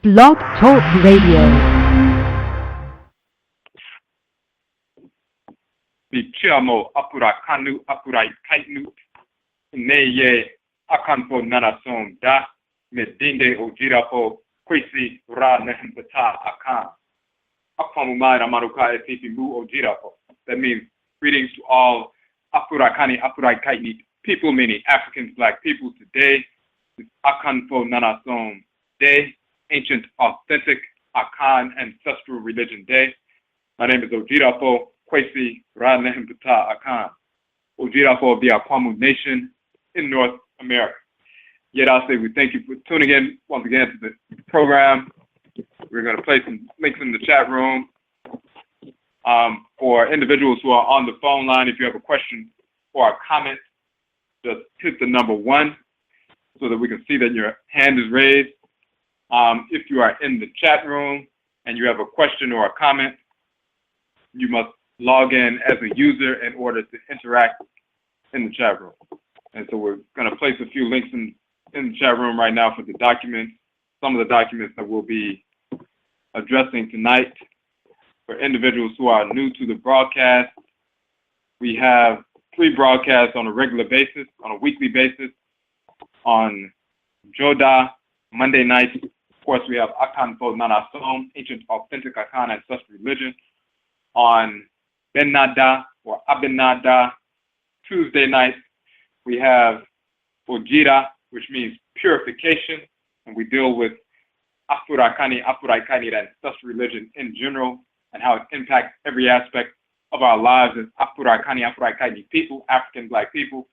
Blog Talk Radio. Bichiamo apurakanu apurai kaitnu. Neye AKANFO NANASOM da medinde ojirapo kwesi ra nehempata akan. Akwamumai ramaruka esipi mu ojirapo. That means greetings to all apurakani apurai kaitni people, meaning Africans, Black people. Today is AKANFO NANASOM Day, Ancient Authentic Akan Ancestral Religion Day. My name is Ojirapo Kwesi Ra Nehempata Akan. Ojirapo of the Akwamu Nation in North America. Yet I'll say we thank you for tuning in once again to the program. We're going to place some links in the chat room. For individuals who are on the phone line, if you have a question or a comment, just hit the number 1 so that we can see that your hand is raised. If you are in the chat room and you have a question or a comment, you must log in as a user in order to interact in the chat room. And so we're going to place a few links in the chat room right now for the documents, some of the documents that we'll be addressing tonight. For individuals who are new to the broadcast, we have 3 broadcasts on a regular basis, on a weekly basis. On Joda, Monday night, of course, we have AKANFO NANASOM, Ancient Authentic Akan Ancestral Religion. On Benada or Abenada, Tuesday night, we have Ojira, which means purification, and we deal with Afurakani, Afuraikani, that ancestral religion in general, and how it impacts every aspect of our lives as Afurakani, Afuraikani people, African Black people.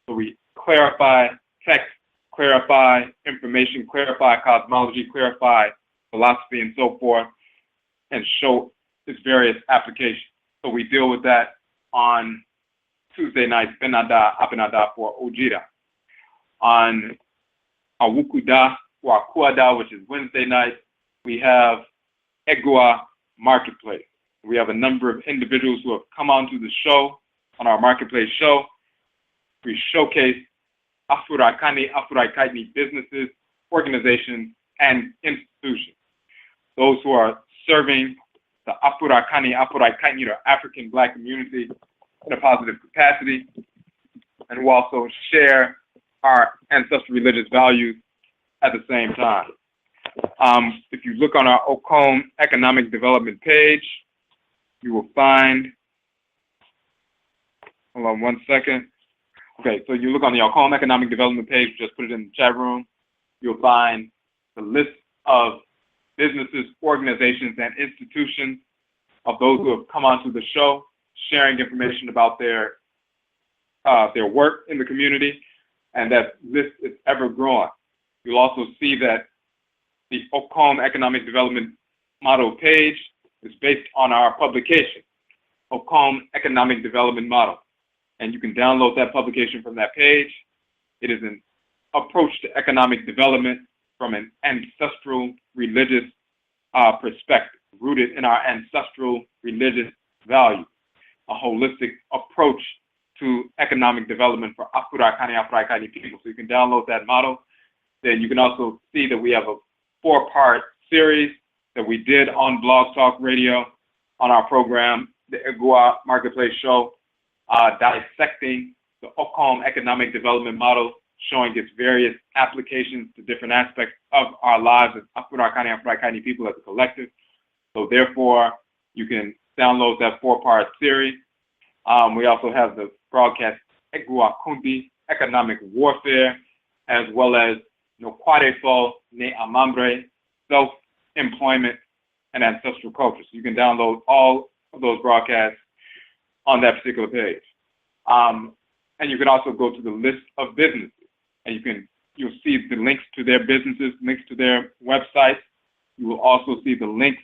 So we clarify text, clarify information, clarify cosmology, clarify philosophy, and so forth, and show its various applications. So we deal with that on Tuesday nights, Benada, Abenada for Ojira. On Awukuda or Akuada, which is Wednesday night, we have Egua Marketplace. We have a number of individuals who have come onto the show, on our Marketplace show. We showcase Afurakani, Afuraikaini businesses, organizations, and institutions. Those who are serving the Afurakani, Afuraikaini, or African Black community in a positive capacity, and who also share our ancestral religious values at the same time. If you look on our Akan Economic Development page, you will find, hold on one second. Okay, so you look on the Akan Economic Development page, just put it in the chat room, you'll find the list of businesses, organizations, and institutions of those who have come onto the show, sharing information about their work in the community, and that list is ever growing. You'll also see that the Akan Economic Development Model page is based on our publication, Akan Economic Development Model. And you can download that publication from that page. It is an approach to economic development from an ancestral religious perspective, rooted in our ancestral religious values, a holistic approach to economic development for Afurakani, Afuraikani people. So you can download that model. Then you can also see that we have a 4-part series that we did on Blog Talk Radio on our program, the Egua Marketplace Show, dissecting the Akan Economic Development Model, showing its various applications to different aspects of our lives as Afurakani, Afuraikani people as a collective. So therefore, you can download that 4-part series. We also have the broadcast Egua Kundi, Economic Warfare, as well as No Kwarefo Ne Amambre, Self-Employment and Ancestral Culture. So you can download all of those broadcasts on that particular page. And you can also go to the list of businesses, and you'll see the links to their businesses, links to their websites. You will also see the links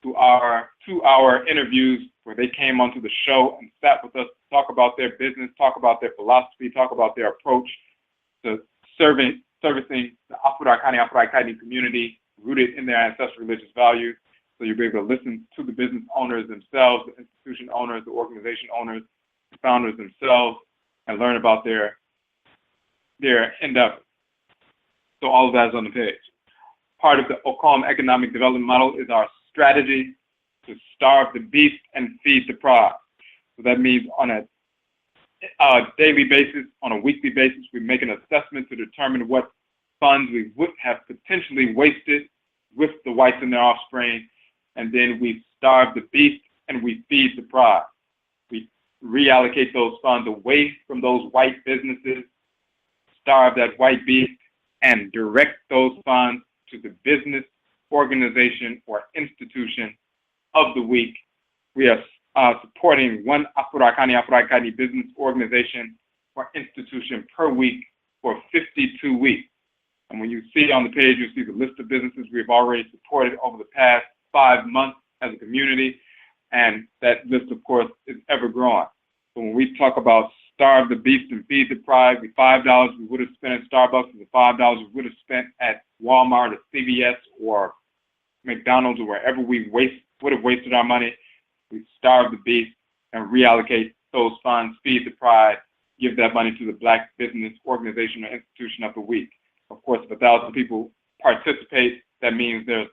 to our 2-hour interviews where they came onto the show and sat with us to talk about their business, talk about their philosophy, talk about their approach to servicing the Afurakani, Afuraikaini community rooted in their ancestral religious values. So you'll be able to listen to the business owners themselves, the institution owners, the organization owners, the founders themselves, and learn about their endeavor. So all of that is on the page. part of the Akan economic development model is our strategy to starve the beast and feed the pride. So that means on a daily basis, on a weekly basis, we make an assessment to determine what funds we would have potentially wasted with the whites and their offspring, and then we starve the beast and we feed the pride. We reallocate those funds away from those white businesses, starve that white beast, and direct those funds to the business, organization, or institution of the week. We are supporting one Afurakani business organization or institution per week for 52 weeks. And when you see on the page, you'll see the list of businesses we've already supported over the past 5 months as a community. And that list, of course, is ever growing. So when we talk about starve the beast and feed the pride, the $5 we would have spent at Starbucks and the $5 we would have spent at Walmart or CVS or McDonald's or wherever we would have wasted our money, we starve the beast and reallocate those funds, feed the pride, give that money to the Black business organization or institution of the week. Of course, if 1,000 people participate, that means there's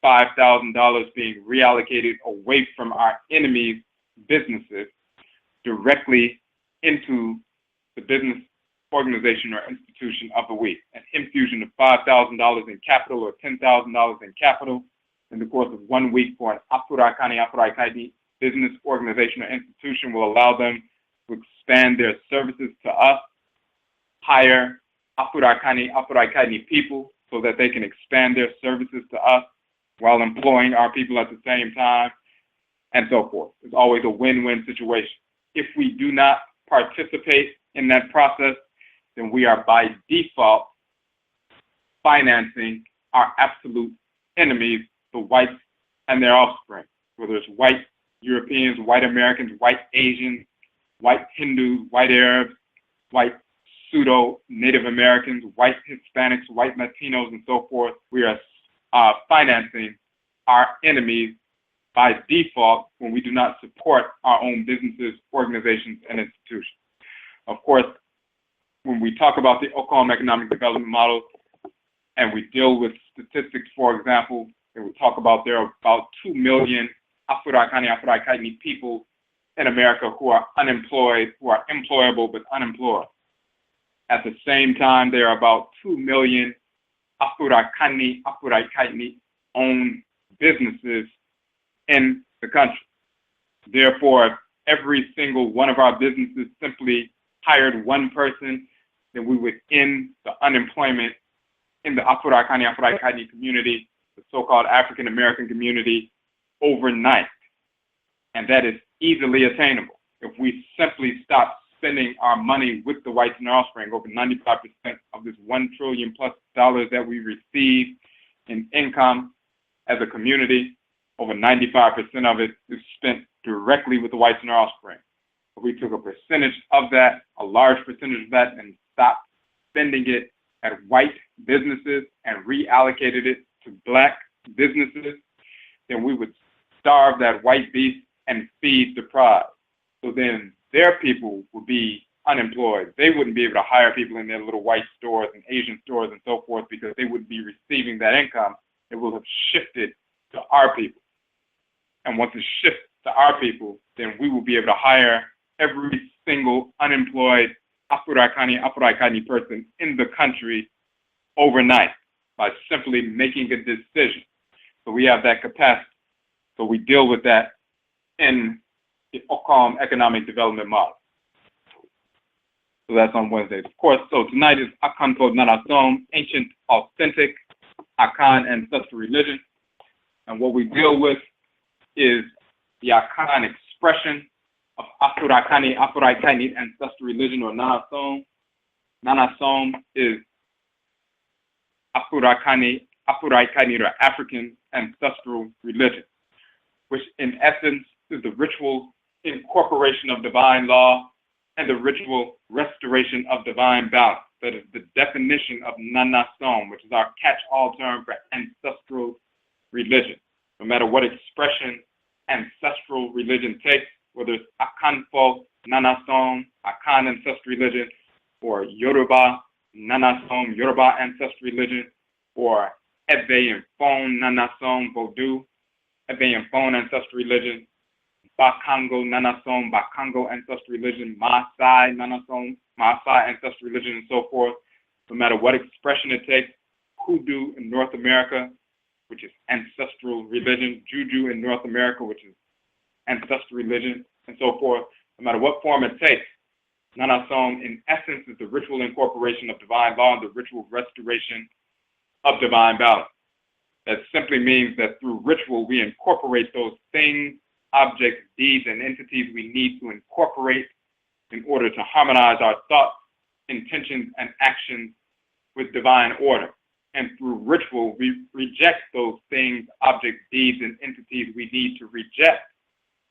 $5,000 being reallocated away from our enemies' businesses directly into the business organization or institution of the week. An infusion of $5,000 in capital or $10,000 in capital in the course of 1 week for an Afurakani business organization or institution will allow them to expand their services to us, hire Afurakani people so that they can expand their services to us while employing our people at the same time, and so forth. It's always a win-win situation. If we do not participate in that process, then we are by default financing our absolute enemies, the whites and their offspring, whether it's white Europeans, white Americans, white Asians, white Hindus, white Arabs, white pseudo-Native Americans, white Hispanics, white Latinos, and so forth. We are financing our enemies by default when we do not support our own businesses, organizations, and institutions. Of course, when we talk about the Akan economic development model and we deal with statistics, for example, and we talk about there are about 2 million Afurakani people in America who are unemployed, who are employable but unemployed. At the same time, there are about 2 million Afurakani owned businesses in the country. Therefore, if every single one of our businesses simply hired one person, then we would end the unemployment in the Afurakani community, the so-called African American community, overnight. And that is easily attainable. If we simply stop spending our money with the whites and their offspring, over 95% of this $1 trillion plus that we receive in income as a community, over 95% of it is spent directly with the whites and their offspring. If we took a percentage of that, a large percentage of that, and stopped spending it at white businesses and reallocated it to Black businesses, then we would starve that white beast and feed the pride. So then their people would be unemployed. They wouldn't be able to hire people in their little white stores and Asian stores and so forth because they wouldn't be receiving that income. It will have shifted to our people. And once it shifts to our people, then we will be able to hire every single unemployed Afurakani person in the country overnight by simply making a decision. So we have that capacity. So we deal with that in the Akan economic development model. So that's on Wednesdays. Of course, so tonight is AKANFO NANASOM, ancient, authentic Akan ancestral religion. And what we deal with is the Akan expression of Afurakani ancestral religion, or NANASOM. NANASOM is Afurakani or African ancestral religion, which in essence is the ritual incorporation of divine law and the ritual restoration of divine balance. That is the definition of NANASOM, which is our catch-all term for ancestral religion. No matter what expression ancestral religion takes, whether it's AKANFO NANASOM, Akan ancestral religion, or Yoruba NANASOM, Yoruba ancestral religion, or Adwene Nanasom Vodou, Adwene ancestral religion, Bakongo Nanasom, Bakongo ancestral religion, Maasai Nanasom, Maasai ancestral religion, and so forth. No matter what expression it takes, Hoodoo in North America, which is ancestral religion, Juju in North America, which is ancestral religion, and so forth. No matter what form it takes, Nanasom, in essence, is the ritual incorporation of divine law and the ritual restoration of divine balance. That simply means that through ritual, we incorporate those things, objects, deeds, and entities we need to incorporate in order to harmonize our thoughts, intentions, and actions with divine order. And through ritual, we reject those things, objects, deeds, and entities we need to reject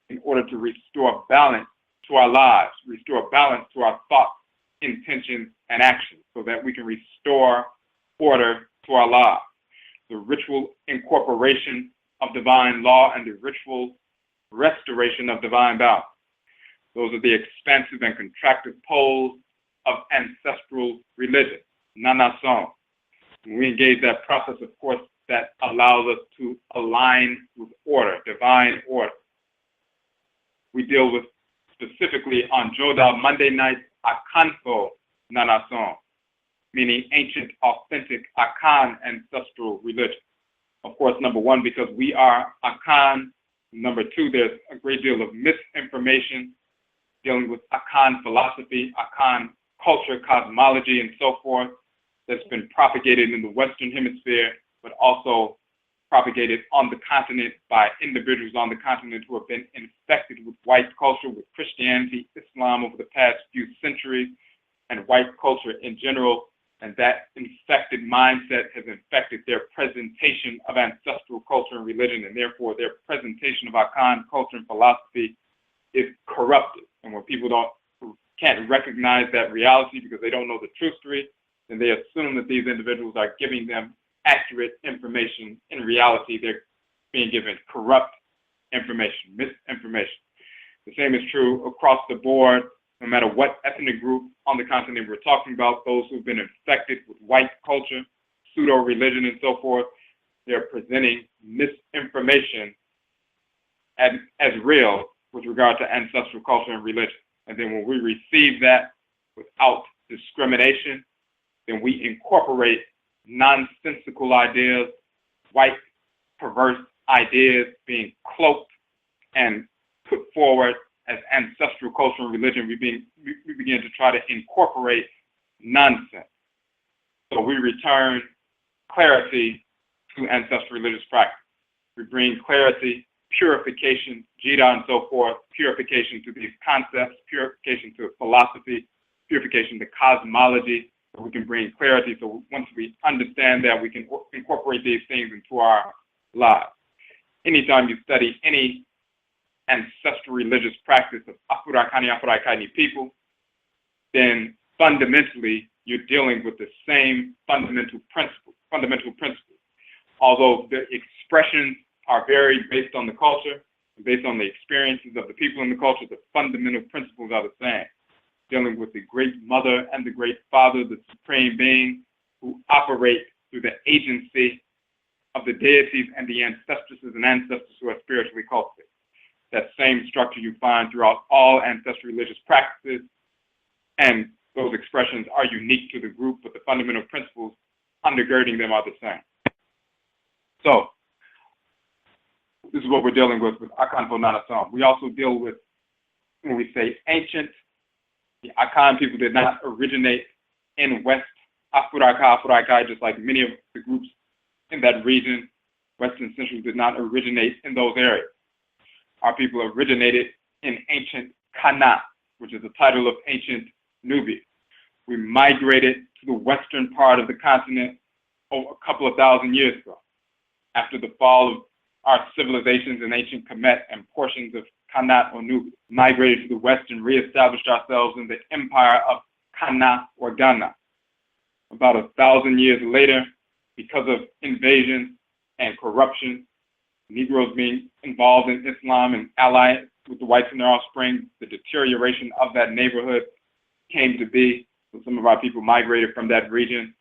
in order to restore balance to our lives, restore balance to our thoughts, intentions, and actions, so that we can restore order to our lives. The ritual incorporation of divine law and the ritual restoration of divine balance. Those are the expansive and contractive poles of ancestral religion, Nanasom. When we engage that process, of course, that allows us to align with order, divine order. We deal with specifically on Joda Monday night, AKANFO NANASOM, meaning ancient, authentic Akan ancestral religion. Of course, number one, because we are Akan. Number two, there's a great deal of misinformation dealing with Akan philosophy, Akan culture, cosmology, and so forth that's been propagated in the Western Hemisphere, but also propagated on the continent by individuals on the continent who have been infected with white culture, with Christianity, Islam over the past few centuries, and white culture in general. And that infected mindset has infected their presentation of ancestral culture and religion, and therefore their presentation of Akan culture and philosophy is corrupted. And when people can't recognize that reality because they don't know the truth, then they assume that these individuals are giving them accurate information. In reality, they're being given corrupt information, misinformation. The same is true across the board, no matter what ethnic group on the continent we're talking about, those who've been infected with white culture, pseudo-religion, and so forth, they're presenting misinformation as real with regard to ancestral culture and religion. And then when we receive that without discrimination, then we incorporate nonsensical ideas, white, perverse ideas being cloaked and put forward as ancestral culture and religion. We begin to try to incorporate nonsense. So we return clarity to ancestral religious practice. We bring clarity, purification, jita and so forth, purification to these concepts, purification to philosophy, purification to cosmology, so we can bring clarity. So once we understand that, we can incorporate these things into our lives. Anytime you study any ancestral religious practice of Afro-Akani people, then fundamentally you're dealing with the same fundamental principles. Although the expressions are varied based on the culture, based on the experiences of the people in the culture, the fundamental principles are the same. Dealing with the great mother and the great father, the supreme being, who operate through the agency of the deities and the ancestresses and ancestors who are spiritually cultivated. That same structure you find throughout all ancestral religious practices, and those expressions are unique to the group, but the fundamental principles undergirding them are the same. So, this is what we're dealing with AKANFO NANASOM. We also deal with, when we say ancient, the Akan people did not originate in West Afro-Akai, just like many of the groups in that region. Western Central did not originate in those areas. Our people originated in ancient Kana, which is the title of ancient Nubia. We migrated to the western part of the continent over a couple of thousand years ago, after the fall of our civilizations in ancient Kemet and portions of Kanat or Nubia, migrated to the west and reestablished ourselves in the empire of Kana or Ghana. About 1,000 years later, because of invasion and corruption, Negroes being involved in Islam and allied with the whites and their offspring, the deterioration of that neighborhood came to be. So some of our people migrated from that region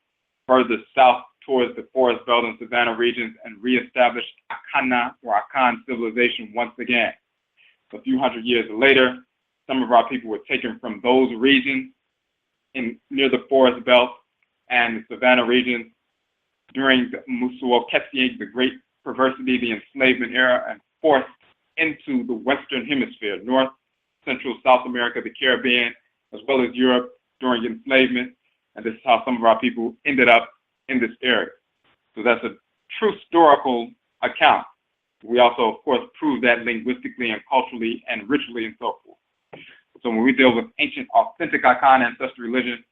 further south towards the forest belt and savanna regions and reestablished Akana or Akan civilization once again. A few hundred years later, some of our people were taken from those regions near the forest belt and the savanna regions during the Mmusuo Kese, the Great Perversity, the Enslavement era, and forced into the Western Hemisphere, North, Central, South America, the Caribbean, as well as Europe during enslavement. And this is how some of our people ended up in this area. So that's a true historical account. We also, of course, prove that linguistically and culturally and ritually and so forth. So when we deal with ancient, authentic Akan ancestral religion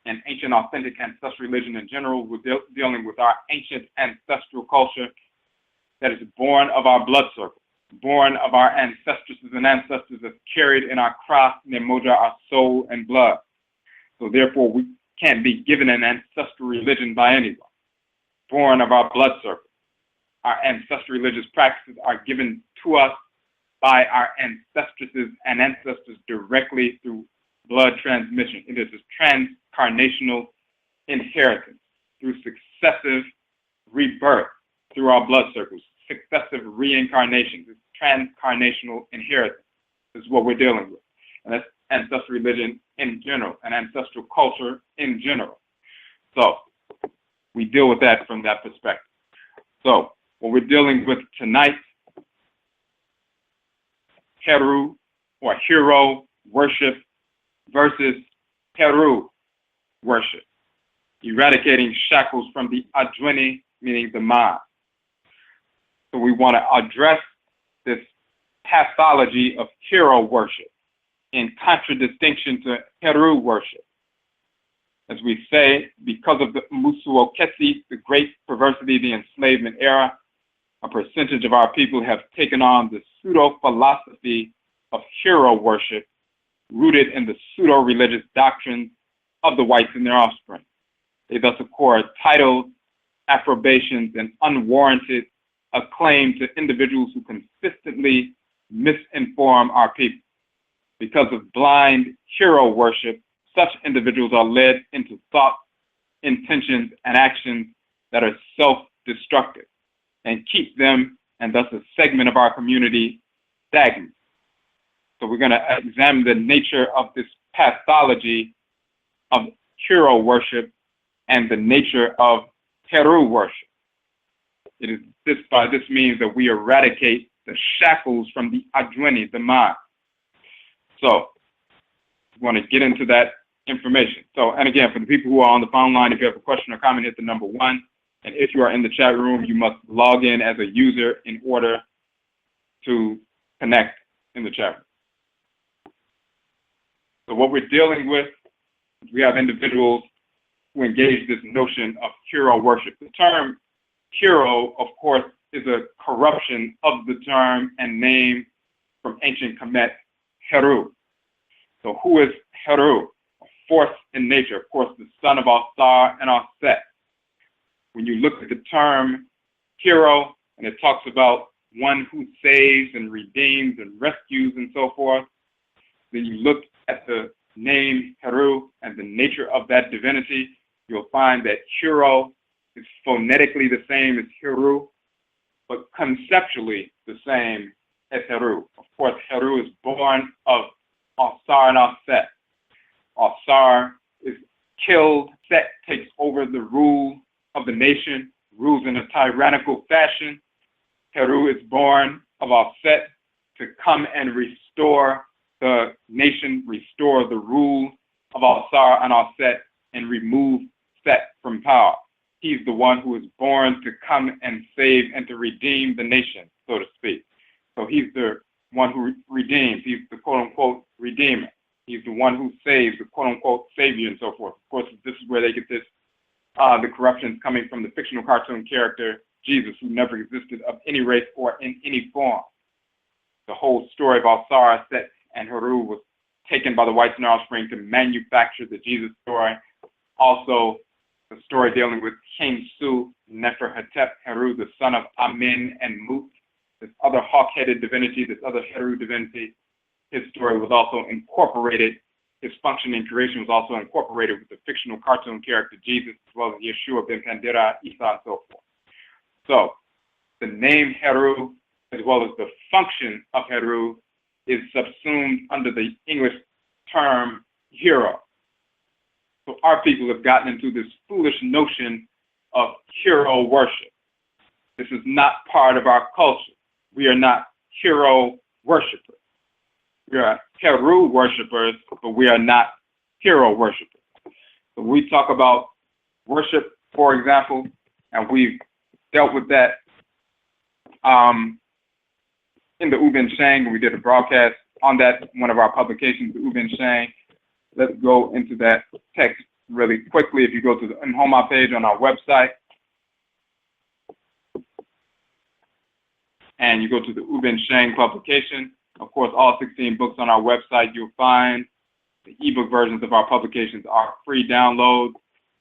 and ancient, authentic ancestral religion in general, we're dealing with our ancient ancestral culture that is born of our blood circle, born of our ancestresses and ancestors that's carried in our kra, nemoja, our soul and blood. So therefore, we can't be given an ancestral religion by anyone. Born of our blood circle. Our ancestral religious practices are given to us by our ancestresses and ancestors directly through blood transmission. It is a transcarnational inheritance through successive rebirth through our blood circles, successive reincarnations. It's transcarnational inheritance. This is what we're dealing with. And that's ancestral religion in general, and ancestral culture in general. So we deal with that from that perspective. So what we're dealing with tonight, Heru or Hero Worship versus Heru Worship. Eradicating shackles from the Adwene, meaning the mind. So we want to address this pathology of hero worship in contradistinction to Heru worship. As we say, because of the Mmusuo Kese, the Great Perversity, the Enslavement era, a percentage of our people have taken on the pseudo-philosophy of hero worship rooted in the pseudo-religious doctrines of the whites and their offspring. They thus accord titles, approbations, and unwarranted acclaim to individuals who consistently misinform our people. Because of blind hero worship, such individuals are led into thoughts, intentions, and actions that are self-destructive and keep them, and thus a segment of our community, stagnant. So we're going to examine the nature of this pathology of hero worship and the nature of Heru worship. It is this by this means that we eradicate the shackles from the Adwene, the mind. So we want to get into that information. So, and again, for the people who are on the phone line, if you have a question or comment, hit the number 1. And if you are in the chat room, you must log in as a user in order to connect in the chat room. So what we're dealing with, we have individuals who engage this notion of hero worship. The term hero, of course, is a corruption of the term and name from ancient Kemet, Heru. So who is Heru? A force in nature, of course, the son of our star and our set. When you look at the term hero, and it talks about one who saves and redeems and rescues and so forth, then you look at the name Heru and the nature of that divinity, you'll find that hero is phonetically the same as Heru, but conceptually the same as Heru. Of course, Heru is born of Asar and Aset. Asar is killed, Set takes over the rule of the nation, rules in a tyrannical fashion. Heru is born of Aset to come and restore the nation, restore the rule of Asar and Aset, and remove Set from power. He's the one who is born to come and save and to redeem the nation, so to speak. So he's the one who redeems. He's the quote-unquote redeemer. He's the one who saves, the quote-unquote savior and so forth. Of course, this is where they get this, the corruptions coming from the fictional cartoon character, Jesus, who never existed of any race or in any form. The whole story of Asar, Set, and Heru was taken by the whites and offspring to manufacture the Jesus story. Also, the story dealing with King Su, Neferhetep, Heru, the son of Amen and Mut, this other hawk-headed divinity, this other Heru divinity. His story was also incorporated his function in creation was also incorporated with the fictional cartoon character Jesus, as well as Yeshua ben Pandira, Isa, and so forth. So the name Heru, as well as the function of Heru, is subsumed under the English term hero. So our people have gotten into this foolish notion of hero worship. This is not part of our culture. We are not hero worshipers. We are Heru worshipers, but we are not hero worshipers. So we talk about worship, for example, and we've dealt with that in the Ubin Shang. We did a broadcast on that, one of our publications, the Ubin Shang. Let's go into that text really quickly. If you go to the Nhoma page on our website, and you go to the Ubin Shang publication, of course, all 16 books on our website, you'll find the ebook versions of our publications are free downloads.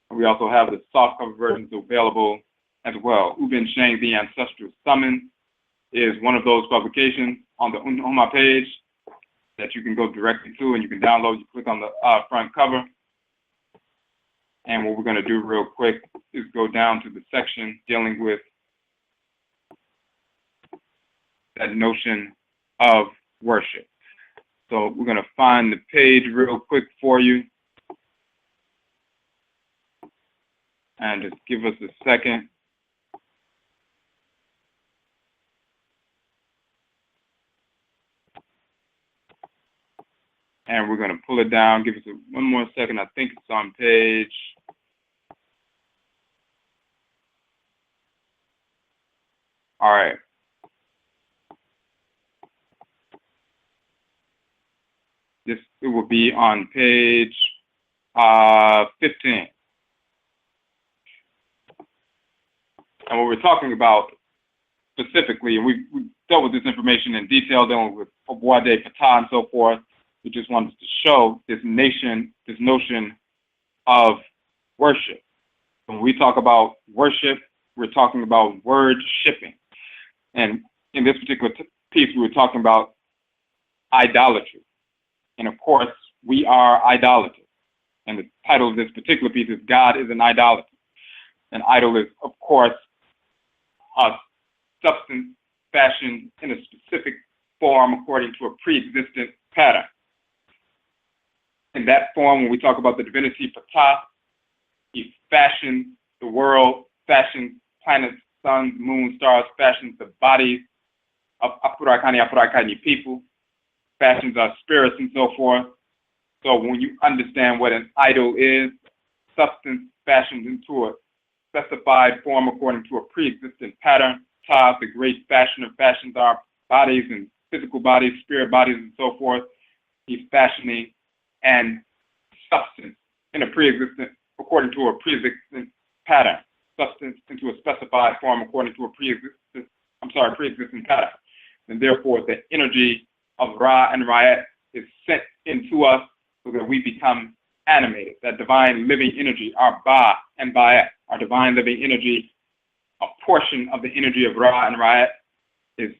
And we also have the softcover versions available as well. Ubin Shang, The Ancestral Summon, is one of those publications on the Nhoma page that you can go directly to and you can download. You click on the front cover. And what we're going to do real quick is go down to the section dealing with that notion of worship. So we're going to find the page real quick for you. And just give us a second. And we're going to pull it down. Give us one more second. I think it's on page. All right. It will be on page 15. And what we're talking about specifically, and we dealt with this information in detail, dealing with Obwade Fatah and so forth. We just wanted to show this notion of worship. When we talk about worship, we're talking about word shipping. And in this particular piece, we were talking about idolatry. And of course, we are idolaters. And the title of this particular piece is God is an Idolater. An idol is, of course, a substance fashioned in a specific form according to a pre-existent pattern. In that form, when we talk about the divinity Ptah, he fashioned the world, fashioned planets, suns, moons, stars, fashions the bodies of Apurakani people, fashions our spirits and so forth. So when you understand what an idol is, substance fashioned into a specified form according to a pre-existent pattern, Ptah, the great fashioner, fashions our bodies and physical bodies, spirit bodies, and so forth. He's fashioning and substance in a pre-existent, according to a pre-existent pattern, substance into a specified form according to a pre-existent pattern. And therefore, the energy of Ra and Ra'et is sent into us so that we become animated. That divine living energy, our Ba and Ba'et, our divine living energy, a portion of the energy of Ra and Ra'et is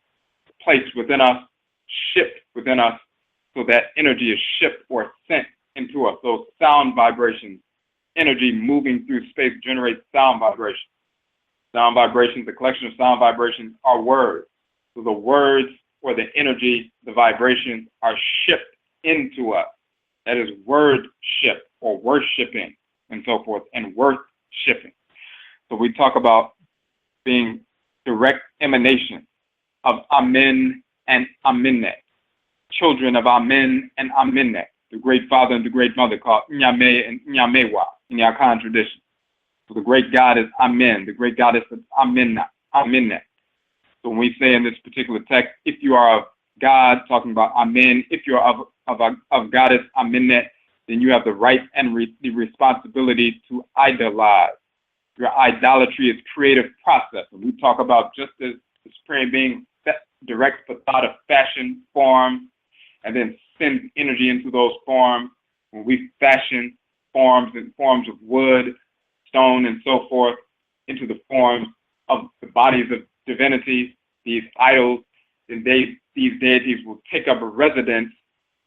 placed within us, shipped within us, so that energy is shipped or sent into us. Those sound vibrations, energy moving through space generates sound vibrations. Sound vibrations, the collection of sound vibrations are words. So the words or the energy, the vibrations are shipped into us. That is wordship or worshipping and so forth, and worth shipping. So we talk about being direct emanation of Amen and Amenet, children of Amen and Amenet, the great father and the great mother called Nyame and Nyamewa in the Akan tradition. So the great God is Amen, the great goddess is Amenet. So when we say in this particular text, if you are of God, talking about Amen, if you're of goddess Amenet, then you have the right and the responsibility to idolize. Your idolatry is creative process. And we talk about just as the supreme being direct thought of fashion forms and then send energy into those forms. When we fashion forms in forms of wood, stone, and so forth into the forms of the bodies of divinities, these idols, then these deities will take up a residence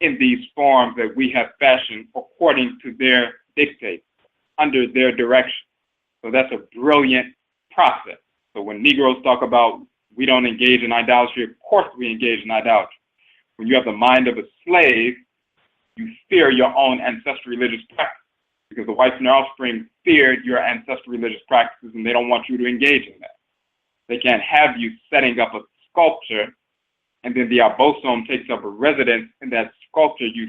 in these forms that we have fashioned according to their dictates, under their direction. So that's a brilliant process. So when Negroes talk about we don't engage in idolatry, of course we engage in idolatry. When you have the mind of a slave, you fear your own ancestral religious practice, because the whites and their offspring feared your ancestral religious practices, and they don't want you to engage in that. They can't have you setting up a sculpture, and then the abosom takes up a residence in that sculpture you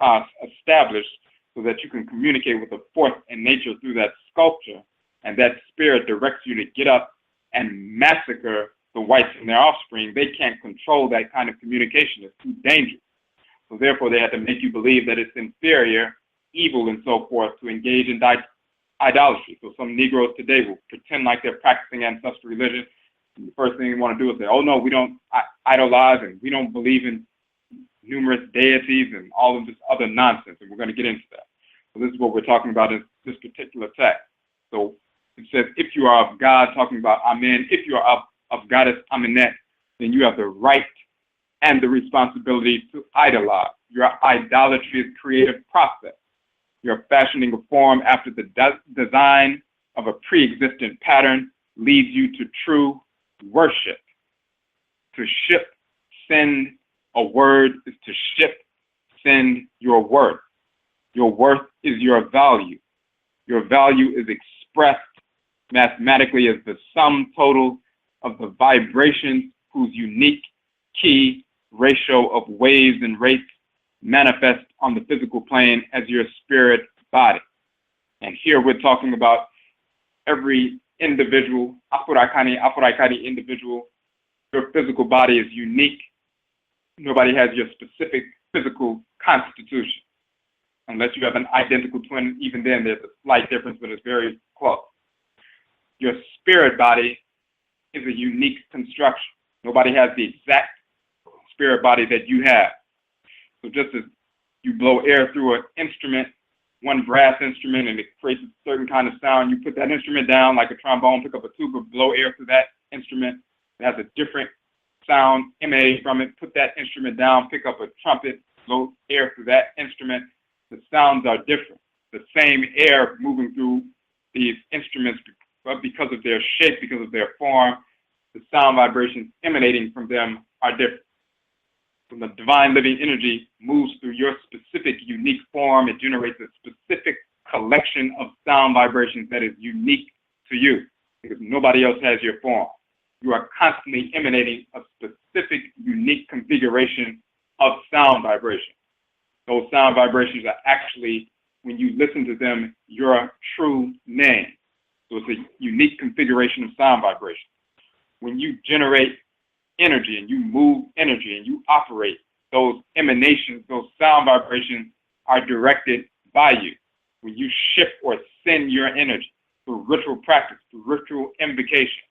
established, so that you can communicate with the force in nature through that sculpture, and that spirit directs you to get up and massacre the whites and their offspring. They can't control that kind of communication. It's too dangerous. So therefore, they have to make you believe that it's inferior, evil, and so forth to engage in idolatry. So some Negroes today will pretend like they're practicing ancestral religion. And the first thing they want to do is say, oh, no, we don't idolize, and we don't believe in numerous deities and all of this other nonsense. And we're going to get into that. So this is what we're talking about in this particular text. So it says, if you are of God, talking about Amen, if you are of Goddess Amenet, then you have the right and the responsibility to idolize. Your idolatry is a creative process. Your fashioning a form after the design of a pre-existent pattern leads you to true worship. To ship, send a word is to ship, send your worth. Your worth is your value. Your value is expressed mathematically as the sum total of the vibrations whose unique key ratio of waves and rates manifest on the physical plane as your spirit body. And here we're talking about every individual, afurakani individual. Your physical body is unique. Nobody has your specific physical constitution. Unless you have an identical twin, even then there's a slight difference, but it's very close. Your spirit body is a unique construction. Nobody has the exact spirit body that you have. So just as you blow air through an instrument, one brass instrument, and it creates a certain kind of sound, you put that instrument down like a trombone, pick up a tuba, blow air through that instrument. It has a different sound emanating from it. Put that instrument down, pick up a trumpet, blow air through that instrument. The sounds are different. The same air moving through these instruments, but because of their shape, because of their form, the sound vibrations emanating from them are different. When the divine living energy moves through your specific unique form, it generates a specific collection of sound vibrations that is unique to you, because nobody else has your form. You are constantly emanating a specific unique configuration of sound vibrations. Those sound vibrations are actually, when you listen to them, your true name. So it's a unique configuration of sound vibrations. When you generate energy and you move energy and you operate, those emanations, those sound vibrations are directed by you. When you shift or send your energy through ritual practice, through ritual invocation,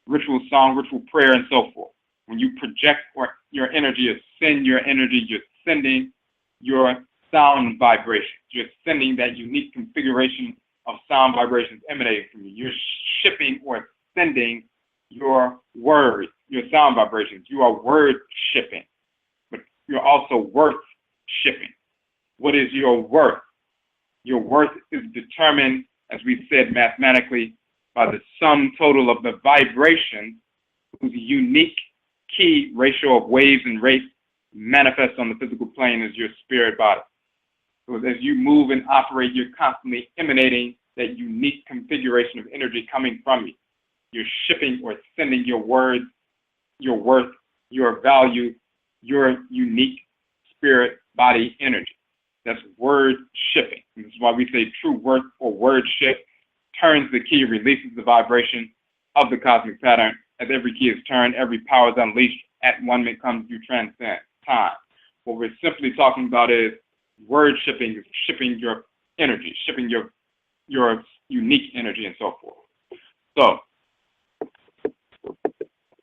ritual song, ritual prayer, and so forth. When you project or your energy or send your energy, you're sending your sound vibrations. You're sending that unique configuration of sound vibrations emanating from you. You're shipping or sending your words, your sound vibrations. You are word shipping, but you're also worth shipping. What is your worth? Your worth is determined, as we said, mathematically, by the sum total of the vibrations whose unique key ratio of waves and rates manifests on the physical plane as your spirit body. So as you move and operate, you're constantly emanating that unique configuration of energy coming from you. You're shipping or sending your words, your worth, your value, your unique spirit body energy. That's word shipping. And this is why we say true worth or word shift turns the key, releases the vibration of the cosmic pattern. As every key is turned, every power is unleashed. At one minute comes, you transcend time. What we're simply talking about is word shipping, is shipping your energy, shipping your unique energy and so forth. So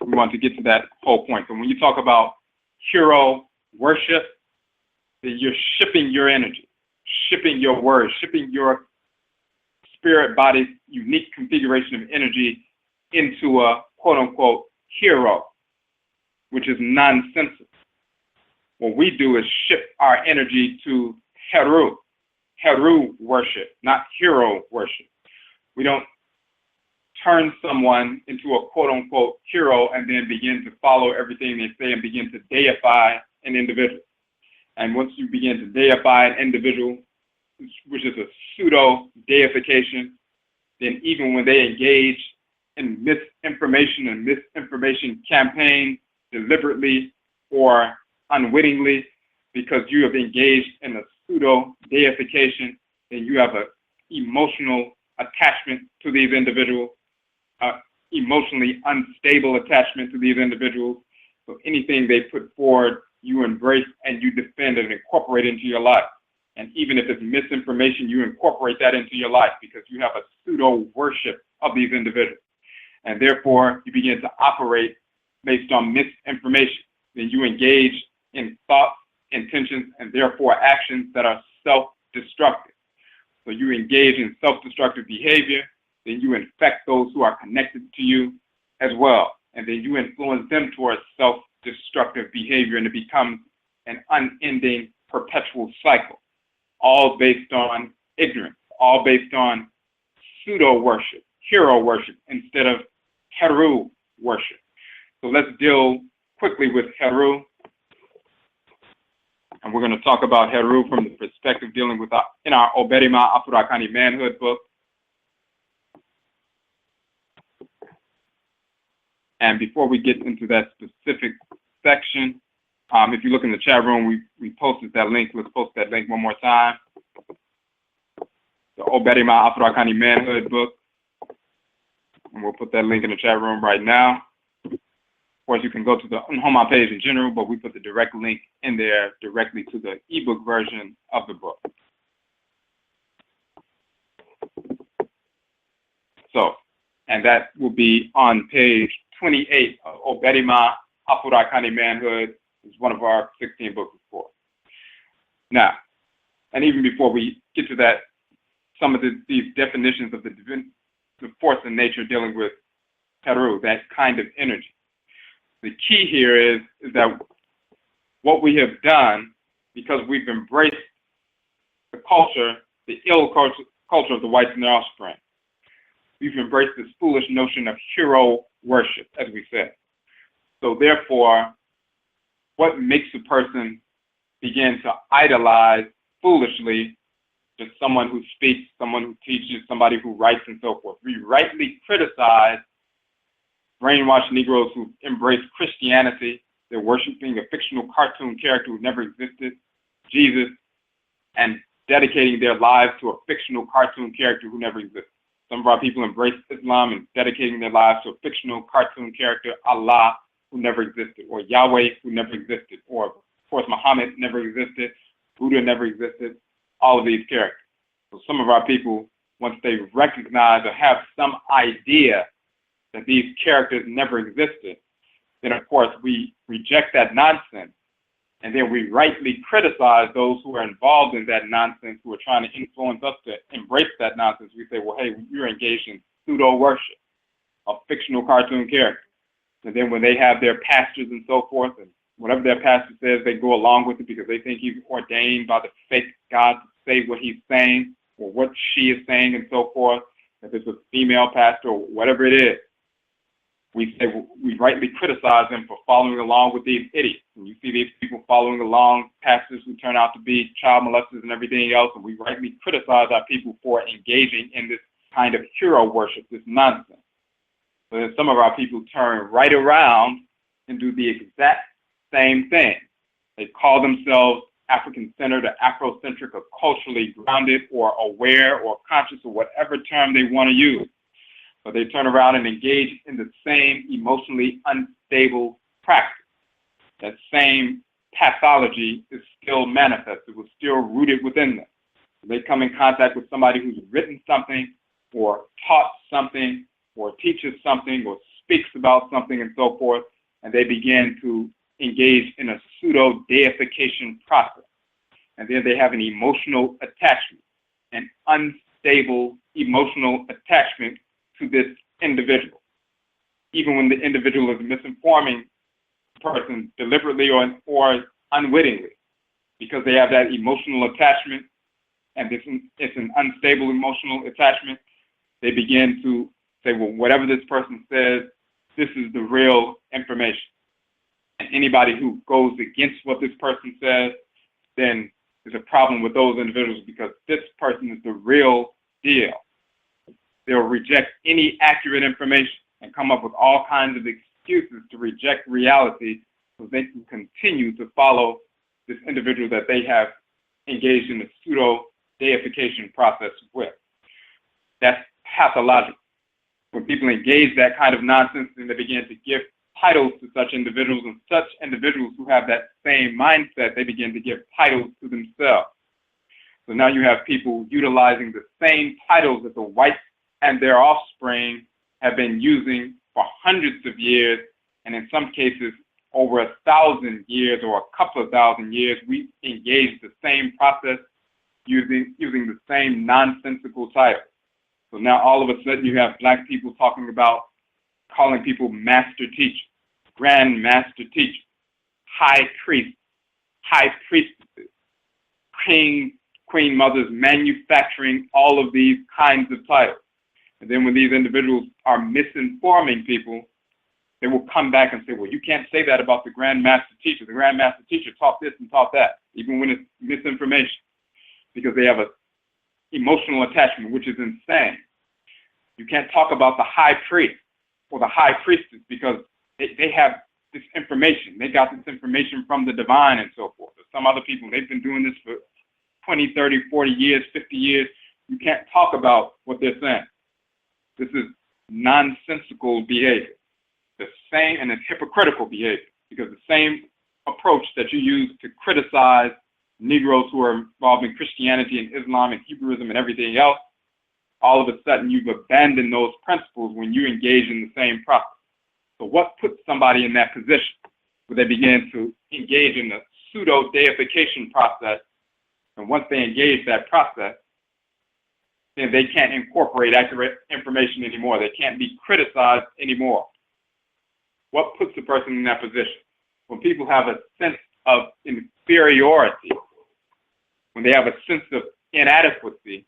we want to get to that whole point. So when you talk about hero worship, then you're shipping your energy, shipping your words, shipping your spirit body's unique configuration of energy into a quote unquote hero, which is nonsensical. what we do is shift our energy to Heru worship, not hero worship. We don't turn someone into a quote-unquote hero and then begin to follow everything they say and begin to deify an individual. And once you begin to deify an individual, which is a pseudo-deification, then even when they engage in misinformation and misinformation campaign deliberately or unwittingly, because you have engaged in a pseudo-deification, then you have an emotional attachment to these individuals, emotionally unstable attachment to these individuals. So anything they put forward, you embrace and you defend and incorporate into your life. And even if it's misinformation, you incorporate that into your life because you have a pseudo-worship of these individuals. And therefore, you begin to operate based on misinformation. Then you engage in thoughts, intentions, and therefore actions that are self-destructive. So you engage in self-destructive behavior, then you infect those who are connected to you as well. And then you influence them towards self-destructive behavior, and it becomes an unending, perpetual cycle, all based on ignorance, all based on pseudo-worship, hero worship, instead of Heru worship. So let's deal quickly with Heru. And we're going to talk about Heru from the perspective dealing with in our Oberima Apurakani Manhood book. And before we get into that specific section, if you look in the chat room, we posted that link. Let's post that link one more time. The Oberima Apurakani Manhood book. And we'll put that link in the chat room right now. Of course, you can go to the Unhoma page in general, but we put the direct link in there directly to the ebook version of the book. So, and that will be on page 28 of Oberima Apurakani Manhood. It's one of our 16 books before. Now, and even before we get to that, some of these definitions of the force in nature dealing with Heru, that kind of energy. The key here is that what we have done, because we've embraced the culture, the ill culture of the whites and their offspring, we've embraced this foolish notion of hero worship, as we said. So therefore, what makes a person begin to idolize foolishly just someone who speaks, someone who teaches, somebody who writes, and so forth? We rightly criticize brainwashed Negroes who embrace Christianity. They're worshiping a fictional cartoon character who never existed, Jesus, and dedicating their lives to a fictional cartoon character who never existed. Some of our people embrace Islam and dedicating their lives to a fictional cartoon character, Allah, who never existed, or Yahweh, who never existed, or, of course, Muhammad never existed, Buddha never existed, all of these characters. So some of our people, once they recognize or have some idea that these characters never existed, then of course we reject that nonsense, and then we rightly criticize those who are involved in that nonsense, who are trying to influence us to embrace that nonsense. We say, well, hey, you're engaged in pseudo-worship of fictional cartoon characters. And then when they have their pastors and so forth, and whatever their pastor says, they go along with it because they think he's ordained by the fake God to say what he's saying or what she is saying and so forth. If it's a female pastor or whatever it is, we say we rightly criticize them for following along with these idiots. And you see these people following along, pastors who turn out to be child molesters and everything else, and we rightly criticize our people for engaging in this kind of hero worship, this nonsense. So then some of our people turn right around and do the exact same thing. They call themselves African-centered or Afrocentric or culturally grounded or aware or conscious or whatever term they want to use. But they turn around and engage in the same emotionally unstable practice. That same pathology is still manifest. It was still rooted within them. They come in contact with somebody who's written something or taught something or teaches something or speaks about something and so forth, and they begin to engage in a pseudo-deification process. And then they have an emotional attachment, an unstable emotional attachment to this individual. Even when the individual is misinforming the person deliberately or unwittingly, because they have that emotional attachment, and it's an unstable emotional attachment. They begin to say, well, whatever this person says, this is the real information. And anybody who goes against what this person says, then there's a problem with those individuals, because this person is the real deal. They'll reject any accurate information and come up with all kinds of excuses to reject reality so they can continue to follow this individual that they have engaged in the pseudo-deification process with. That's pathological. When people engage that kind of nonsense, then they begin to give titles to such individuals, and such individuals who have that same mindset, they begin to give titles to themselves. So now you have people utilizing the same titles that the whites and their offspring have been using for hundreds of years, and in some cases over 1,000 years or a couple of thousand years. We engage the same process using the same nonsensical titles. So now all of a sudden you have black people talking about calling people master teacher, grand master teacher, high priest, high priestesses, queen mothers, manufacturing all of these kinds of titles. And then when these individuals are misinforming people, they will come back and say, well, you can't say that about the grand master teacher. The grand master teacher taught this and taught that, even when it's misinformation, because they have an emotional attachment, which is insane. You can't talk about the high priest or the high priestess because they have this information. They got this information from the divine and so forth. Or some other people, they've been doing this for 20, 30, 40 years, 50 years. You can't talk about what they're saying. This is nonsensical behavior. The same, and it's hypocritical behavior, because the same approach that you use to criticize Negroes who are involved in Christianity and Islam and Hebrewism and everything else, all of a sudden you've abandoned those principles when you engage in the same process. So what puts somebody in that position where they begin to engage in the pseudo-deification process? And once they engage that process, then they can't incorporate accurate information anymore. They can't be criticized anymore. What puts the person in that position? When people have a sense of inferiority, when they have a sense of inadequacy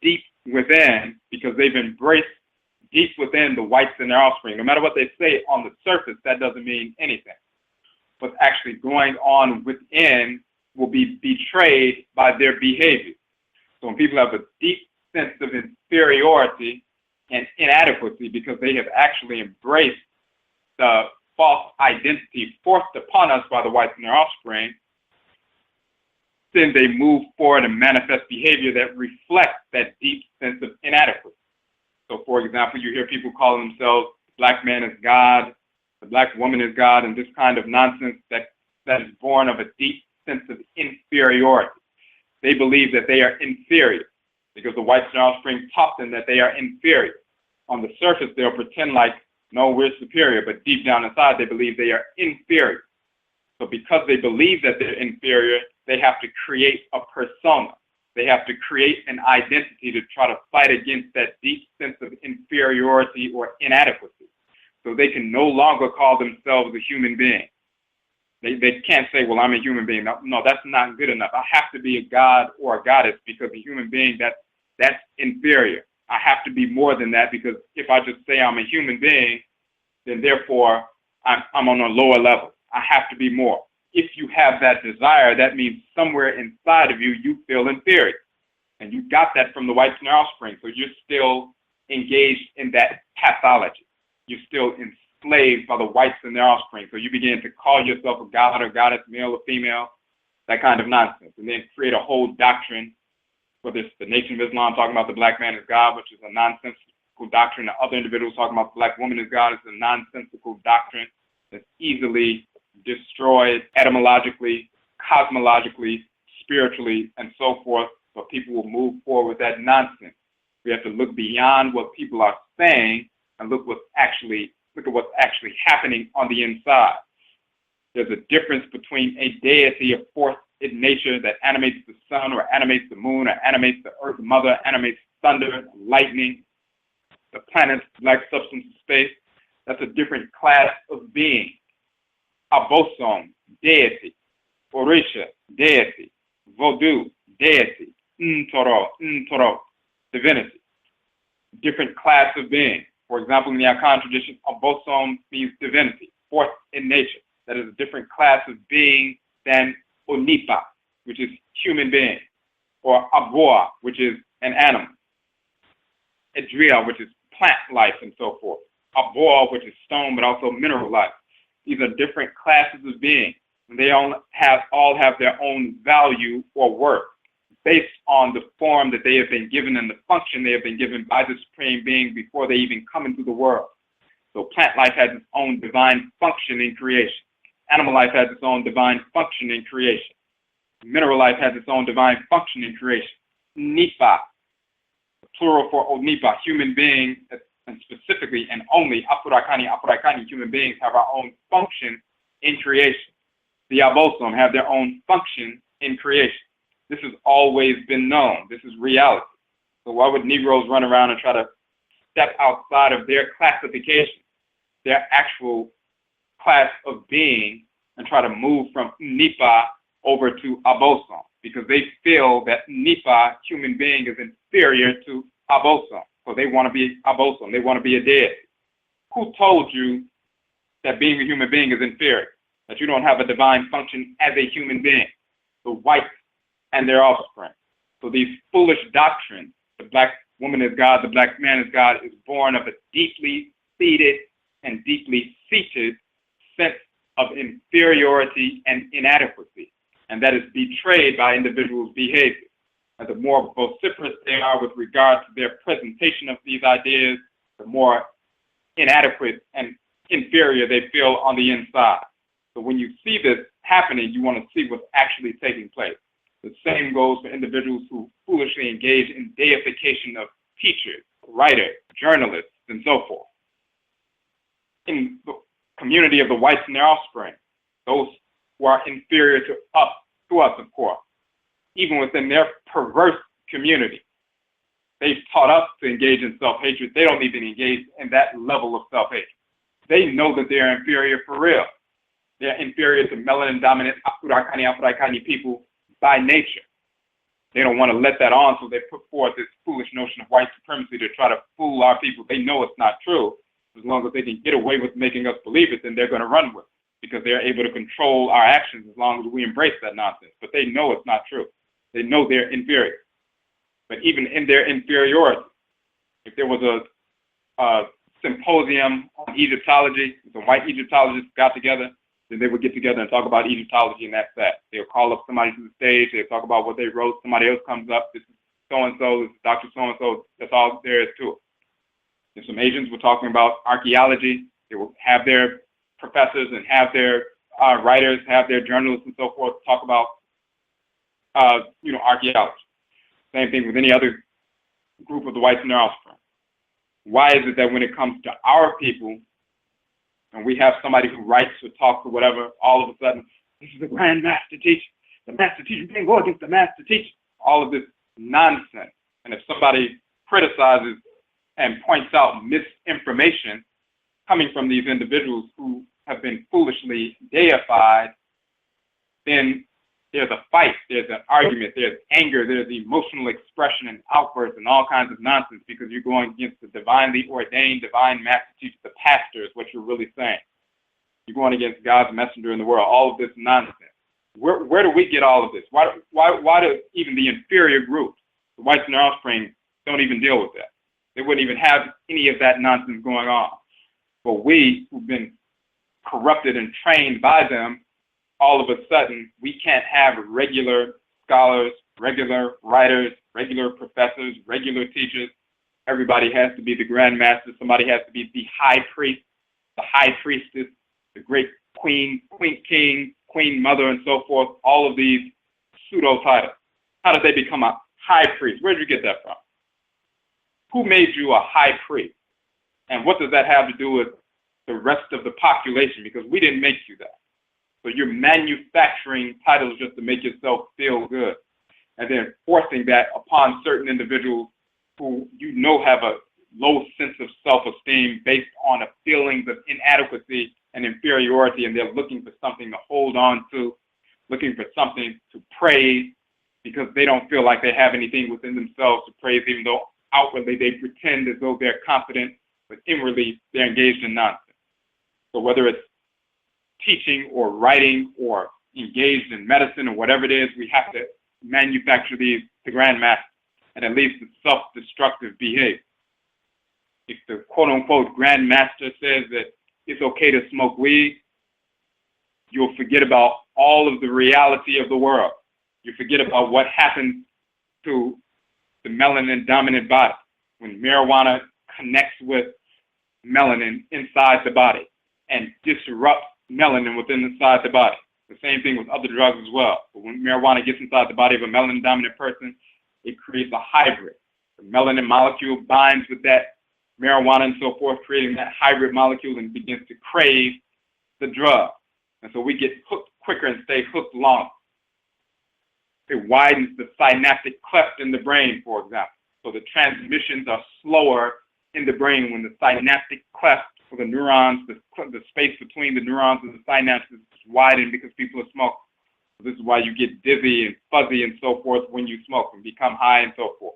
deep within, because they've embraced deep within the whites and their offspring. No matter what they say on the surface, that doesn't mean anything. What's actually going on within will be betrayed by their behavior. So when people have a deep sense of inferiority and inadequacy because they have actually embraced the false identity forced upon us by the whites and their offspring, then they move forward and manifest behavior that reflects that deep sense of inadequacy. So, for example, you hear people call themselves, the black man is God, the black woman is God, and this kind of nonsense that is born of a deep sense of inferiority. They believe that they are inferior because the whites and their offspring taught them that they are inferior. On the surface, they'll pretend like, no, we're superior, but deep down inside, they believe they are inferior. So because they believe that they're inferior, they have to create a persona. They have to create an identity to try to fight against that deep sense of inferiority or inadequacy. So they can no longer call themselves a human being. They can't say, well, I'm a human being. No, that's not good enough. I have to be a god or a goddess because a human being, that's inferior. I have to be more than that because if I just say I'm a human being, then therefore I'm on a lower level. I have to be more. If you have that desire, that means somewhere inside of you, you feel inferior. And you got that from the whites and their offspring. So you're still engaged in that pathology. You're still enslaved by the whites and their offspring. So you begin to call yourself a god or goddess, male or female, that kind of nonsense. And then create a whole doctrine, whether it's the Nation of Islam talking about the black man as God, which is a nonsensical doctrine. The other individuals talking about the black woman as God is a nonsensical doctrine that's easily destroyed etymologically, cosmologically, spiritually, and so forth. So people will move forward with that nonsense. We have to look beyond what people are saying and look at what's actually happening on the inside. There's a difference between a deity of force in nature that animates the sun or animates the moon or animates the earth mother, animates thunder, lightning, the planets, black substance of space. That's a different class of being. Abosom, deity. Orisha, deity. Vodou, deity. Ntoro, divinity. Different class of being. For example, in the Akan tradition, abosom means divinity, fourth in nature. That is a different class of being than onipa, which is human being, or aboa, which is an animal. Edria, which is plant life, and so forth. Aboa, which is stone, but also mineral life. These are different classes of being, and they all have their own value or worth based on the form that they have been given and the function they have been given by the Supreme Being before they even come into the world. So plant life has its own divine function in creation. Animal life has its own divine function in creation. Mineral life has its own divine function in creation. Nipa, plural for onipa, human beings, and specifically and only apurakani human beings have our own function in creation. The abosom have their own function in creation. This has always been known. This is reality. So why would Negroes run around and try to step outside of their classification, their actual class of being, and try to move from Nipa over to abosom? Because they feel that Nipa, human being, is inferior to abosom. So they want to be abosom. They want to be a deity. Who told you that being a human being is inferior? That you don't have a divine function as a human being? The whites and their offspring. So these foolish doctrines, the black woman is God, the black man is God, is born of a deeply seated and deeply seated sense of inferiority and inadequacy. And that is betrayed by individuals' behavior. And the more vociferous they are with regard to their presentation of these ideas, the more inadequate and inferior they feel on the inside. So when you see this happening, you want to see what's actually taking place. The same goes for individuals who foolishly engage in deification of teachers, writers, journalists, and so forth. In the community of the whites and their offspring, those who are inferior to us, of course, even within their perverse community, they've taught us to engage in self-hatred. They don't even engage in that level of self-hatred. They know that they're inferior for real. They're inferior to melanin-dominant Afurakani people by nature. They don't want to let that on, so they put forth this foolish notion of white supremacy to try to fool our people. They know it's not true. As long as they can get away with making us believe it, then they're going to run with it, because they're able to control our actions as long as we embrace that nonsense. But they know it's not true. They know they're inferior. But even in their inferiority, if there was a symposium on Egyptology, the white Egyptologists got together, then they would get together and talk about Egyptology, and that's that. They'll call up somebody to the stage, they'll talk about what they wrote, somebody else comes up, this is so-and-so, this is Dr. So-and-so, that's all there is to it. If some Asians were talking about archaeology, they will have their professors and have their writers, have their journalists and so forth talk about, archaeology. Same thing with any other group of the whites and their offspring. Why is it that when it comes to our people, and we have somebody who writes or talks or whatever, all of a sudden, this is the grand master teacher. The master teacher can't go against the master teacher. All of this nonsense. And if somebody criticizes and points out misinformation coming from these individuals who have been foolishly deified, then there's a fight, there's an argument, there's anger, there's emotional expression and outbursts and all kinds of nonsense, because you're going against the divinely ordained, divine master teacher, the pastor is what you're really saying. You're going against God's messenger in the world, all of this nonsense. Where do we get all of this? Why do even the inferior groups, the whites and their offspring, don't even deal with that? They wouldn't even have any of that nonsense going on. But we, who've been corrupted and trained by them, all of a sudden, we can't have regular scholars, regular writers, regular professors, regular teachers. Everybody has to be the grand master. Somebody has to be the high priest, the high priestess, the great queen, king, queen mother, and so forth. All of these pseudo titles. How did they become a high priest? Where did you get that from? Who made you a high priest? And what does that have to do with the rest of the population? Because we didn't make you that. So you're manufacturing titles just to make yourself feel good, and then forcing that upon certain individuals who have a low sense of self-esteem based on a feelings of inadequacy and inferiority, and they're looking for something to hold on to, looking for something to praise, because they don't feel like they have anything within themselves to praise, even though outwardly they pretend as though they're confident, but inwardly they're engaged in nonsense. So whether it's teaching or writing or engaged in medicine or whatever it is, we have to manufacture these to grandmaster, and at least the self-destructive behavior. If the quote-unquote grandmaster says that it's okay to smoke weed, you'll forget about all of the reality of the world. You forget about what happens to the melanin-dominant body when marijuana connects with melanin inside the body and disrupts melanin inside the body. The same thing with other drugs as well. But when marijuana gets inside the body of a melanin-dominant person, it creates a hybrid. The melanin molecule binds with that marijuana and so forth, creating that hybrid molecule, and begins to crave the drug. And so we get hooked quicker and stay hooked longer. It widens the synaptic cleft in the brain, for example. So the transmissions are slower in the brain when the synaptic cleft for the neurons, the space between the neurons and the synapses is widened because people are smoking. So this is why you get dizzy and fuzzy and so forth when you smoke and become high and so forth.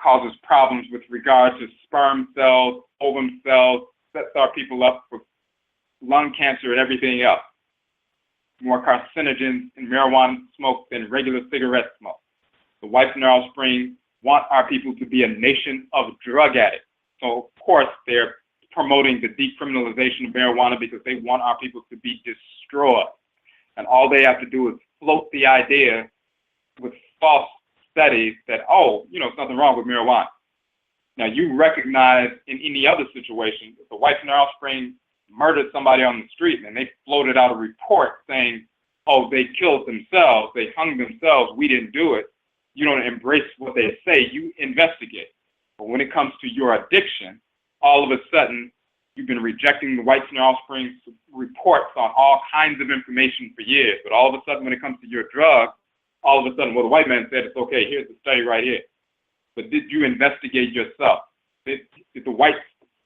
Causes problems with regard to sperm cells, ovum cells, sets our people up for lung cancer and everything else. More carcinogens in marijuana smoke than regular cigarette smoke. The whites and their offspring want our people to be a nation of drug addicts. So, of course, they're promoting the decriminalization of marijuana because they want our people to be destroyed. And all they have to do is float the idea with false studies that, oh, there's nothing wrong with marijuana. Now, you recognize in any other situation, if the whites and their offspring murdered somebody on the street and they floated out a report saying, oh, they killed themselves, they hung themselves, we didn't do it. You don't embrace what they say, you investigate. But when it comes to your addiction, all of a sudden, you've been rejecting the whites and their offspring's reports on all kinds of information for years. But all of a sudden, when it comes to your drug, all of a sudden, well, the white man said it's okay, here's the study right here. But did you investigate yourself? Did the white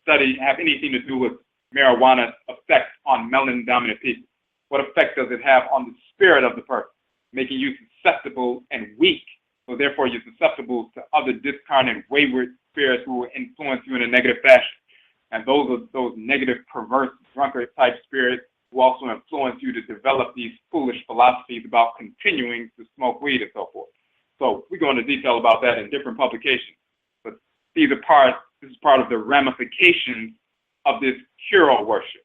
study have anything to do with marijuana's effect on melanin-dominant people? What effect does it have on the spirit of the person, making you susceptible and weak? So therefore, you're susceptible to other discarnate, wayward spirits who will influence you in a negative fashion. And those are those negative, perverse, drunkard-type spirits who also influence you to develop these foolish philosophies about continuing to smoke weed and so forth. So we go into detail about that in different publications. But this is part of the ramifications of this hero worship.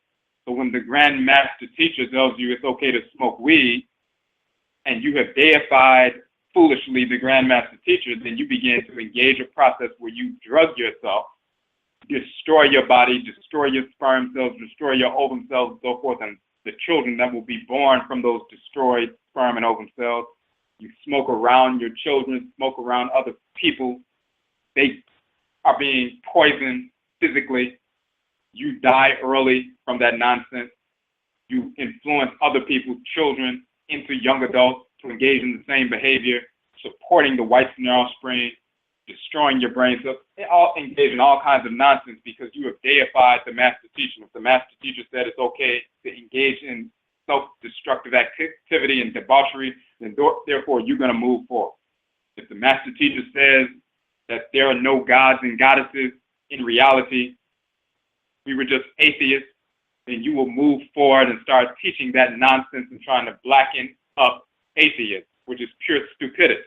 So when the Grand Master Teacher tells you it's okay to smoke weed, and you have deified foolishly the Grand Master Teacher, then you begin to engage a process where you drug yourself, destroy your body, destroy your sperm cells, destroy your ovum cells, and so forth, and the children that will be born from those destroyed sperm and ovum cells. You smoke around your children, smoke around other people. They are being poisoned physically. You die early from that nonsense. You influence other people's children into young adults to engage in the same behavior, supporting the whites and their offspring, destroying your brain. So they all engage in all kinds of nonsense because you have deified the Master Teacher. If the Master Teacher said it's okay to engage in self-destructive activity and debauchery, then therefore you're going to move forward. If the Master Teacher says that there are no gods and goddesses in reality, we were just atheists, then you will move forward and start teaching that nonsense and trying to blacken up atheism, which is pure stupidity.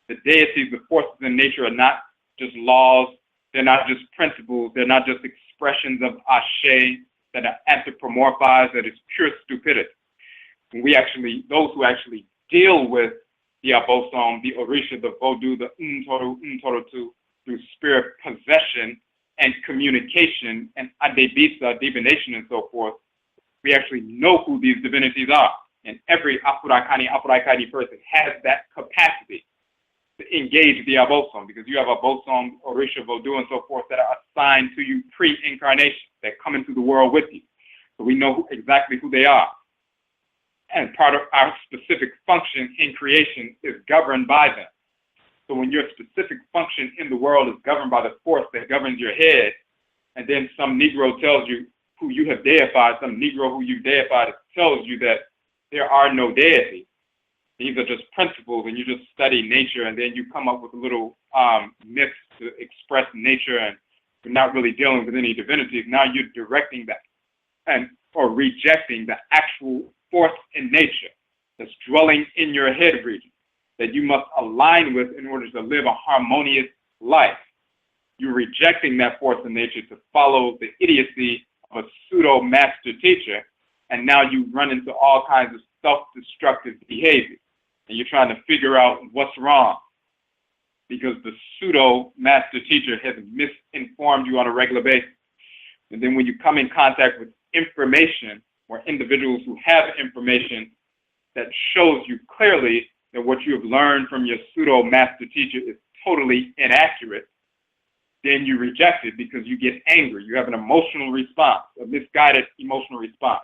The deities, the forces in nature are not just laws, they're not just principles, they're not just expressions of ashe that are anthropomorphized, that is pure stupidity. When those who actually deal with the abosom, the orisha, the voodoo, the untoru, through spirit possession and communication and adebisa, divination and so forth, we actually know who these divinities are. And every apuraikani person has that capacity to engage the abosom, because you have abosom, orisha, voodoo, and so forth that are assigned to you pre-incarnation, that come into the world with you. So we know exactly who they are. And part of our specific function in creation is governed by them. So when your specific function in the world is governed by the force that governs your head, and then some Negro tells you, who you have deified, some Negro who you deified, tells you that there are no deities. These are just principles, and you just study nature, and then you come up with a little myths to express nature, and you're not really dealing with any divinities. Now you're directing that or rejecting the actual force in nature that's dwelling in your head region that you must align with in order to live a harmonious life. You're rejecting that force in nature to follow the idiocy of a pseudo-master teacher, and now you run into all kinds of self-destructive behavior, and you're trying to figure out what's wrong because the pseudo-master teacher has misinformed you on a regular basis. And then when you come in contact with information or individuals who have information that shows you clearly that what you have learned from your pseudo-master teacher is totally inaccurate, then you reject it because you get angry. You have an emotional response, a misguided emotional response.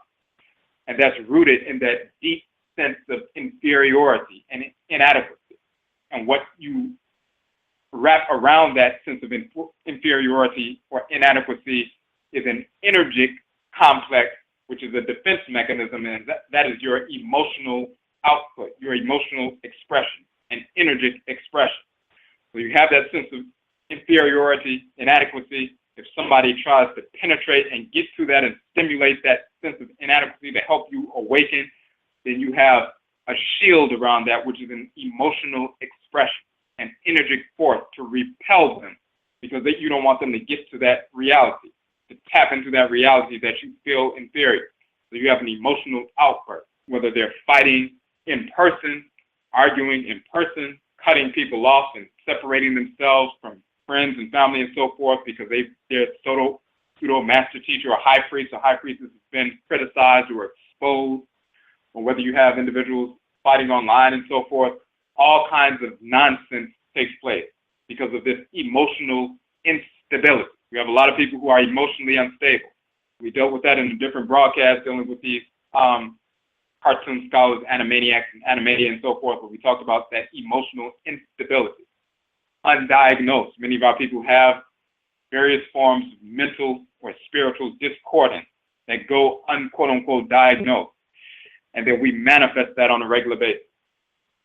And that's rooted in that deep sense of inferiority and inadequacy. And what you wrap around that sense of inferiority or inadequacy is an energetic complex, which is a defense mechanism, and that is your emotional output, your emotional expression, an energetic expression. So you have that sense of inferiority, inadequacy. If somebody tries to penetrate and get to that and stimulate that sense of inadequacy to help you awaken, then you have a shield around that, which is an emotional expression, an energetic force to repel them because you don't want them to get to that reality, to tap into that reality that you feel inferior. So you have an emotional outburst, whether they're fighting in person, arguing in person, cutting people off and separating themselves from friends and family and so forth because they're pseudo-master teacher or high priest or high priestess has been criticized or exposed, or whether you have individuals fighting online and so forth, all kinds of nonsense takes place because of this emotional instability. We have a lot of people who are emotionally unstable. We dealt with that in a different broadcast, dealing with these cartoon scholars, Animaniacs and Animatia and so forth, but we talked about that emotional instability. Undiagnosed. Many of our people have various forms of mental or spiritual discordance that go unquote-unquote diagnosed, and then we manifest that on a regular basis.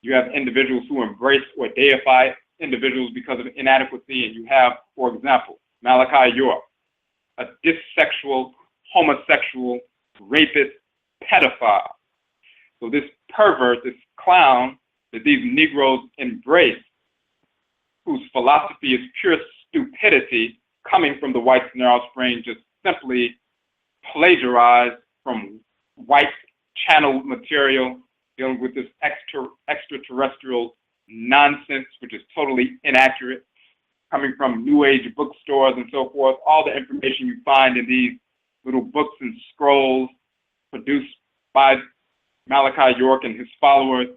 You have individuals who embrace or deify individuals because of inadequacy, and you have, for example, Malachi York, a dissexual, homosexual, rapist, pedophile. So this pervert, this clown that these Negroes embrace, whose philosophy is pure stupidity coming from the whites and their offspring, just simply plagiarized from white channel material, dealing with this extraterrestrial nonsense, which is totally inaccurate, coming from New Age bookstores and so forth. All the information you find in these little books and scrolls produced by Malachi York and his followers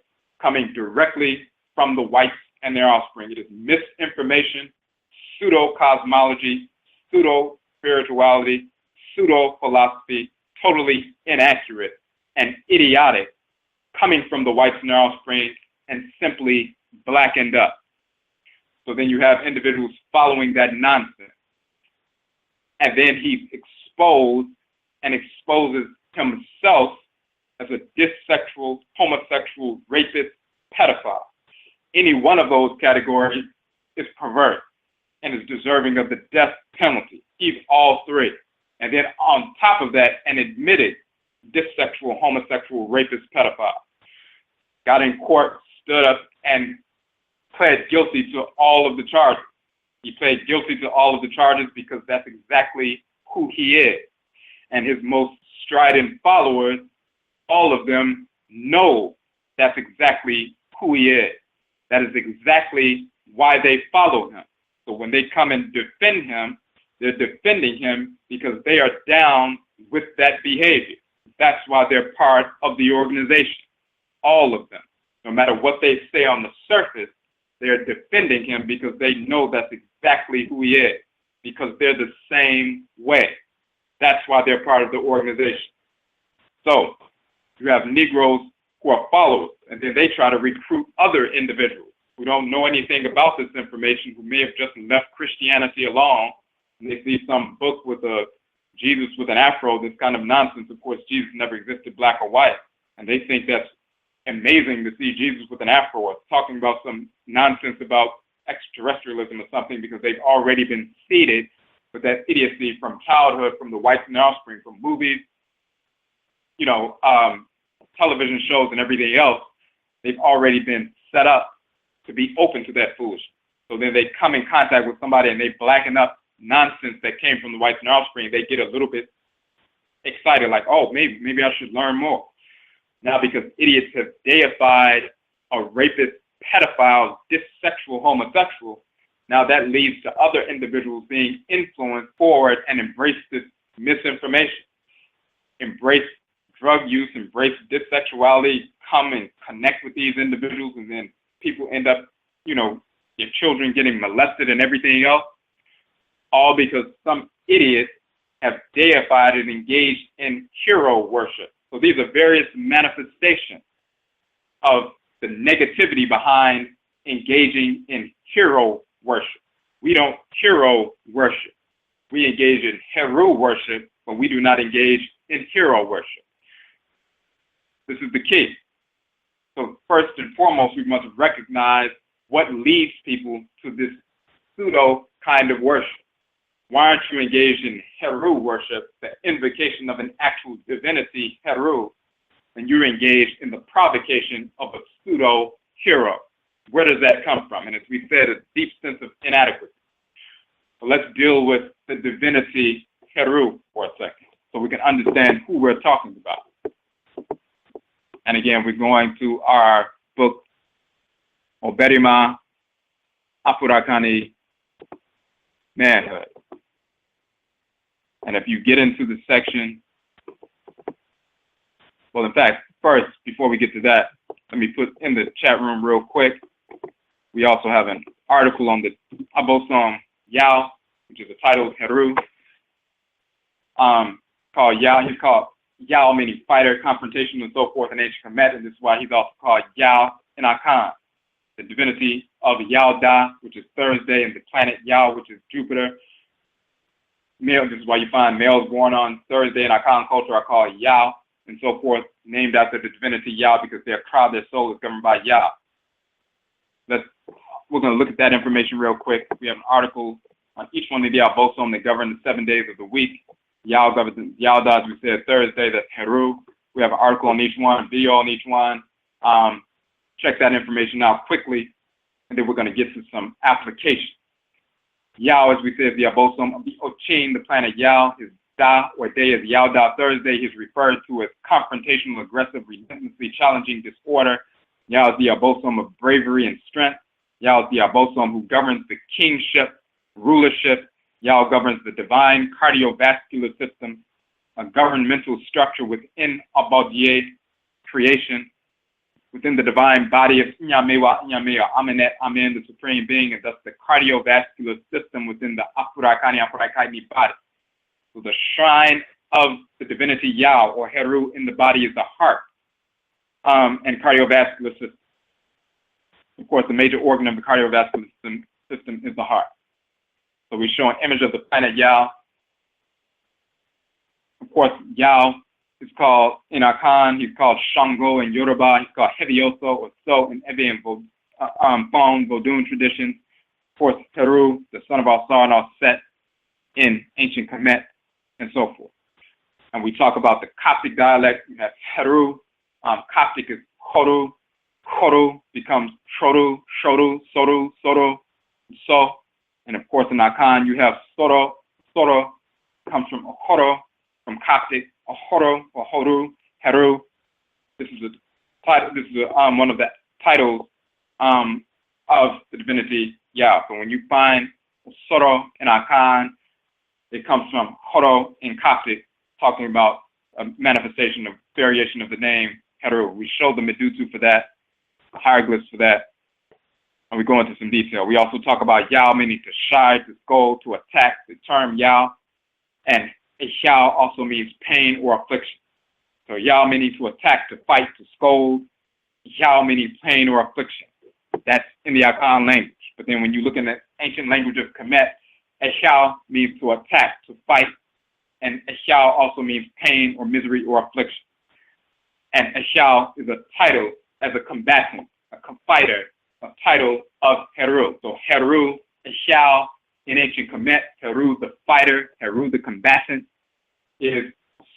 coming directly from the whites and their offspring. It is misinformation, pseudo-cosmology, pseudo-spirituality, pseudo-philosophy, totally inaccurate and idiotic, coming from the whites and their offspring and simply blackened up. So then you have individuals following that nonsense. And then he's exposed and exposes himself as a dissexual, homosexual, rapist, pedophile. Any one of those categories is perverse and is deserving of the death penalty. He's all three. And then on top of that, an admitted dissexual, homosexual, rapist, pedophile. Got in court, stood up, and pled guilty to all of the charges. He pled guilty to all of the charges because that's exactly who he is. And his most strident followers, all of them know that's exactly who he is. That is exactly why they follow him. So when they come and defend him, they're defending him because they are down with that behavior. That's why they're part of the organization. All of them. No matter what they say on the surface, they're defending him because they know that's exactly who he is, because they're the same way. That's why they're part of the organization. So you have Negroes who are followers, and then they try to recruit other individuals who don't know anything about this information, who may have just left Christianity alone, and they see some book with a Jesus with an afro, this kind of nonsense. Of course, Jesus never existed black or white. And they think that's amazing to see Jesus with an afro or talking about some nonsense about extraterrestrialism or something, because they've already been seeded with that idiocy from childhood, from the whites and their offspring, from movies, television shows and everything else. They've already been set up to be open to that foolishness. So then they come in contact with somebody and they blacken up nonsense that came from the whites and their offspring. They get a little bit excited, like, oh, maybe I should learn more. Now, because idiots have deified a rapist, pedophile, dissexual homosexual, now that leads to other individuals being influenced forward and embrace this misinformation, embrace drug use, embrace dissexuality, come and connect with these individuals, and then people end up, your children getting molested and everything else, all because some idiots have deified and engaged in hero worship. So these are various manifestations of the negativity behind engaging in hero worship. We don't hero worship. We engage in Heru worship, but we do not engage in hero worship. This is the key. So first and foremost, we must recognize what leads people to this pseudo kind of worship. Why aren't you engaged in Heru worship, the invocation of an actual divinity, Heru, and you're engaged in the provocation of a pseudo-hero? Where does that come from? And as we said, a deep sense of inadequacy. So let's deal with the divinity Heru for a second so we can understand who we're talking about. And again, we're going to our book, Oberima Afurakani Manhood. And if you get into the section, well, in fact, first, before we get to that, let me put in the chat room real quick. We also have an article on the Abosom Yao, which is a title of Heru, called Yao. He's called Yao, meaning fighter, confrontation, and so forth in ancient Kemet, and this is why he's also called Yao in Akan, the divinity of Yao Da, which is Thursday, and the planet Yao, which is Jupiter. Male, this is why you find males born on Thursday in Akan culture are called Yao, and so forth, named after the divinity Yao because their crowd, their soul is governed by Yao. We're going to look at that information real quick. We have an article on each one of the Abosom that govern the 7 days of the week. Yao governs Yao Da, as we said, Thursday, that's Heru. We have an article on each one, a video on each one. Check that information out quickly, and then we're going to get to some application. Yao, as we said, the Abosom of the Ochin, the planet Yao. His Da, or day, is Yao Da Thursday. He's referred to as confrontational, aggressive, relentlessly challenging disorder. Yao is the Abosom of bravery and strength. Yao is the Abosom who governs the kingship, rulership. Yao governs the divine cardiovascular system, a governmental structure within Abodie creation, within the divine body of Nyamewa, Amenet, Amen, the supreme being, and thus the cardiovascular system within the Afurakani body. So the shrine of the divinity Yao, or Heru, in the body is the heart and cardiovascular system. Of course, the major organ of the cardiovascular system is the heart. So we show an image of the planet Yao. Of course, Yao is called, in Akan, he's called Shango in Yoruba, he's called Hevioso or So in Ewe and Fong, Vodun traditions. Of course, Heru, the son of Al-Sar and Al-Set in ancient Kemet, and so forth. And we talk about the Coptic dialect. You have Heru, Coptic is Horu, Horu becomes Shoru, Shoru, Soru, Soro, So. And of course, in Akan, you have Soro. Soro comes from Horo, from Coptic, Horo or Horu, Heru. This is one of the titles of the divinity Yao. So when you find Soro in Akan, it comes from Horo in Coptic, talking about a manifestation of variation of the name Heru. We show the Medutu for that, the hieroglyphs for that, and we go into some detail. We also talk about Yao, meaning to shy, to scold, to attack. The term Yao and Yao also means pain or affliction. So Yao meaning to attack, to fight, to scold. Yao meaning pain or affliction. That's in the Akan language. But then when you look in the ancient language of Kemet, Yao means to attack, to fight, and Eshal also means pain or misery or affliction. And Eshal is a title as a combatant, a fighter, a title of Heru. So Heru, Eshal in ancient Kemet, Heru the fighter, Heru the combatant, is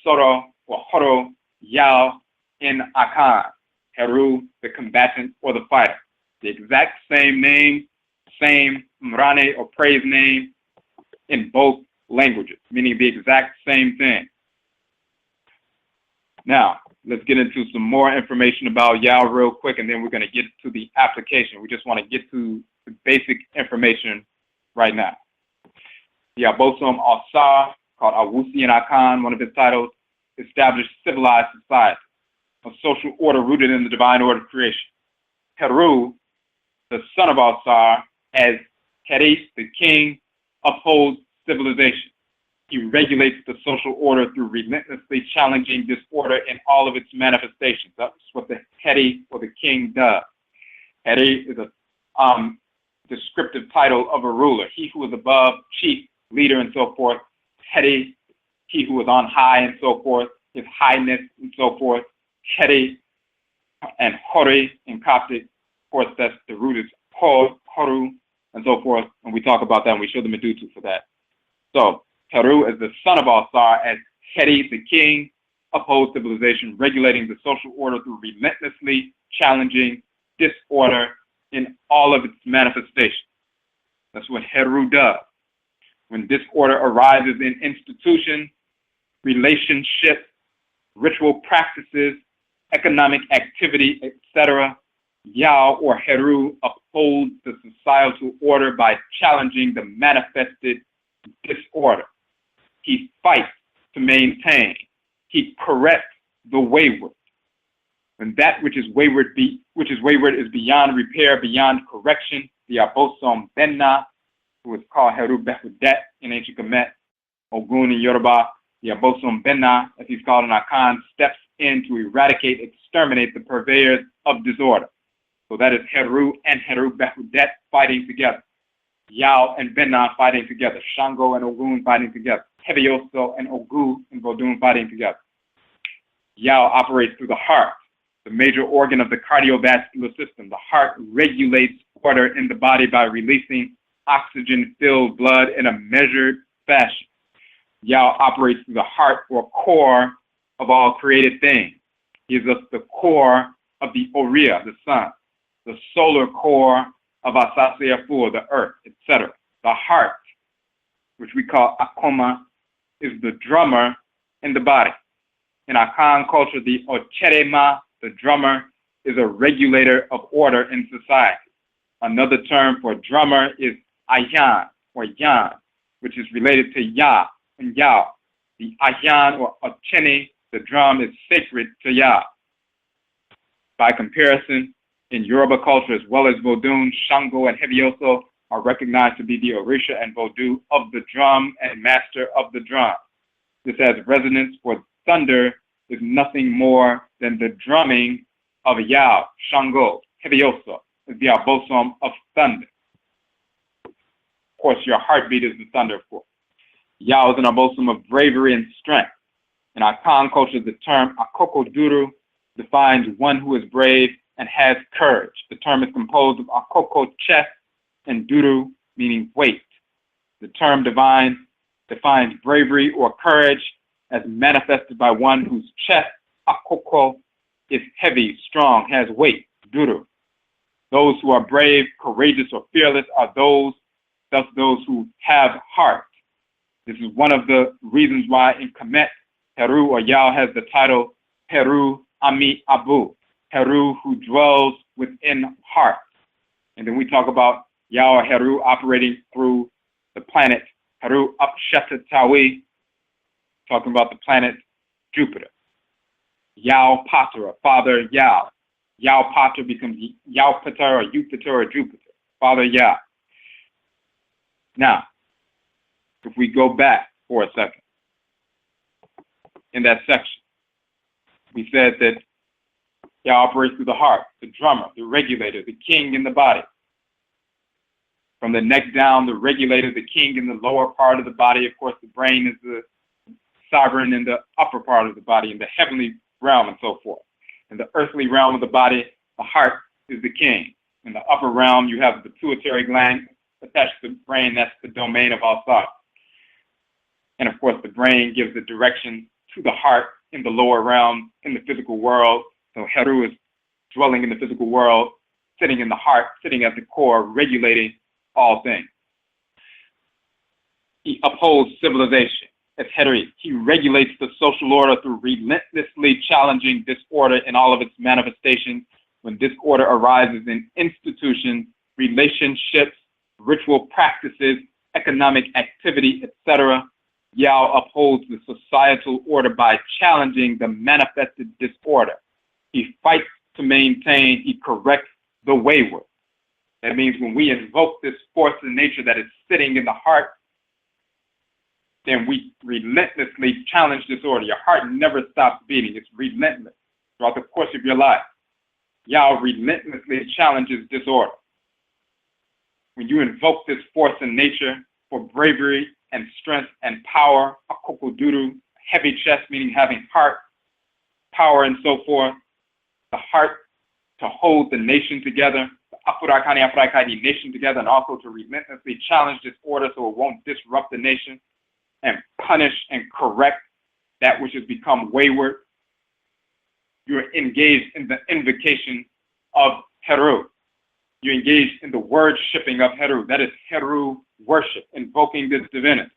Soro or Horo Yao in Akan, Heru the combatant or the fighter. The exact same name, same Mrane or praise name in both languages, meaning the exact same thing. Now, let's get into some more information about Yao real quick, and then we're going to get to the application. We just want to get to the basic information right now. The Abosom Al-Sar, called Awusi and Akan, one of his titles, established civilized society, a social order rooted in the divine order of creation. Heru, the son of Al-Sar, as Heris, the king, upholds civilization. He regulates the social order through relentlessly challenging disorder in all of its manifestations. That's what the Heri or the king does. Heri is a descriptive title of a ruler. He who is above, chief, leader, and so forth. Heri, he who is on high, and so forth. His highness, and so forth. Heri and Hori in Coptic. Of course, that's the root is Hor, Horu, and so forth. And we talk about that, and we show the Medutu for that. So, Heru is the son of Al-Sar, as Heri, the king, upholds civilization, regulating the social order through relentlessly challenging disorder in all of its manifestations. That's what Heru does. When disorder arises in institutions, relationships, ritual practices, economic activity, etc., Yao or Heru upholds the societal order by challenging the manifested disorder. He fights to maintain. He corrects the wayward. When that which is wayward is beyond repair, beyond correction, the Abosom Benna, who is called Heru Behudet in ancient Kemet, Ogun in Yoruba, the Abosom Benna, as he's called in Akan, steps in to eradicate, exterminate the purveyors of disorder. So that is Heru and Heru Behudet fighting together. Yao and Benna fighting together. Shango and Ogun fighting together. Hevioso and Ogu and Vodun fighting together. Yao operates through the heart, the major organ of the cardiovascular system. The heart regulates order in the body by releasing oxygen-filled blood in a measured fashion. Yao operates through the heart, or core, of all created things. He is the core of the Oriya, the sun, the solar core of Asasiafu, the earth, etc. The heart, which we call Akoma, is the drummer in the body. In Akan culture, the Ocherema, the drummer, is a regulator of order in society. Another term for drummer is Ayan or Yan, which is related to Ya and Yao. The Ayan or Ochene, the drum, is sacred to Ya. By comparison, in Yoruba culture as well as Vodun, Shango, and Hevioso are recognized to be the Orisha and Vodu of the drum and master of the drum. This has resonance, for thunder is nothing more than the drumming of Yao, Shango. Hevioso is the abosom of thunder. Of course, your heartbeat is the thunder, of course. Yao is an abosom of bravery and strength. In Akan culture, the term Akoko Duru defines one who is brave and has courage. The term is composed of Akoko, chest, and Duru, meaning weight. The term defines bravery or courage as manifested by one whose chest, Akoko, is heavy, strong, has weight, Duru. Those who are brave, courageous, or fearless are those who have heart. This is one of the reasons why in Kemet, Heru or Yao has the title Heru Ami Abu, Heru who dwells within heart. And then we talk about Yao or Heru operating through the planet Heru Upshetatawi, talking about the planet Jupiter. Yao Patra, Father Yao. Yao Patra becomes Yao Patra or Jupiter or Jupiter, Father Yao. Now, if we go back for a second, in that section, we said that Yao operates through the heart, the drummer, the regulator, the king in the body. From the neck down, the regulator, the king in the lower part of the body. Of course, the brain is the sovereign in the upper part of the body, in the heavenly realm and so forth. In the earthly realm of the body, the heart is the king. In the upper realm, you have the pituitary gland attached to the brain. That's the domain of all thought. And of course, the brain gives the direction to the heart in the lower realm, in the physical world. So Heru is dwelling in the physical world, sitting in the heart, sitting at the core, regulating all things. He upholds civilization as Heru. He regulates the social order through relentlessly challenging disorder in all of its manifestations. When disorder arises in institutions, relationships, ritual practices, economic activity, etc., Yao upholds the societal order by challenging the manifested disorder. He fights to maintain, he corrects the wayward. That means when we invoke this force in nature that is sitting in the heart, then we relentlessly challenge disorder. Your heart never stops beating. It's relentless throughout the course of your life. Yao relentlessly challenges disorder. When you invoke this force in nature for bravery and strength and power, akokoduru, heavy chest, meaning having heart, power, and so forth, the heart to hold the nation together, the afurakani nation together, and also to relentlessly challenge disorder so it won't disrupt the nation, and punish and correct that which has become wayward. You're engaged in the invocation of Heru. You're engaged in the worshiping of Heru. That is Heru worship, invoking this divinity.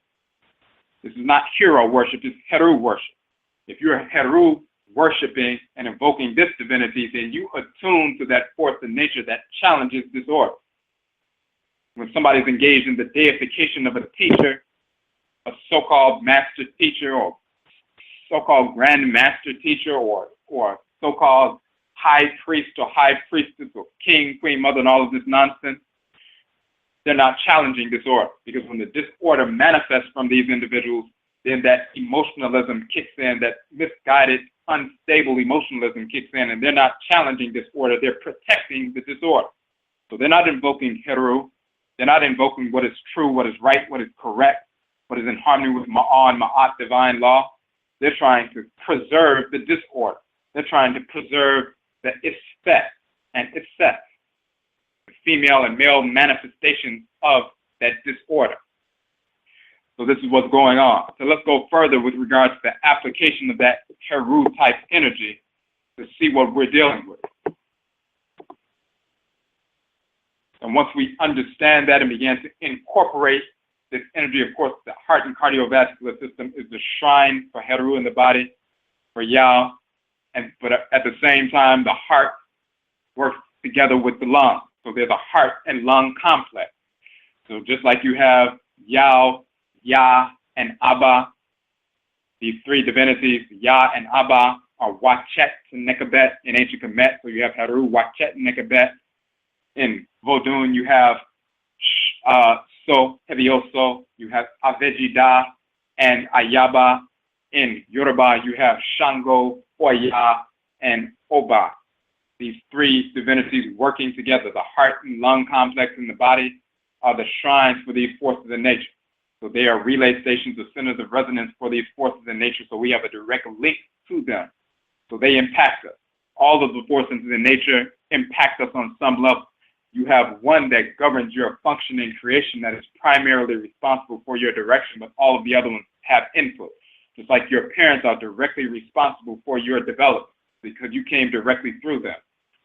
This is not hero worship, it's Heru worship. If you're Heru worshiping and invoking this divinity, then you attune to that force in nature that challenges disorder. When somebody's engaged in the deification of a teacher, a so-called master teacher or so-called grand master teacher or so-called high priest or high priestess or king, queen, mother, and all of this nonsense, they're not challenging disorder, because when the disorder manifests from these individuals, then that emotionalism kicks in, that misguided, unstable emotionalism kicks in, and they're not challenging disorder, they're protecting the disorder. So they're not invoking Heru, they're not invoking what is true, what is right, what is correct, what is in harmony with Ma'an, Ma'at, divine law. They're trying to preserve the disorder. They're trying to preserve the Isfet and Isset, the female and male manifestations of that disorder. So this is what's going on. So let's go further with regards to the application of that Heru type energy to see what we're dealing with. And once we understand that and begin to incorporate this energy, of course, the heart and cardiovascular system is the shrine for Heru in the body, for Yao, but at the same time, the heart works together with the lung. So there's a heart and lung complex. So just like you have Yao, Ya, and Abba, these three divinities, Ya and Abba, are Wachet and Nekabet in ancient Kemet. So you have Heru, Wachet, and Nekabet. In Vodun, you have So, Hevioso, you have Avejida and Ayaba. In Yoruba, you have Shango, Oya, and Oba. These three divinities working together. The heart and lung complex in the body are the shrines for these forces in nature. So they are relay stations or centers of resonance for these forces in nature. So we have a direct link to them. So they impact us. All of the forces in nature impact us on some level. You have one that governs your function in creation that is primarily responsible for your direction, but all of the other ones have input. Just like your parents are directly responsible for your development because you came directly through them.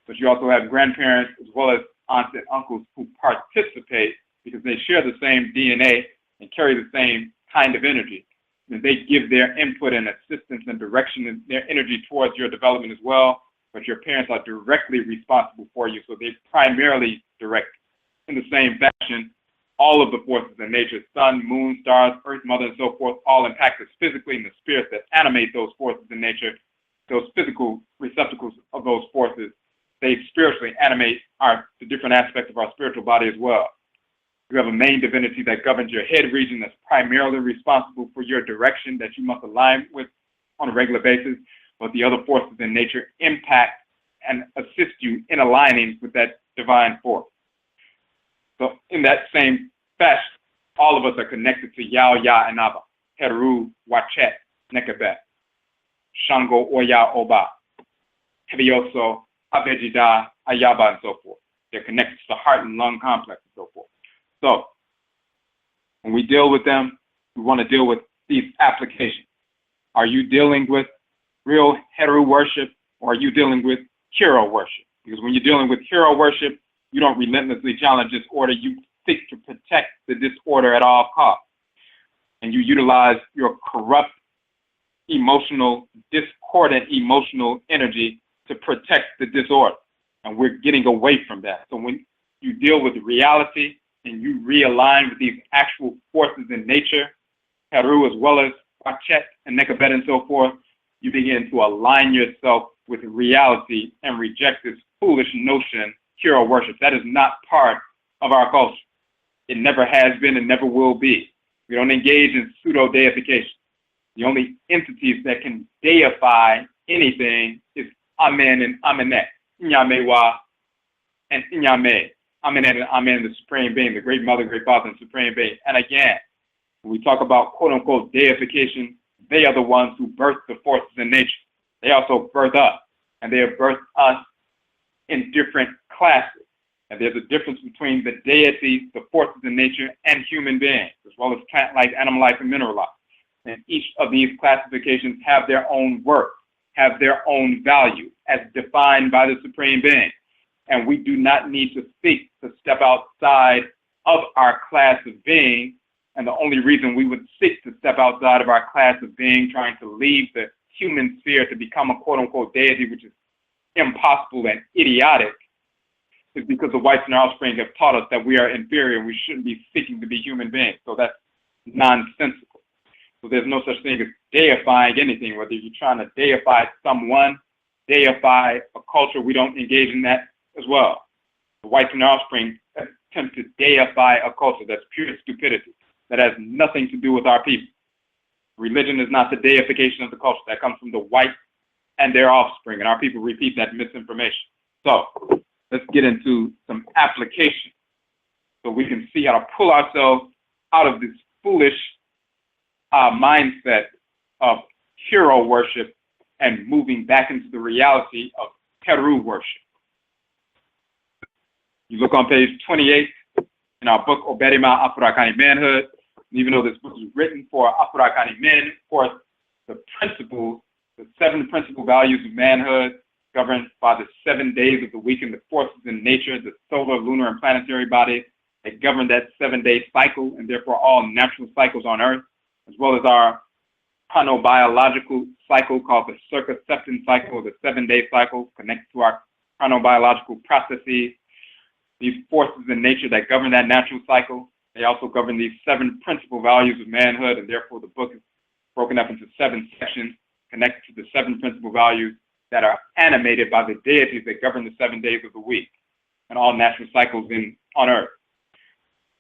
But you also have grandparents as well as aunts and uncles who participate because they share the same DNA and carry the same kind of energy. And they give their input and assistance and direction and their energy towards your development as well. But your parents are directly responsible for you, so they primarily direct. In the same fashion, all of the forces in nature, sun, moon, stars, earth, mother, and so forth, all impact us physically, and the spirits that animate those forces in nature, those physical receptacles of those forces, they spiritually animate the different aspects of our spiritual body as well. You have a main divinity that governs your head region that's primarily responsible for your direction that you must align with on a regular basis, but the other forces in nature impact and assist you in aligning with that divine force. So in that same fashion, all of us are connected to Yao, Ya, and Abba, Heru, Wachet, Nekabet, Shango Oya Oba, Hevioso, Abejida, Ayaba, and so forth. They're connected to the heart and lung complex and so forth. So when we deal with them, we want to deal with these applications. Are you dealing with real Heru worship, or are you dealing with hero worship? Because when you're dealing with hero worship, you don't relentlessly challenge disorder. You seek to protect the disorder at all costs. And you utilize your corrupt, emotional, discordant emotional energy to protect the disorder. And we're getting away from that. So when you deal with reality and you realign with these actual forces in nature, Heru as well as Wachet and Nekabet and so forth, you begin to align yourself with reality and reject this foolish notion, hero worship. That is not part of our culture. It never has been and never will be. We don't engage in pseudo-deification. The only entities that can deify anything is Amen and Amenet, Inyamewa and Inyame. Amenet and Amen, the Supreme Being, the Great Mother, Great Father, and Supreme Being. And again, when we talk about quote-unquote deification, they are the ones who birth the forces in nature. They also birth us, and they have birthed us in different classes. And there's a difference between the deities, the forces in nature, and human beings, as well as plant life, animal life, and mineral life. And each of these classifications have their own worth, have their own value, as defined by the Supreme Being. And we do not need to seek to step outside of our class of being. And the only reason we would seek to step outside of our class of being, trying to leave the human sphere to become a quote-unquote deity, which is impossible and idiotic, is because the whites and our offspring have taught us that we are inferior and we shouldn't be seeking to be human beings. So that's nonsensical. So there's no such thing as deifying anything, whether you're trying to deify someone, deify a culture. We don't engage in that as well. The whites and our offspring attempt to deify a culture. That's pure stupidity. That has nothing to do with our people. Religion is not the deification of the culture. That comes from the whites and their offspring, and our people repeat that misinformation. So let's get into some application so we can see how to pull ourselves out of this foolish mindset of hero worship and moving back into the reality of Heru worship. You look on page 28 in our book, Oberima Afurakani Manhood. Even though this book was written for Afurakani men, of course, the principles, the 7 principal values of manhood, governed by the 7 days of the week and the forces in nature, the solar, lunar, and planetary bodies, that govern that 7-day cycle, and therefore all natural cycles on Earth, as well as our chronobiological cycle called the circumception cycle, the 7-day cycle, connected to our chronobiological processes. These forces in nature that govern that natural cycle, they also govern these 7 principal values of manhood, and therefore the book is broken up into 7 sections connected to the 7 principal values that are animated by the deities that govern the 7 days of the week and all natural cycles on Earth.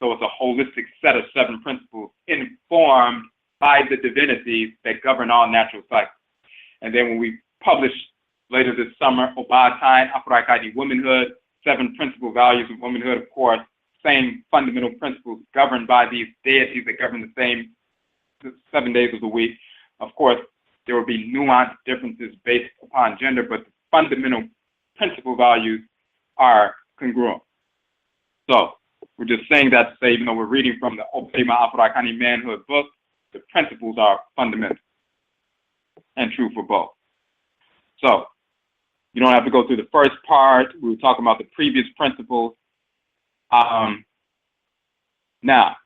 So it's a holistic set of 7 principles informed by the divinities that govern all natural cycles. And then when we publish later this summer, Obatain, Afurakani Womanhood, 7 principal values of womanhood, of course, same fundamental principles governed by these deities that govern the same 7 days of the week. Of course, there will be nuanced differences based upon gender, but the fundamental principal values are congruent. So we're just saying that to say, even though we're reading from the Oberima Afurakani Manhood book, the principles are fundamental and true for both. So you don't have to go through the first part. We were talking about the previous principles. Now,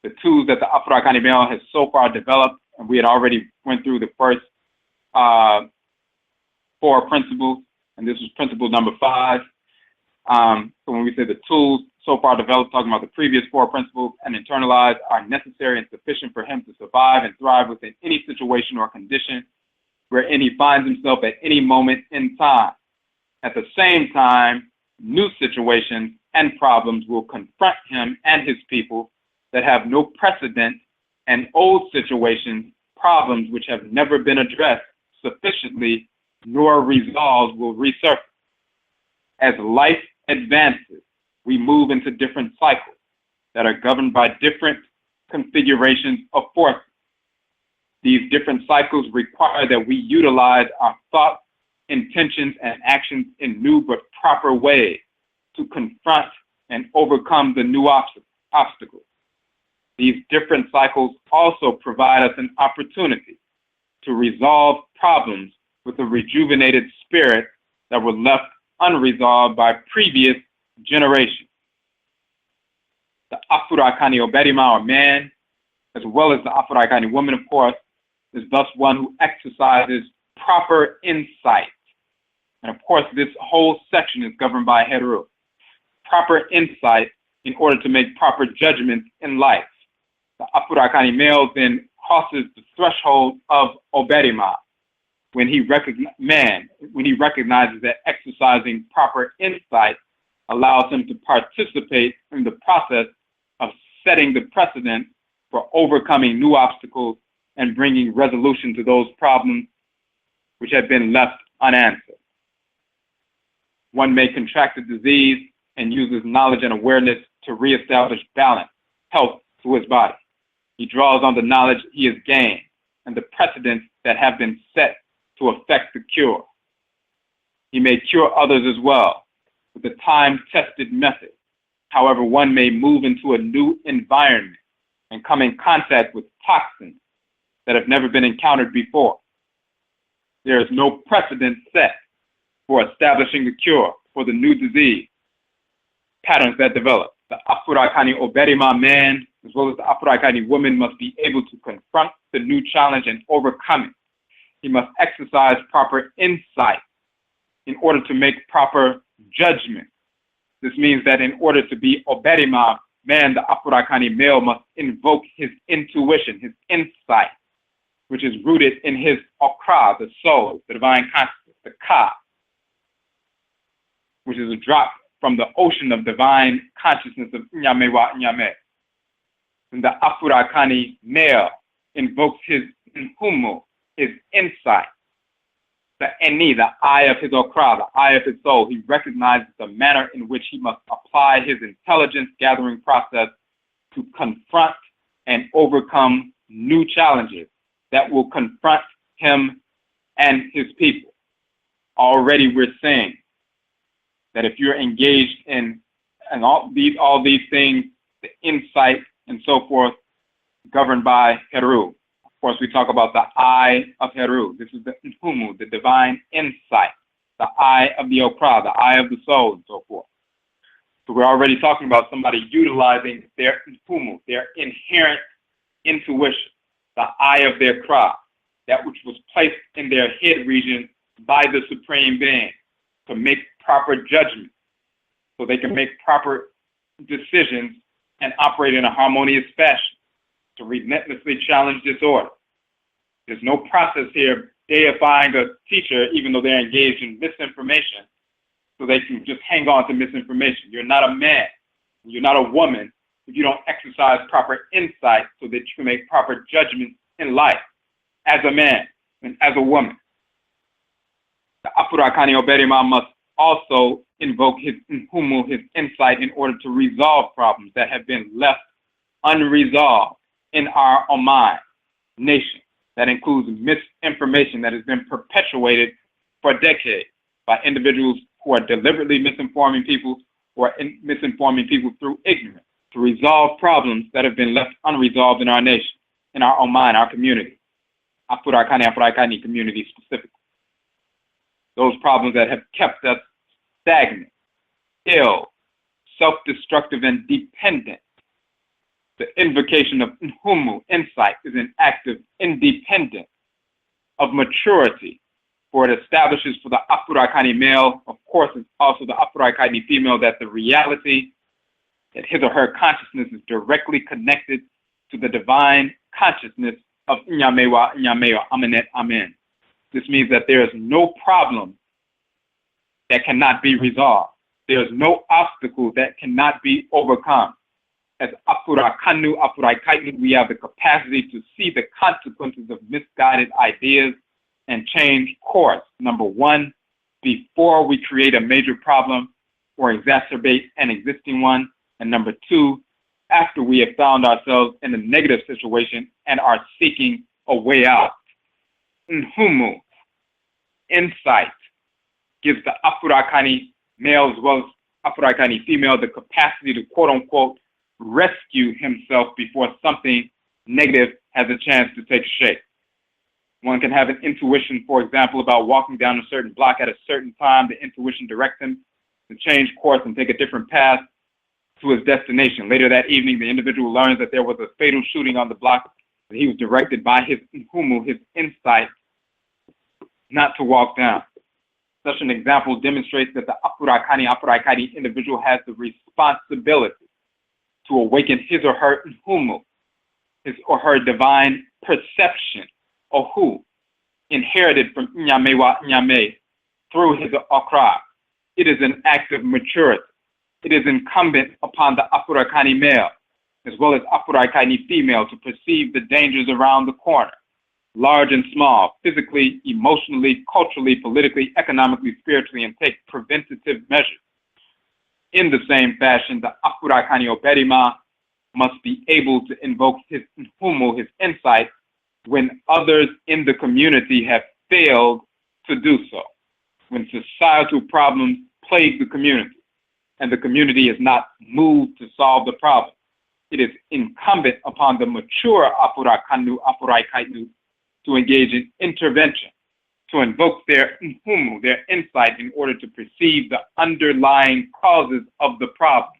the tools that the Afurakani male has so far developed, and we had already went through the first 4 principles, and this was principle number 5. So when we say the tools so far developed, talking about the previous 4 principles and internalized, are necessary and sufficient for him to survive and thrive within any situation or condition wherein he finds himself at any moment in time. At the same time, new situations and problems will confront him and his people that have no precedent, and old situations, problems which have never been addressed sufficiently nor resolved will resurface. As life advances, we move into different cycles that are governed by different configurations of forces. These different cycles require that we utilize our thoughts, intentions, and actions in new but proper ways to confront and overcome the new obstacles. These different cycles also provide us an opportunity to resolve problems with a rejuvenated spirit that were left unresolved by previous generations. The Afurakani Oberima, or man, as well as the Afurakani woman, of course, is thus one who exercises proper insight. And of course, this whole section is governed by Heru. Proper insight in order to make proper judgments in life. The Afurakani male then crosses the threshold of Oberima when he recognizes that exercising proper insight allows him to participate in the process of setting the precedent for overcoming new obstacles and bringing resolution to those problems which have been left unanswered. One may contract a disease and uses knowledge and awareness to reestablish balance, health to his body. He draws on the knowledge he has gained and the precedents that have been set to effect the cure. He may cure others as well with a time-tested method. However, one may move into a new environment and come in contact with toxins that have never been encountered before. There is no precedent set for establishing a cure for the new disease. Patterns that develop. The Afurakani Oberima man, as well as the Afurakani woman, must be able to confront the new challenge and overcome it. He must exercise proper insight in order to make proper judgment. This means that in order to be Oberima man, the Afurakani male must invoke his intuition, his insight, which is rooted in his Okra, the soul, the divine consciousness, the Ka, which is a drop from the ocean of divine consciousness of Nyamewa Nyame. And the Afurakani male invokes his Nhumu, his insight, the Eni, the eye of his Okra, the eye of his soul. He recognizes the manner in which he must apply his intelligence gathering process to confront and overcome new challenges that will confront him and his people. Already we're saying that if you're engaged in all these things, the insight and so forth, governed by Heru. Of course, we talk about the eye of Heru. This is the Nhumu, the divine insight, the eye of the Okra, the eye of the soul, and so forth. So we're already talking about somebody utilizing their Nhumu, their inherent intuition, the eye of their Kra, that which was placed in their head region by the Supreme Being to make proper judgment so they can make proper decisions and operate in a harmonious fashion to relentlessly challenge disorder. There's no process here deifying the teacher even though they're engaged in misinformation so they can just hang on to misinformation. You're not a man, you're not a woman if you don't exercise proper insight so that you can make proper judgments in life as a man and as a woman. The Afurakani Oberima must also invoke his Nhumu, his insight, in order to resolve problems that have been left unresolved in our Oman nation. That includes misinformation that has been perpetuated for decades by individuals who are deliberately misinforming people or misinforming people through ignorance to resolve problems that have been left unresolved in our nation, in our Oman, our community, Afurakani community specifically. Those problems that have kept us stagnant, ill, self-destructive, and dependent. The invocation of Nhumu, insight, is an act of independence, of maturity, for it establishes for the Afurakani male, of course, it's also the Afurakani female, that the reality that his or her consciousness is directly connected to the divine consciousness of Nyamewa Nyameo, Amenet Amen. This means that there is no problem that cannot be resolved. There is no obstacle that cannot be overcome. As Afurakanu, Afurakainu, we have the capacity to see the consequences of misguided ideas and change course. Number one, before we create a major problem or exacerbate an existing one. And number two, after we have found ourselves in a negative situation and are seeking a way out. Nhumu, insight, gives the Afurakani male as well as Afurakani female the capacity to quote-unquote rescue himself before something negative has a chance to take shape. One can have an intuition, for example, about walking down a certain block at a certain time. The intuition directs him to change course and take a different path to his destination. Later that evening, the individual learns that there was a fatal shooting on the block, that he was directed by his Nhumu, his insight, not to walk down. Such an example demonstrates that the Afurakani individual has the responsibility to awaken his or her Nhumu, his or her divine perception, or who, inherited from Nyamewa Nyame through his Akra. It is an act of maturity. It is incumbent upon the Afurakani male, as well as Afurakani female, to perceive the dangers around the corner, large and small, physically, emotionally, culturally, politically, economically, spiritually, and take preventative measures. In the same fashion, the Afurakani Oberima must be able to invoke his Nhumu, his insight, when others in the community have failed to do so, when societal problems plague the community and the community is not moved to solve the problem. It is incumbent upon the mature Afurakainu to engage in intervention, to invoke their Nhumu, their insight, in order to perceive the underlying causes of the problem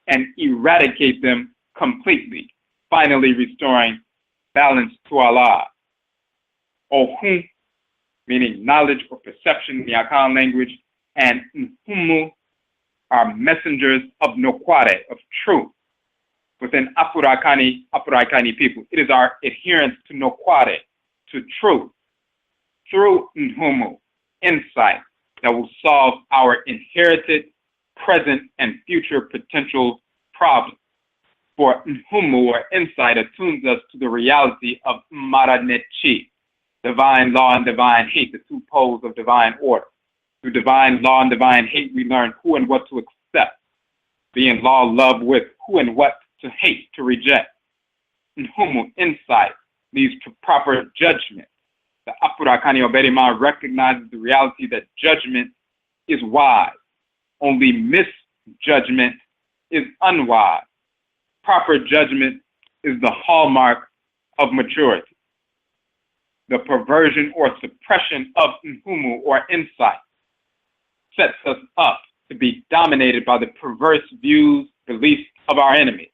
and eradicate them completely, finally restoring balance to Allah. Ohun, meaning knowledge or perception in the Akan language, and Nhumu are messengers of Nokware, of truth, within Afurakani people. It is our adherence to Nokware, to truth, through Nhumu, insight, that will solve our inherited, present, and future potential problems. For Nhumu, or insight, attunes us to the reality of Maranechi, divine law and divine hate, the two poles of divine order. Through divine law and divine hate, we learn who and what to accept, be in law love with, who and what to hate, to reject. Nhumu, insight, leads to proper judgment. The Afurakani Oberima recognizes the reality that judgment is wise. Only misjudgment is unwise. Proper judgment is the hallmark of maturity. The perversion or suppression of Nhumu, or insight, sets us up to be dominated by the perverse views, beliefs of our enemies.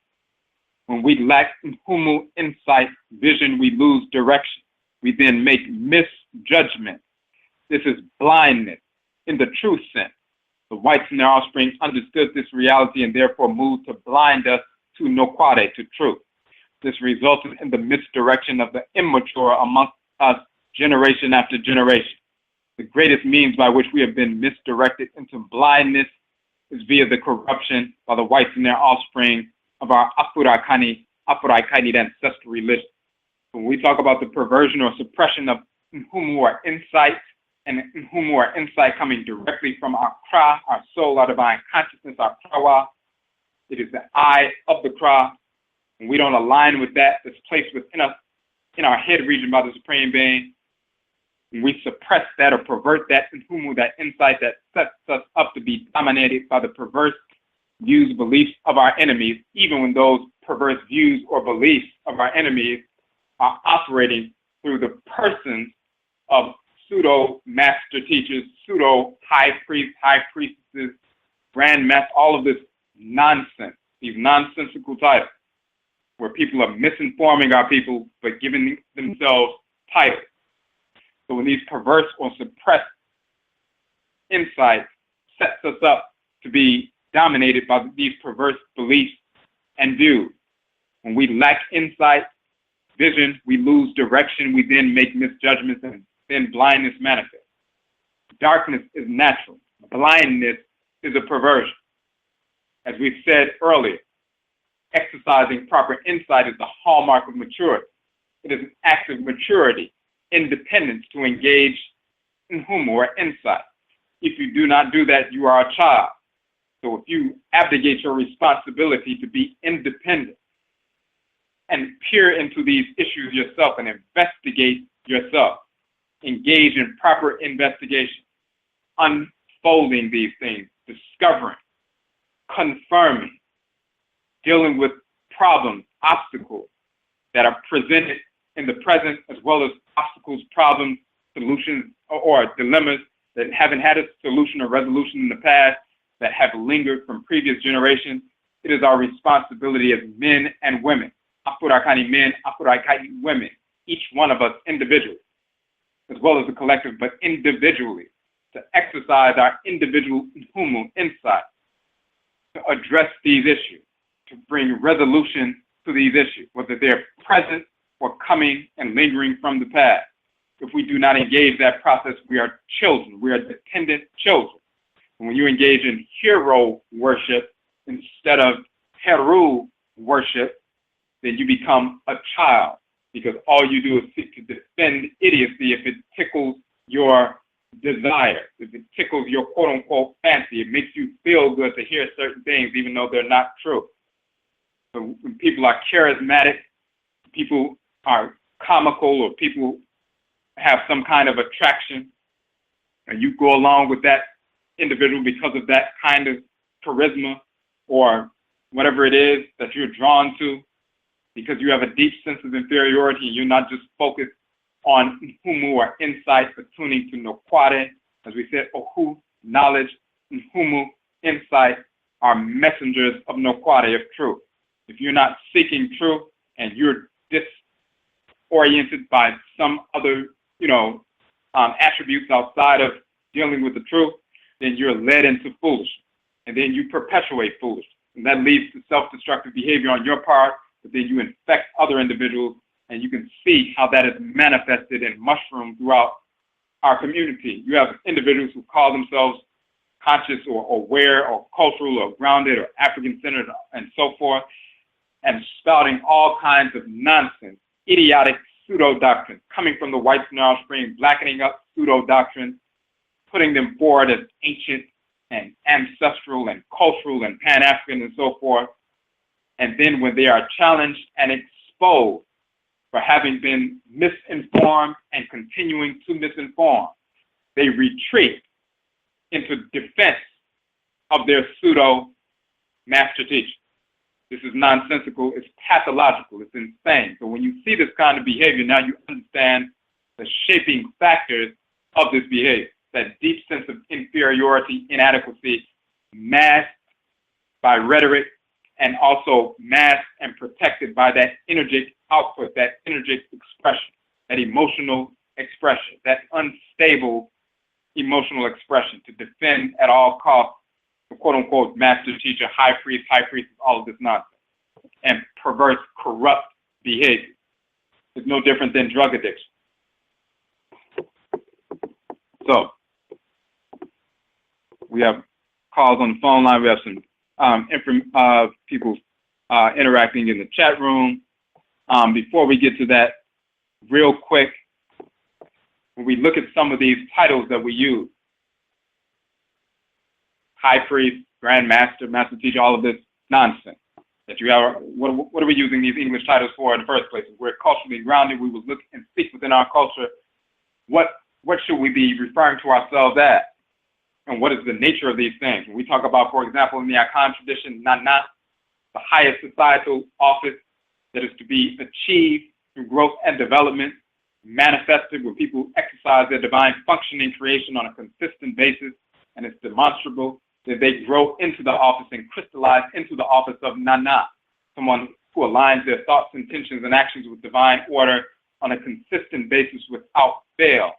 When we lack Nhumu, insight, vision, we lose direction. We then make misjudgment. This is blindness in the true sense. The whites and their offspring understood this reality and therefore moved to blind us to Nokware, to truth. This resulted in the misdirection of the immature amongst us generation after generation. The greatest means by which we have been misdirected into blindness is via the corruption by the whites and their offspring of our Afurakani ancestral religion. When we talk about the perversion or suppression of Nhumu, or insight, and Nhumu, or insight, coming directly from our Kra, our soul, our divine consciousness, our Prawa, it is the eye of the Kra. When we don't align with that, that's placed within us, in our head region by the Supreme Being, when we suppress that or pervert that Nhumu, that insight, that sets us up to be dominated by the perverse views, beliefs of our enemies, even when those perverse views or beliefs of our enemies are operating through the persons of pseudo-master teachers, pseudo-high priests, high priestesses, grand master, all of this nonsense, these nonsensical titles, where people are misinforming our people but giving themselves titles. So when these perverse or suppressed insights sets us up to be dominated by these perverse beliefs and views. When we lack insight, vision, we lose direction, we then make misjudgments, and then blindness manifests. Darkness is natural. Blindness is a perversion. As we've said earlier, exercising proper insight is the hallmark of maturity. It is an act of maturity, independence, to engage in Nhumu, or insight. If you do not do that, you are a child. So if you abdicate your responsibility to be independent, and peer into these issues yourself and investigate yourself. Engage in proper investigation, unfolding these things, discovering, confirming, dealing with problems, obstacles that are presented in the present, as well as obstacles, problems, solutions, or dilemmas that haven't had a solution or resolution in the past, that have lingered from previous generations. It is our responsibility as men and women, Afurakani men, Afurakani women, each one of us individually, as well as the collective, but individually, to exercise our individual humu insight, to address these issues, to bring resolution to these issues, whether they're present or coming and lingering from the past. If we do not engage that process, we are children. We are dependent children. And when you engage in hero worship instead of Heru worship, then you become a child, because all you do is seek to defend idiocy if it tickles your desire, if it tickles your quote-unquote fancy. It makes you feel good to hear certain things, even though they're not true. So when people are charismatic, people are comical, or people have some kind of attraction, and you go along with that individual because of that kind of charisma or whatever it is that you're drawn to, because you have a deep sense of inferiority and you're not just focused on humu or insight, but tuning to nokware, as we said, ohu, knowledge, and humu, insight, are messengers of nokware, of truth. If you're not seeking truth and you're disoriented by some other, attributes outside of dealing with the truth, then you're led into foolishness, and then you perpetuate foolishness, and that leads to self-destructive behavior on your part. But then you infect other individuals, and you can see how that is manifested in mushroom throughout our community. You have individuals who call themselves conscious or aware or cultural or grounded or African-centered and so forth, and spouting all kinds of nonsense, idiotic pseudo-doctrines coming from the white offspring, blackening up pseudo-doctrines, putting them forward as ancient and ancestral and cultural and Pan-African and so forth. And then when they are challenged and exposed for having been misinformed and continuing to misinform, they retreat into defense of their pseudo-master teacher. This is nonsensical, it's pathological, it's insane. So when you see this kind of behavior, now you understand the shaping factors of this behavior, that deep sense of inferiority, inadequacy, masked by rhetoric, and also masked and protected by that energetic output, that energetic expression, that emotional expression, that unstable emotional expression to defend at all costs the quote-unquote master teacher, high priest, all of this nonsense, and perverse, corrupt behavior. It's no different than drug addiction. So, we have calls on the phone line. We have some people interacting in the chat room. Before we get to that, real quick, when we look at some of these titles that we use, high priest, grand master, master teacher, all of this nonsense that you have. What are we using these English titles for in the first place? If we're culturally grounded, we will look and seek within our culture, what should we be referring to ourselves as? And what is the nature of these things? When we talk about, for example, in the Akan tradition, Nana, the highest societal office that is to be achieved through growth and development, manifested when people exercise their divine function in creation on a consistent basis, and it's demonstrable that they grow into the office and crystallize into the office of Nana, someone who aligns their thoughts, intentions, and actions with divine order on a consistent basis without fail.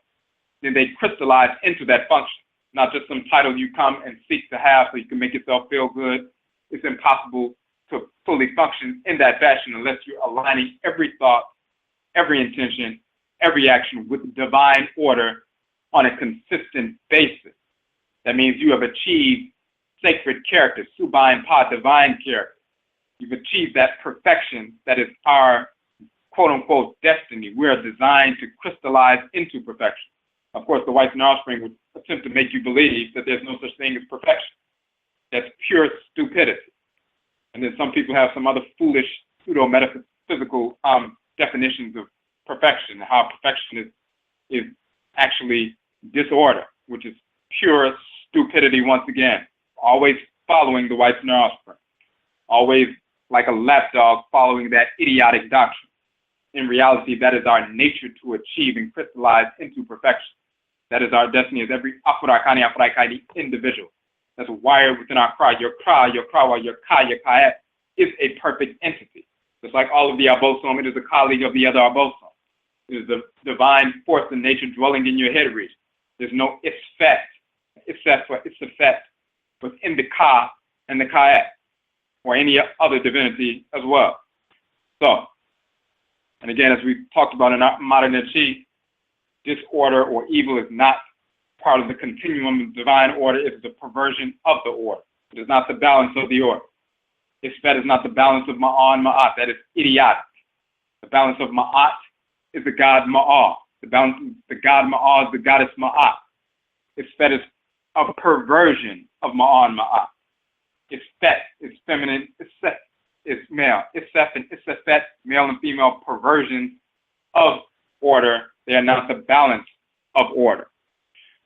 Then they crystallize into that function, not just some title you come and seek to have so you can make yourself feel good. It's impossible to fully function in that fashion unless you're aligning every thought, every intention, every action with divine order on a consistent basis. That means you have achieved sacred character, Subai Pa, divine character. You've achieved that perfection that is our quote-unquote destiny. We are designed to crystallize into perfection. Of course, the whites and offspring would attempt to make you believe that there's no such thing as perfection. That's pure stupidity. And then some people have some other foolish pseudo-metaphysical physical definitions of perfection, how perfection is actually disorder, which is pure stupidity once again, always following the whites and their offspring, always like a lapdog following that idiotic doctrine. In reality, that is our nature to achieve and crystallize into perfection. That is our destiny as every Akan individual. That's wired within our cry. Your krawa, your kayet is a perfect entity. Just like all of the abosom, it is a colleague of the other abosom. It is the divine force in nature dwelling in your head region. There's no effect within the ka and the kayet, or any other divinity as well. So, and again, as we talked about in our modern chi, disorder or evil is not part of the continuum of divine order. It is a perversion of the order. It is not the balance of the order. Isfet is not the balance of Ma'an, Ma'at. That is idiotic. The balance of Ma'at is the god Ma'ah. The god Ma'ah is the goddess Ma'at. Isfet is a perversion of Ma'an, Ma'at. Isfet is feminine. Isfet is male. Isfet and Isfet, male and female perversions of order. They are not the balance of order.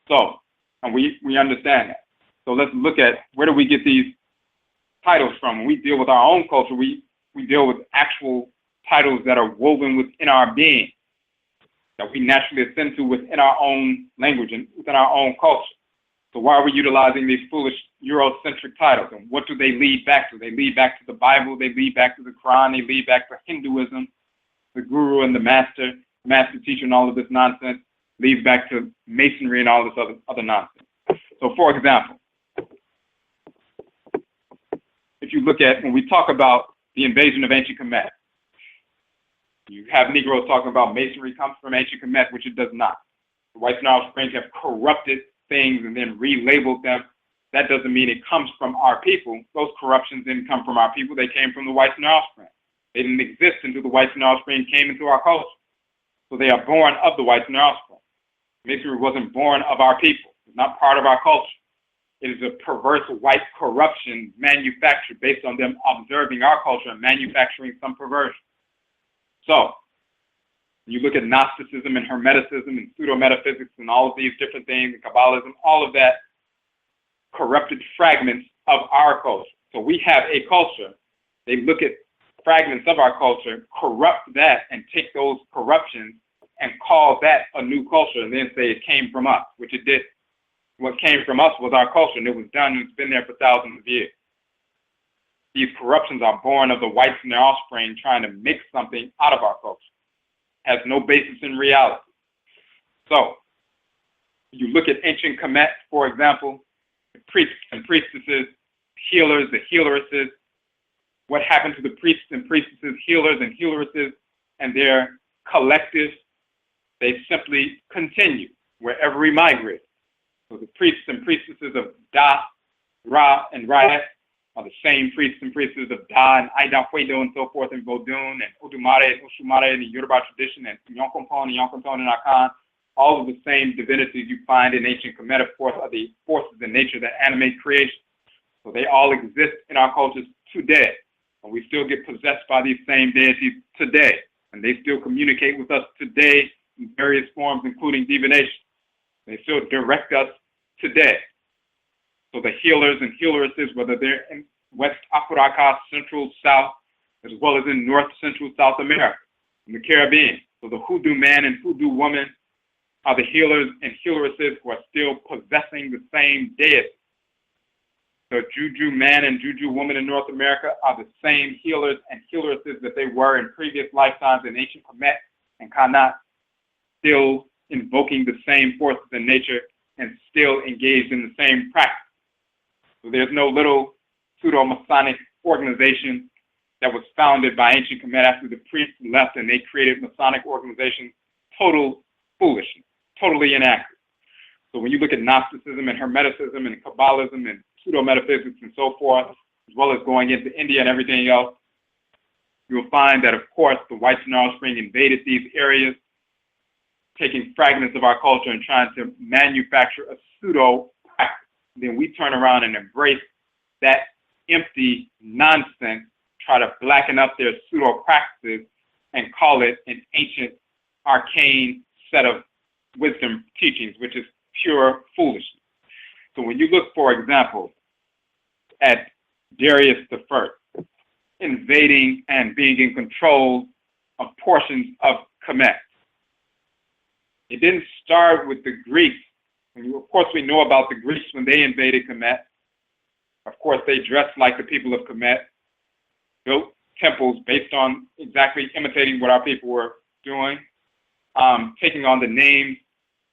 So, and we understand that. So let's look at where do we get these titles from. When we deal with our own culture, we deal with actual titles that are woven within our being, that we naturally ascend to within our own language and within our own culture. So why are we utilizing these foolish Eurocentric titles? And what do they lead back to? They lead back to the Bible, they lead back to the Quran, they lead back to Hinduism, the guru and the master teacher and all of this nonsense, leads back to masonry and all this other nonsense. So for example, if you look at, when we talk about the invasion of ancient Kemet, you have Negroes talking about masonry comes from ancient Kemet, which it does not. The whites and offsprings have corrupted things and then relabeled them. That doesn't mean it comes from our people. Those corruptions didn't come from our people. They came from the whites and offspring. They didn't exist until the whites and offspring came into our culture. So they are born of the whites and offspring. Masonry wasn't born of our people. It's not part of our culture. It is a perverse white corruption manufactured based on them observing our culture and manufacturing some perversion. So, you look at Gnosticism and Hermeticism and pseudo-metaphysics and all of these different things, and Kabbalism, all of that corrupted fragments of our culture. So we have a culture. They look at fragments of our culture, corrupt that, and take those corruptions and call that a new culture and then say it came from us, which it did. What came from us was our culture, and it was done, and it's been there for thousands of years. These corruptions are born of the whites and their offspring trying to make something out of our culture. Has no basis in reality. So, you look at ancient Kemet, for example, the priests and priestesses, healers, the healeresses. What happened to the priests and priestesses, healers and healeresses, and their collective? They simply continue wherever we migrate. So the priests and priestesses of Da, Ra, and Raet are the same priests and priestesses of Da and Aida Fuedo and so forth in Vodun and Udumare and Ushumare in the Yoruba tradition and Yonkompon and Yonkonton and Akan. All of the same divinities you find in ancient Kemet, of course, are the forces in nature that animate creation. So they all exist in our cultures today. And we still get possessed by these same deities today. And they still communicate with us today in various forms, including divination. They still direct us today. So the healers and healeresses, whether they're in West Africa, Central, South, as well as in North, Central, South America, in the Caribbean. So the hoodoo man and hoodoo woman are the healers and healeresses who are still possessing the same deity. The juju man and juju woman in North America are the same healers and healeresses that they were in previous lifetimes in ancient Kemet and Kanat, still invoking the same forces in nature and still engaged in the same practice. So there's no little pseudo-Masonic organization that was founded by ancient Kemet after the priests left and they created Masonic organizations. Total foolishness, totally inaccurate. So when you look at Gnosticism and Hermeticism and Kabbalism and pseudo-metaphysics and so forth, as well as going into India and everything else, you'll find that, of course, the whites and offspring invaded these areas, taking fragments of our culture and trying to manufacture a pseudo-practice. Then we turn around and embrace that empty nonsense, try to blacken up their pseudo-practices and call it an ancient, arcane set of wisdom teachings, which is pure foolishness. So when you look, for example, at Darius I invading and being in control of portions of Kemet, it didn't start with the Greeks. Of course, we know about the Greeks when they invaded Kemet. Of course, they dressed like the people of Kemet, built temples based on exactly imitating what our people were doing, taking on the names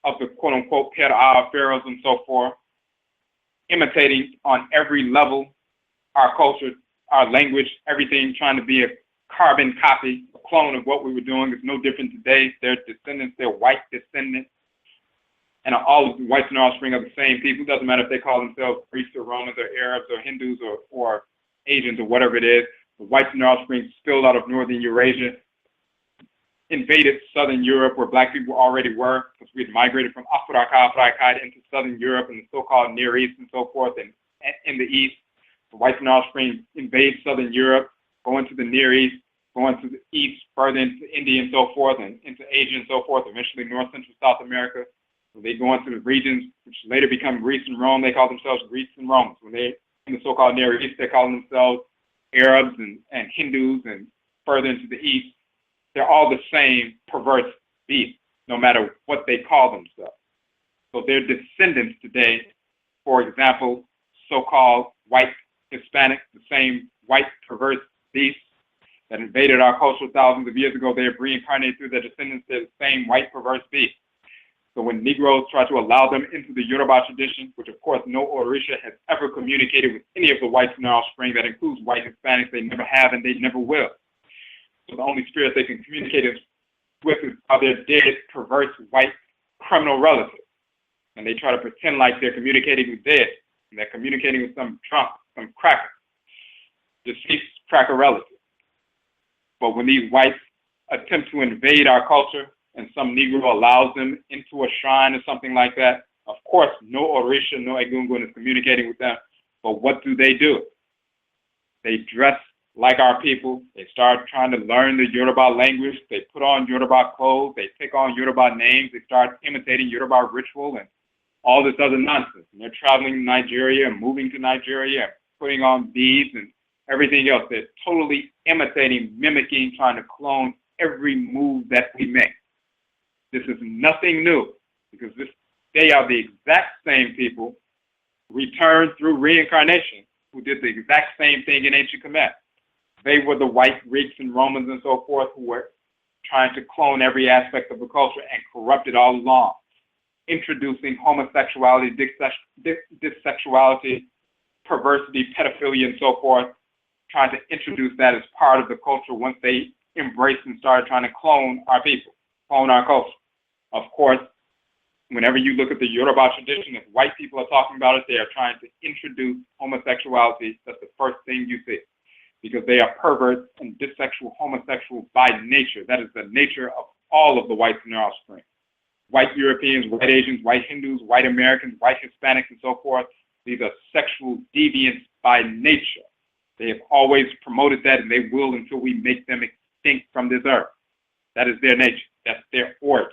of the quote-unquote pharaohs and so forth, imitating on every level our culture, our language, everything, trying to be a carbon copy, a clone of what we were doing. It's no different today. They're descendants, they're white descendants, and all of the whites and offspring are the same people. It doesn't matter if they call themselves Greeks or Romans or Arabs or Hindus or Asians or whatever it is. The whites and offspring spilled out of northern Eurasia, invaded southern Europe where black people already were, because we had migrated from Africa into southern Europe and the so-called Near East and so forth, and in the East. The whites and offspring invade southern Europe, go into the Near East, go into the East, further into India and so forth, and into Asia and so forth, eventually North Central South America. So they go into the regions which later become Greece and Rome. They call themselves Greeks and Romans. When they in the so-called Near East, they call themselves Arabs and Hindus, and further into the East, they're all the same perverse beasts, no matter what they call themselves. So their descendants today, for example, so-called white Hispanic, the same white perverse beasts that invaded our culture thousands of years ago, they have reincarnated through their descendants. They're the same white perverse beasts. So when Negroes try to allow them into the Yoruba tradition, which of course no Orisha has ever communicated with any of the whites in their offspring, that includes white Hispanics, they never have and they never will. So the only spirits they can communicate with are their dead, perverse, white, criminal relatives. And they try to pretend like they're communicating with dead, and they're communicating with some drunk, some cracker, deceased cracker relative. But when these whites attempt to invade our culture, and some Negro allows them into a shrine or something like that, of course, no Orisha, no Egungun is communicating with them. But what do? They dress like our people. They start trying to learn the Yoruba language. They put on Yoruba clothes. They take on Yoruba names. They start imitating Yoruba ritual and all this other nonsense. And they're traveling to Nigeria and moving to Nigeria and putting on beads and everything else. They're totally imitating, mimicking, trying to clone every move that we make. This is nothing new, because they are the exact same people returned through reincarnation who did the exact same thing in ancient Kemet. They were the white Greeks and Romans and so forth who were trying to clone every aspect of the culture and corrupt it all along, introducing homosexuality, dissexuality, perversity, pedophilia, and so forth, trying to introduce that as part of the culture once they embraced and started trying to clone our people, clone our culture. Of course, whenever you look at the Yoruba tradition, if white people are talking about it, they are trying to introduce homosexuality. That's the first thing you see, because they are perverts and dissexual, homosexual by nature. That is the nature of all of the whites in their offspring. White Europeans, white Asians, white Hindus, white Americans, white Hispanics, and so forth. These are sexual deviants by nature. They have always promoted that, and they will until we make them extinct from this earth. That is their nature. That's their origin.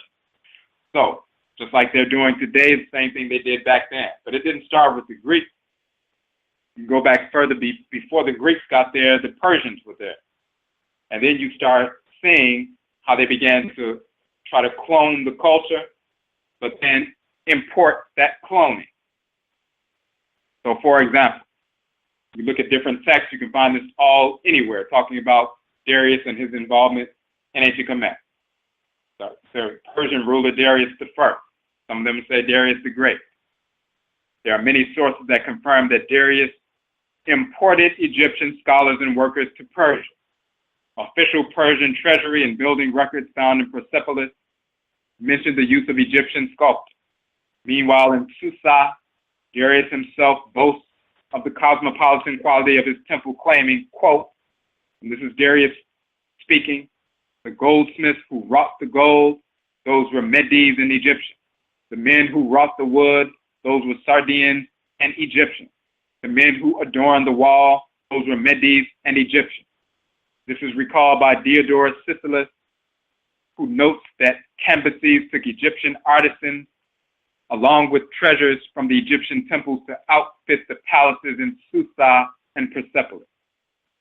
So, just like they're doing today, the same thing they did back then. But it didn't start with the Greeks. You go back further, before the Greeks got there, the Persians were there. And then you start seeing how they began to try to clone the culture, but then import that cloning. So, for example, you look at different texts, you can find this all anywhere, talking about Darius and his involvement in ancient Kemet. The Persian ruler Darius I. Some of them say Darius the Great. There are many sources that confirm that Darius imported Egyptian scholars and workers to Persia. Official Persian treasury and building records found in Persepolis mention the use of Egyptian sculptors. Meanwhile, in Susa, Darius himself boasts of the cosmopolitan quality of his temple, claiming, quote, and this is Darius speaking, the goldsmiths who wrought the gold, those were Medes and Egyptians. The men who wrought the wood, those were Sardians and Egyptians. The men who adorned the wall, those were Medes and Egyptians. This is recalled by Diodorus Siculus who notes that Cambyses took Egyptian artisans along with treasures from the Egyptian temples to outfit the palaces in Susa and Persepolis.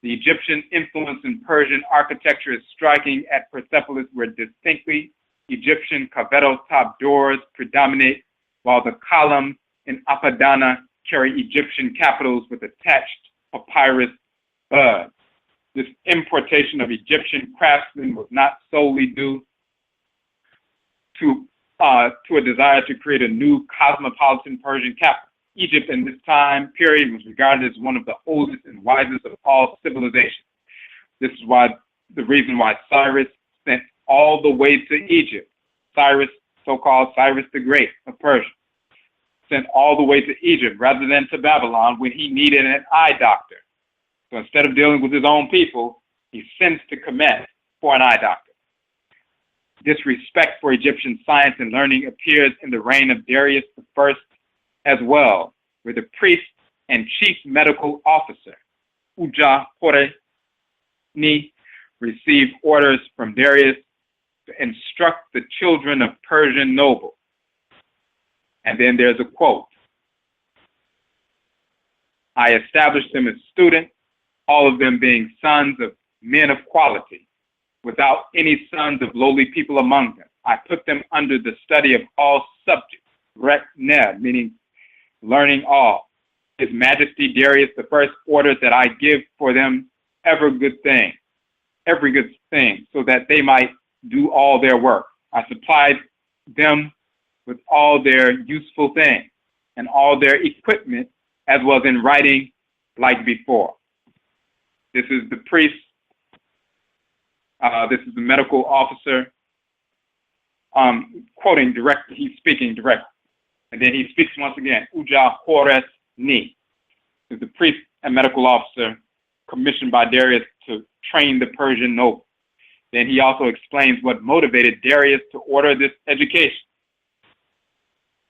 The Egyptian influence in Persian architecture is striking. At Persepolis, where distinctly Egyptian Cavetto-top doors predominate, while the columns in Apadana carry Egyptian capitals with attached papyrus buds. This importation of Egyptian craftsmen was not solely due to a desire to create a new cosmopolitan Persian capital. Egypt in this time period was regarded as one of the oldest and wisest of all civilizations. This is the reason why Cyrus sent all the way to Egypt. Cyrus, so-called Cyrus the Great of Persia, sent all the way to Egypt rather than to Babylon when he needed an eye doctor. So instead of dealing with his own people, he sends to Kemet for an eye doctor. This respect for Egyptian science and learning appears in the reign of Darius I as well, where the priest and chief medical officer, Uja Horeni, received orders from Darius to instruct the children of Persian nobles. And then there's a quote. I established them as students, all of them being sons of men of quality, without any sons of lowly people among them. I put them under the study of all subjects, meaning learning all. His Majesty Darius I ordered that I give for them every good thing, so that they might do all their work. I supplied them with all their useful things and all their equipment, as was in writing like before. This is the priest. This is the medical officer quoting directly. He's speaking directly. And then he speaks once again, Uja Horeni, is the priest and medical officer commissioned by Darius to train the Persian nobles. Then he also explains what motivated Darius to order this education.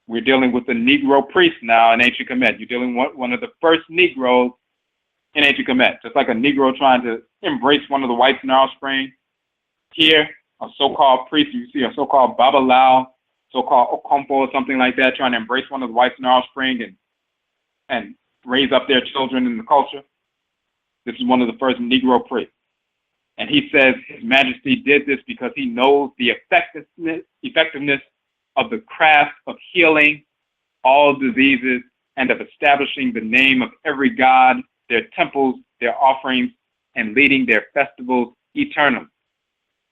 We're dealing with a Negro priest now in ancient Kemet. You're dealing with one of the first Negroes in ancient Kemet. Just like a Negro trying to embrace one of the whites in our offspring. Here, a so-called priest, you see a so-called Babalao, so-called Okompo or something like that, trying to embrace one of the whites in our offspring and raise up their children in the culture. This is one of the first Negro priests. And he says His Majesty did this because he knows the effectiveness of the craft of healing all diseases and of establishing the name of every god, their temples, their offerings, and leading their festivals eternally.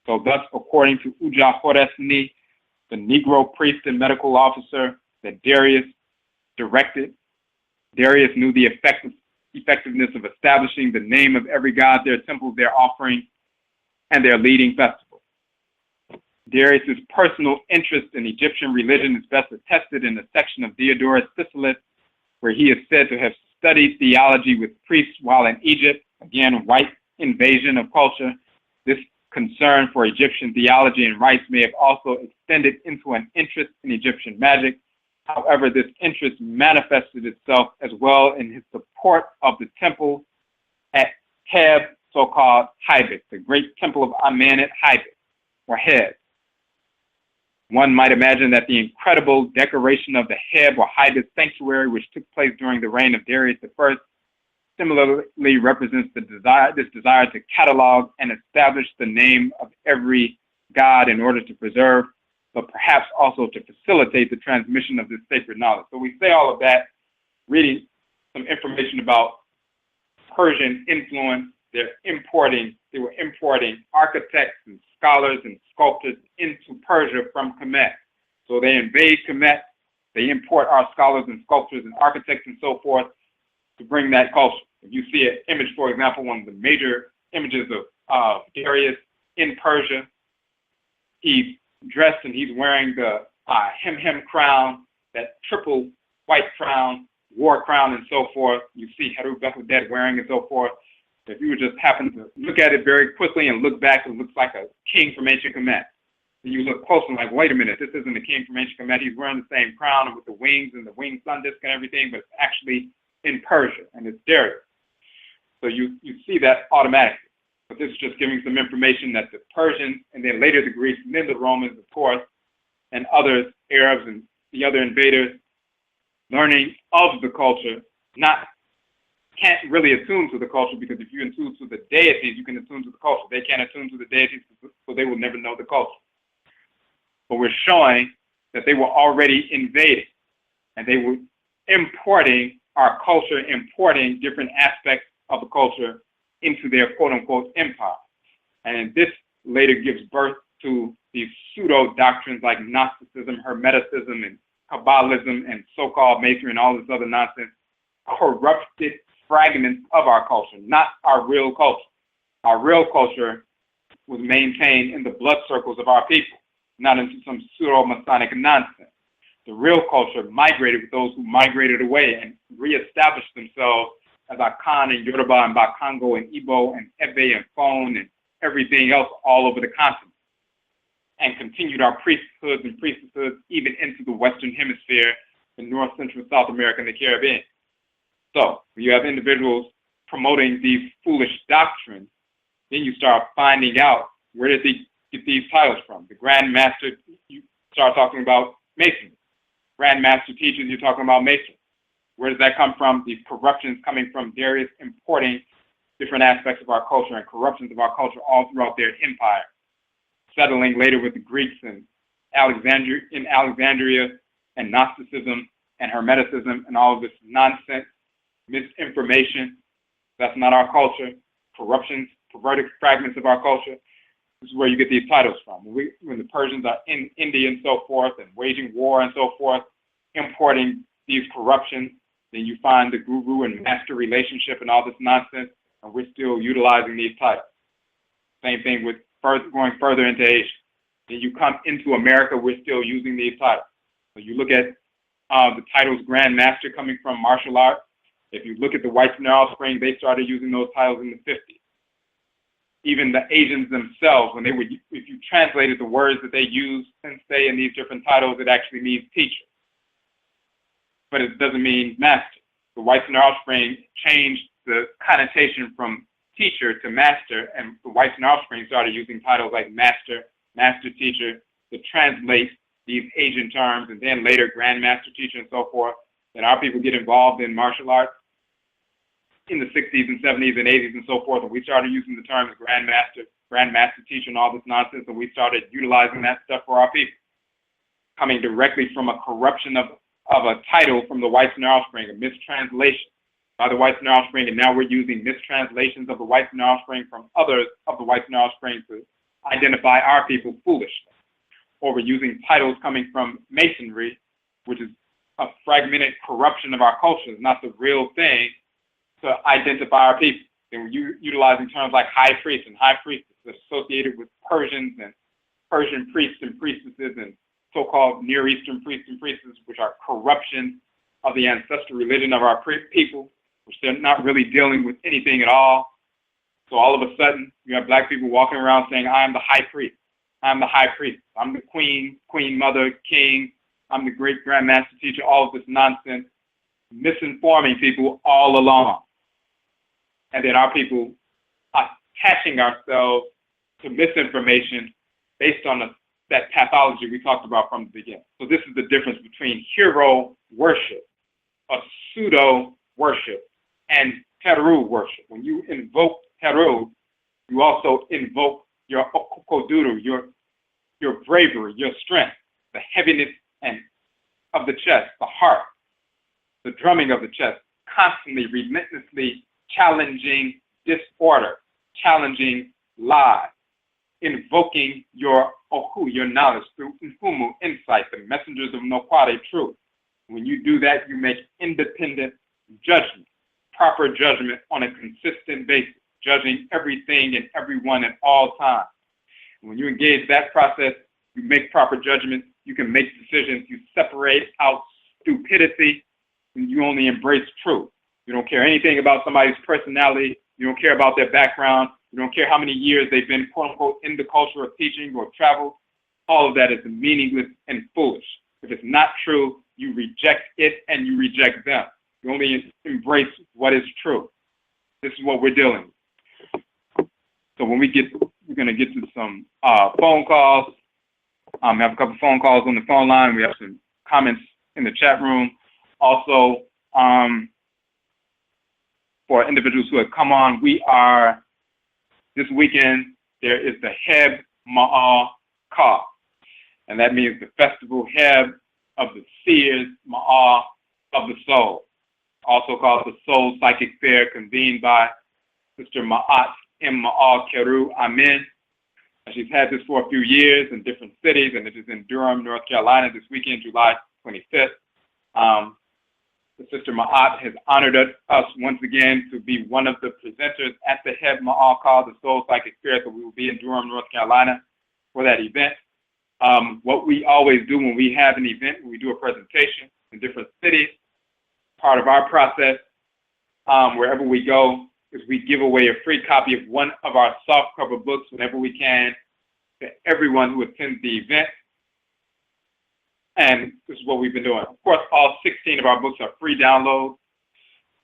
So thus, according to Uja Horeni, the Negro priest and medical officer that Darius directed, Darius knew the effectiveness of establishing the name of every god, their temples, their offerings, and their leading festivals. Darius's personal interest in Egyptian religion is best attested in a section of Diodorus Siculus, where he is said to have studied theology with priests while in Egypt. Again, white invasion of culture. This concern for Egyptian theology and rites may have also extended into an interest in Egyptian magic. However, this interest manifested itself as well in his support of the temple at Heb, so-called Hybis, the great temple of Amen at Hybis, or Heb. One might imagine that the incredible decoration of the Heb or Hybis sanctuary, which took place during the reign of Darius I, similarly represents this desire to catalog and establish the name of every god in order to preserve, but perhaps also to facilitate the transmission of this sacred knowledge. So we say all of that, reading some information about Persian influence. They were importing architects and scholars and sculptors into Persia from Kemet. So they invade Kemet, they import our scholars and sculptors and architects and so forth to bring that culture. If you see an image, for example, one of the major images of Darius in Persia, he's dressed and he's wearing the hem crown, that triple white crown, war crown and so forth. You see Heru Worship wearing and so forth. If you would just happen to look at it very quickly and look back, it looks like a king from ancient Kemet. And you look close and like, wait a minute, this isn't a king from ancient Kemet. He's wearing the same crown with the wings and the winged sun disk and everything, but it's actually in Persia, and it's Darius. So you see that automatically. But this is just giving some information that the Persians, and then later the Greeks, and then the Romans, of course, and others, Arabs and the other invaders, learning of the culture, can't really attune to the culture, because if you attune to the deities, you can attune to the culture. They can't attune to the deities, so they will never know the culture. But we're showing that they were already invading, and they were importing our culture, importing different aspects of the culture into their quote-unquote empire. And this later gives birth to these pseudo-doctrines like Gnosticism, Hermeticism, and Kabbalism, and so-called Masonry, and all this other nonsense, corrupted fragments of our culture, not our real culture. Our real culture was maintained in the blood circles of our people, not into some pseudo-Masonic nonsense. The real culture migrated with those who migrated away and reestablished themselves as Akan and Yoruba and Bakongo and Igbo and Ebe and Fon and everything else all over the continent, and continued our priesthoods and priestesses even into the Western Hemisphere in North, Central, South America, and the Caribbean. So when you have individuals promoting these foolish doctrines, then you start finding out, where did they get these titles from? The Grand Master, you start talking about Masonry. Grand Master teachers, you're talking about Masonry. Where does that come from? These corruptions coming from Darius importing different aspects of our culture and corruptions of our culture all throughout their empire, settling later with the Greeks and Alexandria and Gnosticism and Hermeticism and all of this nonsense, misinformation. That's not our culture. Corruptions, perverted fragments of our culture. This is where you get these titles from. When the Persians are in India and so forth and waging war and so forth, importing these corruptions, then you find the guru and master relationship and all this nonsense, and we're still utilizing these titles. Same thing with going further into Asia. Then you come into America, we're still using these titles. So you look at the titles Grand Master coming from martial arts. If you look at the whites and their offspring, they started using those titles in the 50s. Even the Asians themselves, when if you translated the words that they use and say in these different titles, it actually means teacher. But it doesn't mean master. The whites and their offspring changed the connotation from teacher to master, and the whites and their offspring started using titles like master, master teacher to translate these Asian terms, and then later Grand Master teacher and so forth. And our people get involved in martial arts in the 60s and 70s and 80s and so forth, and we started using the terms Grand Master teacher and all this nonsense, and we started utilizing that stuff for our people, coming directly from a corruption of a title from the whites and their offspring, a mistranslation by the whites and their offspring, and now we're using mistranslations of the whites and their offspring from others of the whites and their offspring to identify our people foolishly. Or we're using titles coming from Masonry, which is a fragmented corruption of our culture, it's not the real thing, to identify our people. And we're utilizing terms like high priest and high priestess associated with Persians and Persian priests and priestesses and so-called Near Eastern priests and priestesses, which are corruption of the ancestral religion of our people, which they're not really dealing with anything at all. So all of a sudden, you have black people walking around saying, I am the high priest. I'm the high priest. I'm the queen mother, king. I'm the great grand master teacher, all of this nonsense, misinforming people all along. And then our people are attaching ourselves to misinformation based on that pathology we talked about from the beginning. So this is the difference between Heru Worship, a pseudo-worship, and Heru Worship. When you invoke Heru, you also invoke your okokoduru, your bravery, your strength, the heaviness of the chest, the heart, the drumming of the chest, constantly, relentlessly challenging disorder, challenging lies, invoking your ohu, your knowledge, through infumu, insight, the messengers of nokware, truth. When you do that, you make independent judgment, proper judgment on a consistent basis, judging everything and everyone at all times. When you engage that process, you make proper judgments, you can make decisions, you separate out stupidity, and you only embrace truth. You don't care anything about somebody's personality, you don't care about their background, you don't care how many years they've been, quote unquote, in the culture of teaching or travel. All of that is meaningless and foolish. If it's not true, you reject it and you reject them. You only embrace what is true. This is what we're dealing with. So when we're going to get to some phone calls. We have a couple phone calls on the phone line. We have some comments in the chat room. Also, for individuals who have come on, this weekend, there is the Heb Ma'al Ka, and that means the festival Heb of the seers, Ma'al of the soul, also called the Soul Psychic Fair, convened by Sister Ma'at Ma'al Keru Amen. She's had this for a few years in different cities, and it is in Durham, North Carolina this weekend, July 25th. The Sister Ma'at has honored us once again to be one of the presenters at the Heb Ma'al Ka, the Soul Psychic Fair. So we will be in Durham, North Carolina for that event. What we always do when we have an event, when we do a presentation in different cities, part of our process, wherever we go, is we give away a free copy of one of our softcover books whenever we can to everyone who attends the event. And this is what we've been doing. Of course, all 16 of our books are free downloads,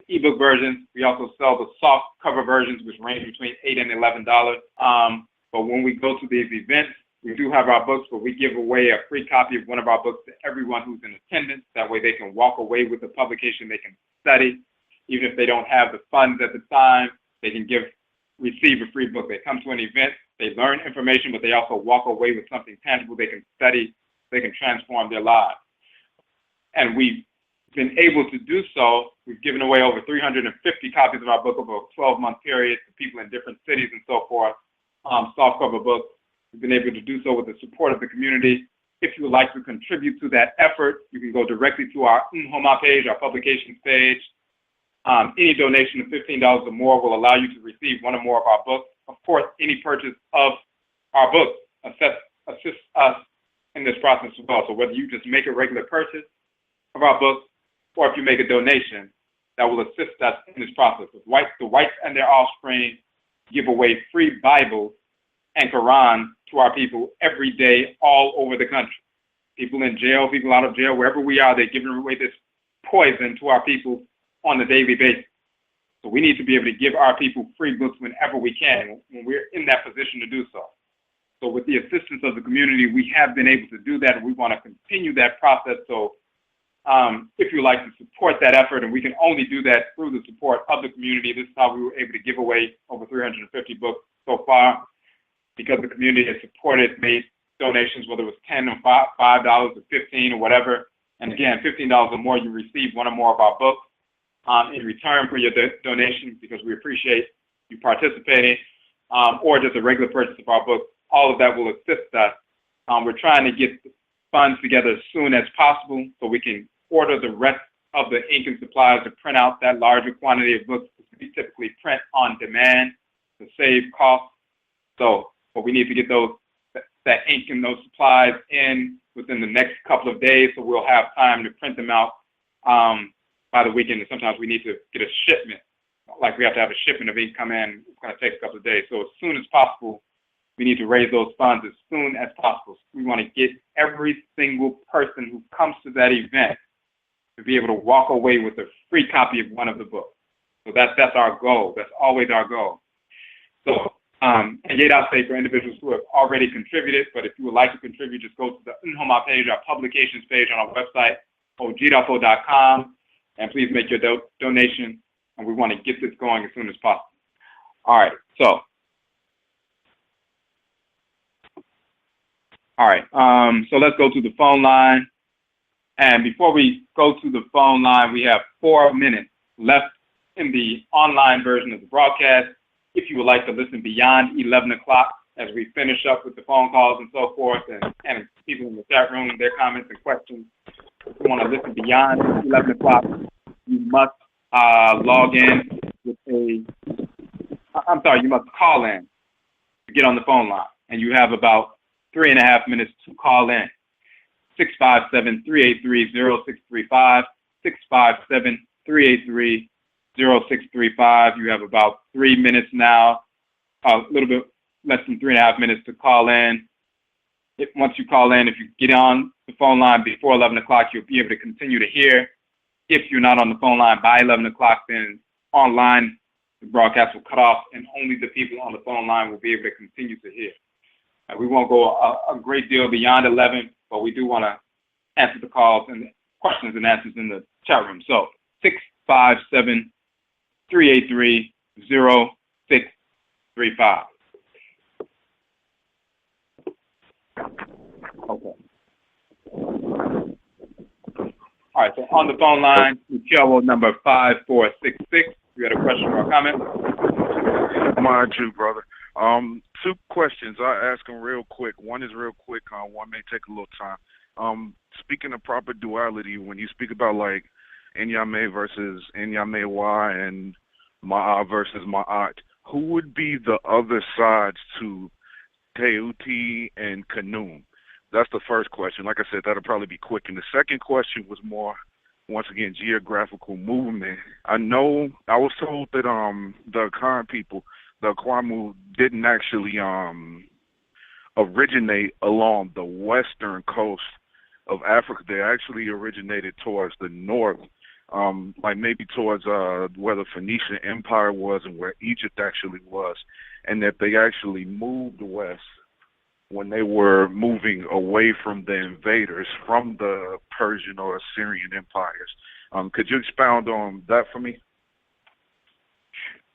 ebook versions. We also sell the soft cover versions, which range between $8 and $11. But when we go to these events, we do have our books, but we give away a free copy of one of our books to everyone who's in attendance. That way they can walk away with the publication, they can study. Even if they don't have the funds at the time, they can receive a free book. They come to an event, they learn information, but they also walk away with something tangible they can study, they can transform their lives. And we've been able to do so. We've given away over 350 copies of our book over a 12-month period to people in different cities and so forth, softcover books. We've been able to do so with the support of the community. If you would like to contribute to that effort, you can go directly to our Nhoma page, our publications page. Any donation of $15 or more will allow you to receive one or more of our books. Of course, any purchase of our books assists us in this process as well. So whether you just make a regular purchase of our books, or if you make a donation, that will assist us in this process. The whites and their offspring give away free Bibles and Quran to our people every day all over the country. People in jail, people out of jail, wherever we are, they're giving away this poison to our people on a daily basis. So we need to be able to give our people free books whenever we can, when we're in that position to do so. So with the assistance of the community, we have been able to do that, and we want to continue that process. So if you'd like to support that effort, and we can only do that through the support of the community, this is how we were able to give away over 350 books so far, because the community has supported, made donations, whether it was $10 or $5 or $15 or whatever. And again, $15 or more, you receive one or more of our books in return for your donation, because we appreciate you participating, or just a regular purchase of our book. All of that will assist us. We're trying to get the funds together as soon as possible so we can order the rest of the ink and supplies to print out that larger quantity of books. We typically print on demand to save costs. So, but we need to get that ink and those supplies in within the next couple of days, so we'll have time to print them out by the weekend. And sometimes we need to get a shipment, like we have to have a shipment of ink come in. It's going to take a couple of days. So as soon as possible, we need to raise those funds as soon as possible. We want to get every single person who comes to that event to be able to walk away with a free copy of one of the books. So that's our goal. That's always our goal. So, and yet I'll say for individuals who have already contributed, but if you would like to contribute, just go to the Nhoma page, our publications page on our website, ojidafo.com, and please make your donation, and we want to get this going as soon as possible. All right, so let's go to the phone line. And before we go to the phone line, we have 4 minutes left in the online version of the broadcast. If you would like to listen beyond 11 o'clock as we finish up with the phone calls and so forth, and people in the chat room, their comments and questions, if you want to listen beyond 11 o'clock, you must log in with you must call in to get on the phone line. And you have about 3.5 minutes to call in. 657-383-0635, 657-383-0635. You have about 3 minutes now, a little bit less than 3.5 minutes to call in. Once you call in, if you get on the phone line before 11 o'clock, you'll be able to continue to hear. If you're not on the phone line by 11 o'clock, then online the broadcast will cut off, and only the people on the phone line will be able to continue to hear. We won't go a great deal beyond 11, but we do want to answer the calls and questions and answers in the chat room. So 657-383-0635. Okay. All right, so on the phone line, Mmusuo number 5466. You got a question or a comment? Mind you, brother. Two questions. I'll ask them real quick. One is real quick. One may take a little time. Speaking of proper duality, when you speak about like Enyame versus Enyamewa and Ma'a versus Ma'at, who would be the other sides to Teuti and Kanum? That's the first question. Like I said, that'll probably be quick. And the second question was more, once again, geographical movement. I know I was told that the Akan people, the Akwamu, didn't actually originate along the western coast of Africa. They actually originated towards the north, like maybe towards where the Phoenician Empire was and where Egypt actually was, and that they actually moved west when they were moving away from the invaders, from the Persian or Assyrian empires. Could you expound on that for me?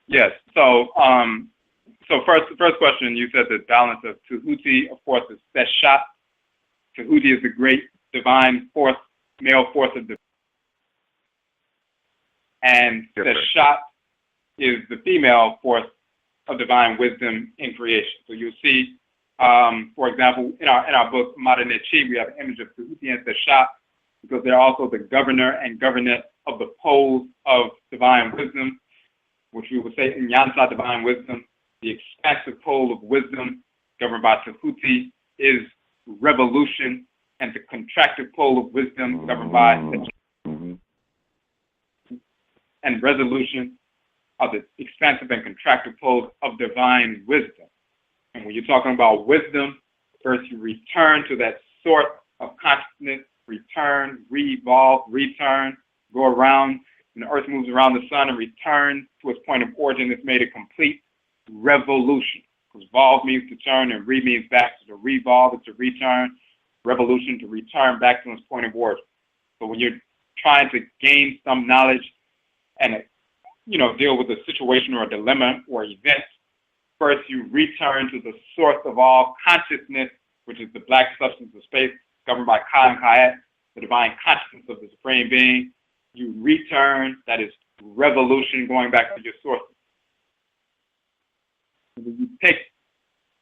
Yes. So, the first question, you said the balance of Tehuti, of course, is Seshat. Tehuti is the great divine force, male force of the, and Seshat is the female force of divine wisdom in creation. So you'll see, for example, in our book Modern Chi, we have an image of Tehuti and Seshat because they're also the governor and governess of the poles of divine wisdom, which we would say in Nyansa, divine wisdom. The expansive pole of wisdom governed by Tehuti is revolution, and the contractive pole of wisdom governed by and resolution are the expansive and contractive poles of divine wisdom. And when you're talking about wisdom, first you return to that source of consciousness, return, re-evolve, return, go around, and the earth moves around the sun and returns to its point of origin. It's made a complete revolution. Because evolve means to turn and re means back. So to revolve is to return, revolution to return back to its point of origin. So when you're trying to gain some knowledge and deal with a situation or a dilemma or event, first you return to the source of all consciousness, which is the black substance of space, governed by Ka and Kayat, the divine consciousness of the Supreme Being. You return, that is revolution, going back to your source. You take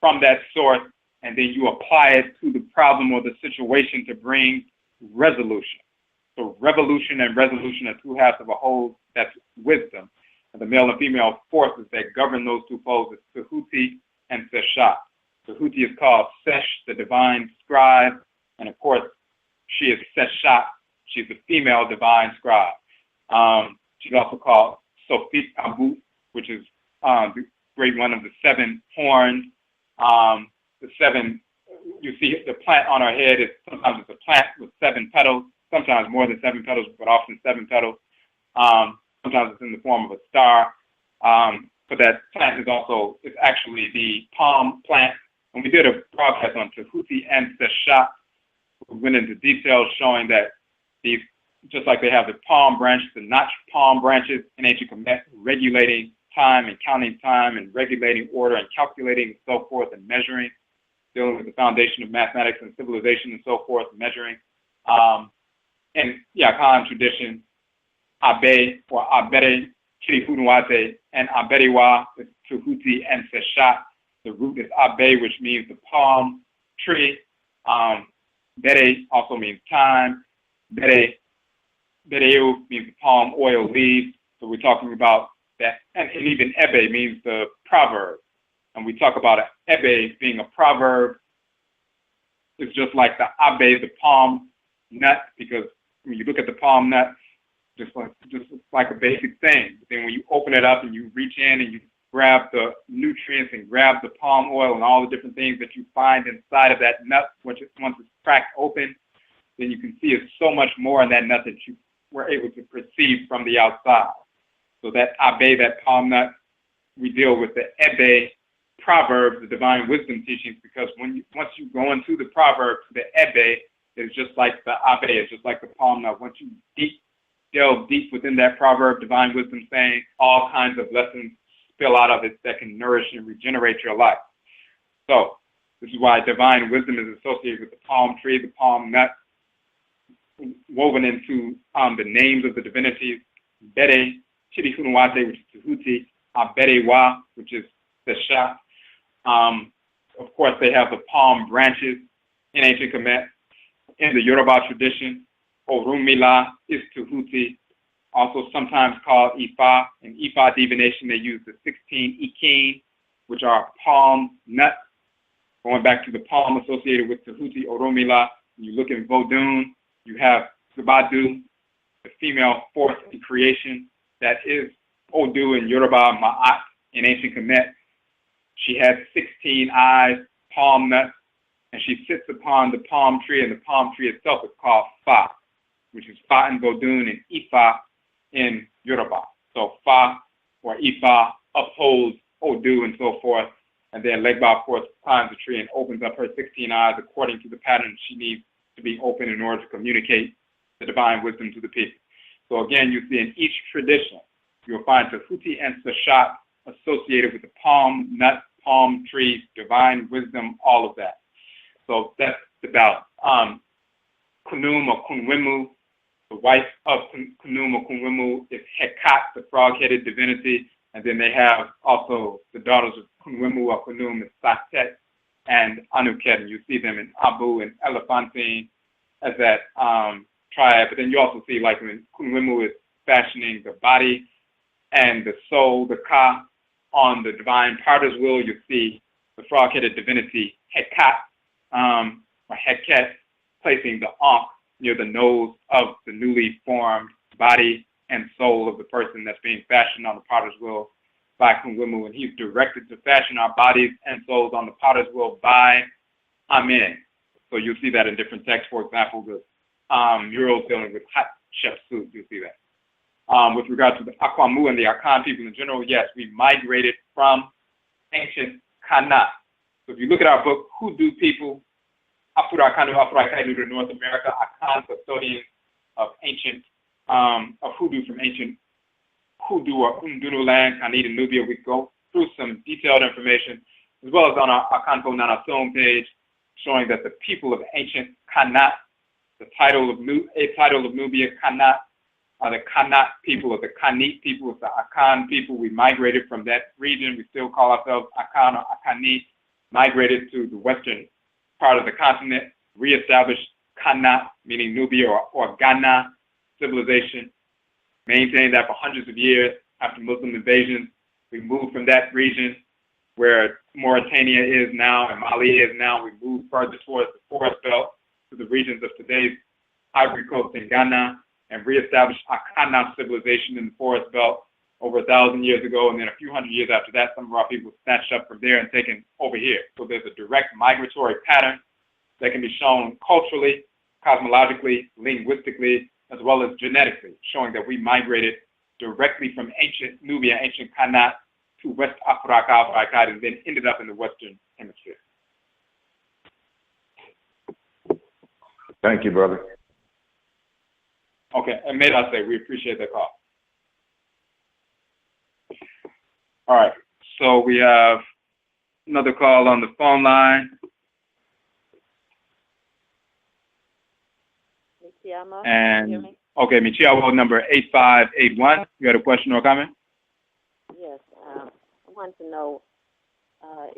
from that source and then you apply it to the problem or the situation to bring resolution. So revolution and resolution are two halves of a whole. That's wisdom. And the male and female forces that govern those two poles is Tehuti and Seshat. Tehuti is called Sesh, the divine scribe, and of course, she is Seshat. She's the female divine scribe. She's also called Sofit Abu, which is the great one of the seven horns. The seven, you see the plant on her head is sometimes it's a plant with seven petals, sometimes more than seven petals, but often seven petals. Sometimes it's in the form of a star. But that plant is actually the palm plant. And we did a broadcast on Tehuti and Seshat. We went into details showing that these, just like they have the palm branches, the notched palm branches in ancient Kemet, regulating time and counting time and regulating order and calculating and so forth and measuring, dealing with the foundation of mathematics and civilization and so forth, measuring. And the Akan tradition, Abe or Abere, Kirifunuate, and Aberewa, the Tehuti and Seshat. The root is Abe, which means the palm tree. Bere also means time. Bereu means the palm oil leaves. So we're talking about that. And even Ebe means the proverb. And we talk about Ebe being a proverb. It's just like the Abe, the palm nut, because when you look at the palm nut, just like a basic thing. But then when you open it up and you reach in and you grab the nutrients and grab the palm oil and all the different things that you find inside of that nut, once it's cracked open, then you can see it's so much more in that nut that you were able to perceive from the outside. So that abe, that palm nut, we deal with the Ebe Proverbs, the divine wisdom teachings, because once you go into the Proverbs, the Ebe is just like the Abe, it's just like the palm nut. Once you delve deep within that proverb, divine wisdom saying, all kinds of lessons spill out of it that can nourish and regenerate your life. So this is why divine wisdom is associated with the palm tree, the palm nut, woven into the names of the divinities, Bere, Chirihunuwate, which is Tahuti, Aberewa, which is the Sha. Of course, they have the palm branches in ancient Kemet. In the Yoruba tradition, Orunmila is Tahuti, also sometimes called Ifa. In Ifa divination, they use the 16 Ikin, which are palm nuts, going back to the palm associated with Tahuti, Orunmila. When you look in Vodun, you have Zubadu, the female force in creation that is Odu in Yoruba, Ma'at in ancient Kemet. She has 16 eyes, palm nuts, and she sits upon the palm tree, and the palm tree itself is called Fa, which is Fa in Vodun and Ifa in Yoruba. So Fa or Ifa upholds Odu and so forth, and then Legba, of course, climbs the tree and opens up her 16 eyes according to the pattern she needs to be open in order to communicate the divine wisdom to the people. So again, you see in each tradition, you'll find Tahuti and Sashat associated with the palm nut, palm tree, divine wisdom, all of that. So that's the balance. Kunum or Kunwimu, the wife of Kunum or Kunwimu is Hekat, the frog-headed divinity, and then they have also the daughters of Kunwimu or Kunum is Satet and Anuket, and you see them in Abu and Elephantine as that triad. But then you also see, like when Kunwimu is fashioning the body and the soul, the Ka, on the divine potter's wheel, you see the frog-headed divinity Hekat, or Heket, placing the Ankh near the nose of the newly formed body and soul of the person that's being fashioned on the potter's wheel by Kunwimu, and he's directed to fashion our bodies and souls on the potter's wheel by Amen. So you'll see that in different texts. For example, the murals dealing with Hatshepsut, you'll see that. With regard to the Akwamu and the Akan people in general, yes, we migrated from ancient Kana. So if you look at our book, Hoodoo people, Afurakanu, Afurakainu to North America, Akan custodians of ancient, of Hoodoo from ancient Hoodoo or Undunu land, Kanita, Nubia. We go through some detailed information, as well as on our AKANFO NANASOM page, showing that the people of ancient Kanat, a title of Nubia, Kanat, are the Kanat people, or the Kanit people, or the Akan people. We migrated from that region. We still call ourselves Akan or Akanit, migrated to the western part of the continent, reestablished Kanat, meaning Nubia or Ghana civilization, maintained that for hundreds of years. After Muslim invasions, we moved from that region where Mauritania is now and Mali is now. We moved further towards the forest belt to the regions of today's Ivory Coast and Ghana, and reestablished Akana civilization in the forest belt over 1,000 years ago. And then a few hundred years after that, some of our people were snatched up from there and taken over here. So there's a direct migratory pattern that can be shown culturally, cosmologically, linguistically, as well as genetically, showing that we migrated directly from ancient Nubia, ancient Kanat, to West Africa, and then ended up in the Western Hemisphere. Thank you, brother. Okay, and may I say, we appreciate the call. All right, so we have another call on the phone line. And, okay, Michiawo number 8581. You had a question or comment? Yes, I want to know, well,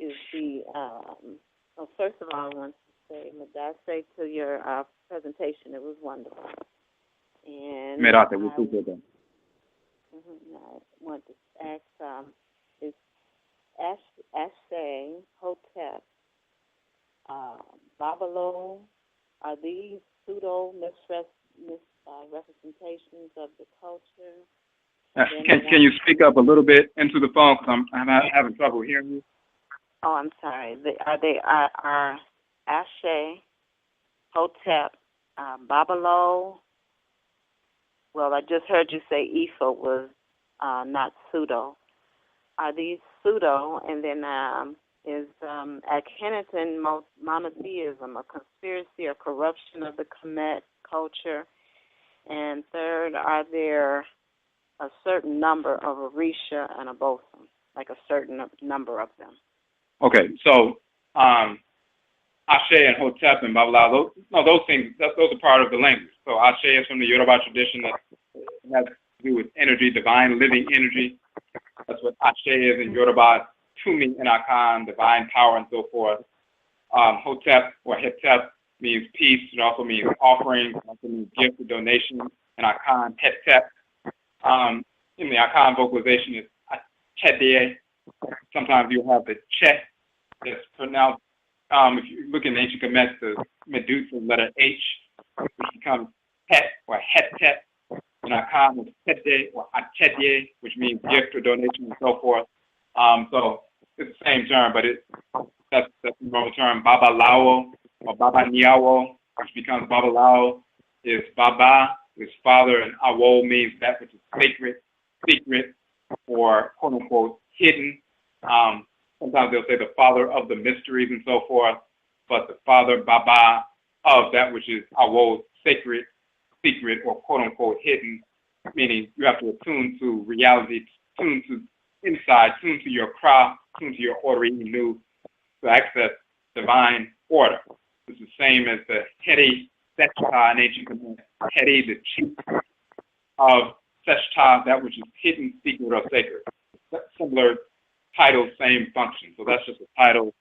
first of all, I want to say, Madase, to your presentation, it was wonderful. And I want to ask, is Ashe, Hotep, Babalo, are these representations of the culture? Can you speak up a little bit into the phone, because I'm having trouble hearing you? Oh, I'm sorry. Are Ashe, Hotep, Babalo? Well, I just heard you say Ifa was not pseudo. are these pseudo, and then is Akhenaten monotheism, a conspiracy or corruption of the Kemet culture? And third, are there a certain number of Orisha and a bosom, like a certain number of them? Okay, so Ashe and Hotep and Babala, those things, those are part of the language. So Ashe is from the Yoruba tradition that has to do with energy, divine living energy. That's what Ashe is in Yoruba, Tumi in Akan, divine power and so forth. Hotep or Hetep means peace. It also means offering. It also means gift or donation. And Akan, Hetep. In the Akan vocalization is Chedie. Sometimes you have the Che that's pronounced. If you look in ancient Kemet, the Medusa letter H, which becomes Het or Hetep. And Akan is Chedie or Achedie, which means gift or donation and so forth. So it's the same term, but that's the normal term. Babalao or Babaniawo, which becomes Babalao, is Baba, is father, and Awo means that which is sacred, secret, or quote unquote hidden. Sometimes they'll say the father of the mysteries and so forth, but the father, Baba, of that which is Awo, sacred, secret, or quote unquote hidden, meaning you have to attune to reality, tune to inside, tune to your craft, tune to your order inu, to access divine order. It's the same as the Heri Sechta in ancient Kemet. Heri, the chief of Sechta, that which is hidden, secret, or sacred. Similar title, same function. So that's just a title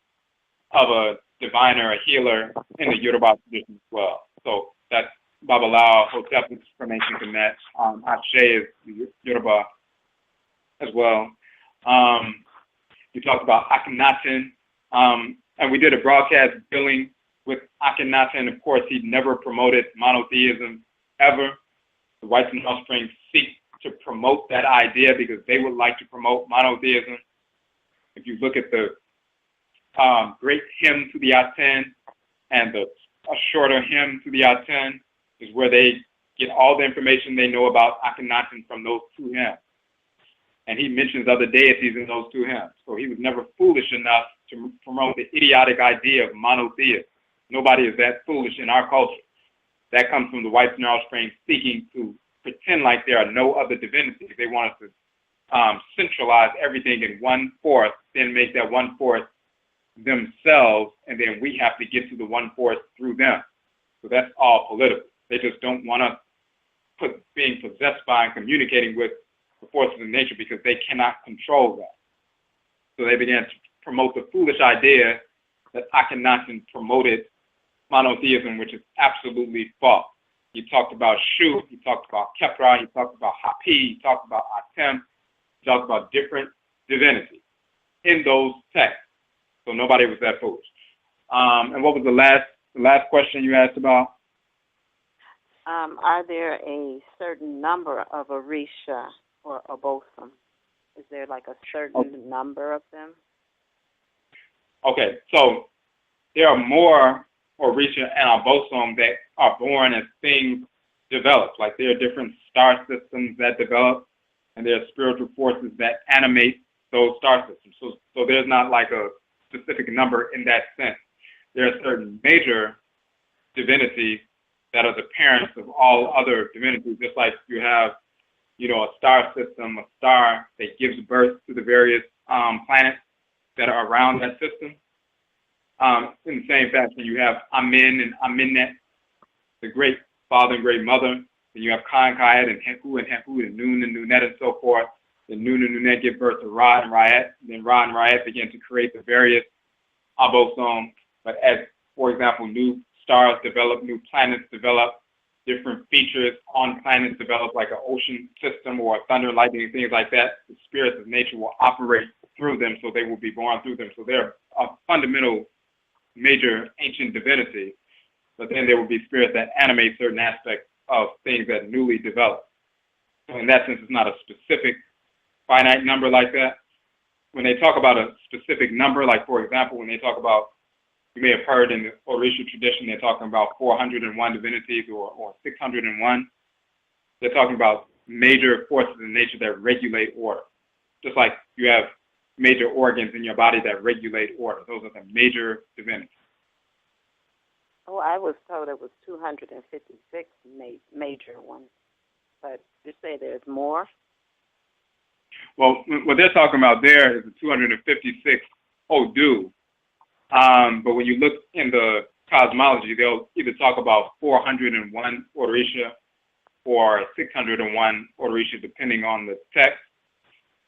of a diviner, a healer in the Yoruba tradition as well. So that's Babalao, Hotep is from ancient Kemet. Ashe is Yoruba as well. You talked about Akhenaten, and we did a broadcast dealing with Akhenaten. Of course, he never promoted monotheism ever. The whites and offspring seek to promote that idea because they would like to promote monotheism. If you look at the great hymn to the Aten and a shorter hymn to the Aten, is where they get all the information they know about Akhenaten from those two hymns. And he mentions other deities in those two hymns. So he was never foolish enough to promote the idiotic idea of monotheism. Nobody is that foolish in our culture. That comes from the whites and offspring seeking to pretend like there are no other divinities. They want us to centralize everything in one force, then make that one force themselves, and then we have to get to the one force through them. So that's all political. They just don't want us being possessed by and communicating with the forces of nature because they cannot control that. So they began to promote the foolish idea that Akhenaten promoted monotheism, which is absolutely false. He talked about Shu, he talked about Kepra, he talked about Hapi, he talked about Atem, he talked about different divinities in those texts. So nobody was that foolish. And what was the last question you asked about? Are there a certain number of Orisha or Obosom? Is there like a certain number of them? Okay, so there are more Orisha and Obosom that are born as things develop. Like there are different star systems that develop, and there are spiritual forces that animate those star systems. So there's not like a specific number in that sense. There are certain major divinities that are the parents of all other divinities, just like you have, a star system, a star that gives birth to the various planets that are around that system. In the same fashion, you have Amen and Amenet, the great father and great mother. Then you have Kankayet and Henku and Nun and Nunet and so forth. Then Nun and Nunet give birth to Ra and Rayet. And then Ra and Rayet begin to create the various Abosom. But as, for example, new stars develop, new planets develop, different features on planets develop, like an ocean system or thunder and lightning and things like that. The spirits of nature will operate through them, so they will be born through them. So they're a fundamental, major ancient divinity. But then there will be spirits that animate certain aspects of things that newly develop. So in that sense, it's not a specific finite number like that. When they talk about a specific number, like for example, when they talk about, you may have heard in the Orisha tradition, they're talking about 401 divinities or 601. They're talking about major forces in nature that regulate order. Just like you have major organs in your body that regulate order. Those are the major divinities. Oh, I was told it was 256 major ones, but you say there's more? Well, what they're talking about there is the 256 Odu. But when you look in the cosmology, they'll either talk about 401 Orisha or 601 Orisha, depending on the text.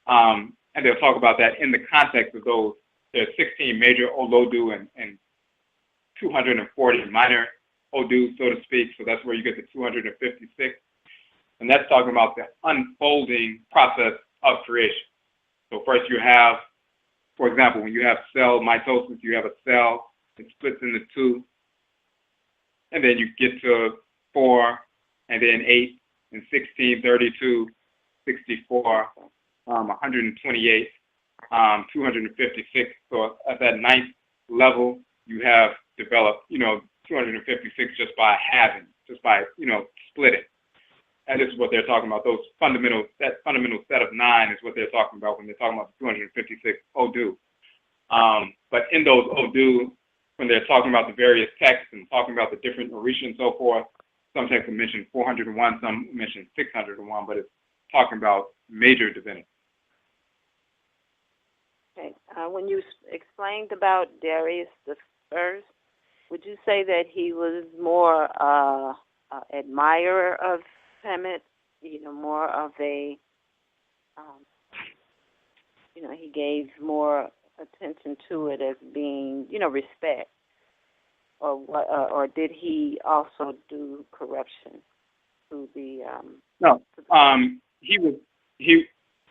And they'll talk about that in the context of those. There's 16 major Olodu and 240 minor Odu, so to speak. So that's where you get the 256. And that's talking about the unfolding process of creation. So first you have, for example, when you have cell mitosis, you have a cell, it splits into two, and then you get to 4, and then 8, and 16, 32, 64, 128, 256. So at that ninth level, you have developed, 256 just by having, just by, splitting. And this is what they're talking about. That fundamental set of 9 is what they're talking about when they're talking about the 256 Odu. But in those Odu, when they're talking about the various texts and talking about the different Orisha and so forth, some texts mention 401, some mention 601, but it's talking about major divinity. Okay. When you explained about Darius the First, would you say that he was more admirer of Kemet, more of a, he gave more attention to it as being, respect, or what, or did he also do corruption to the? No, he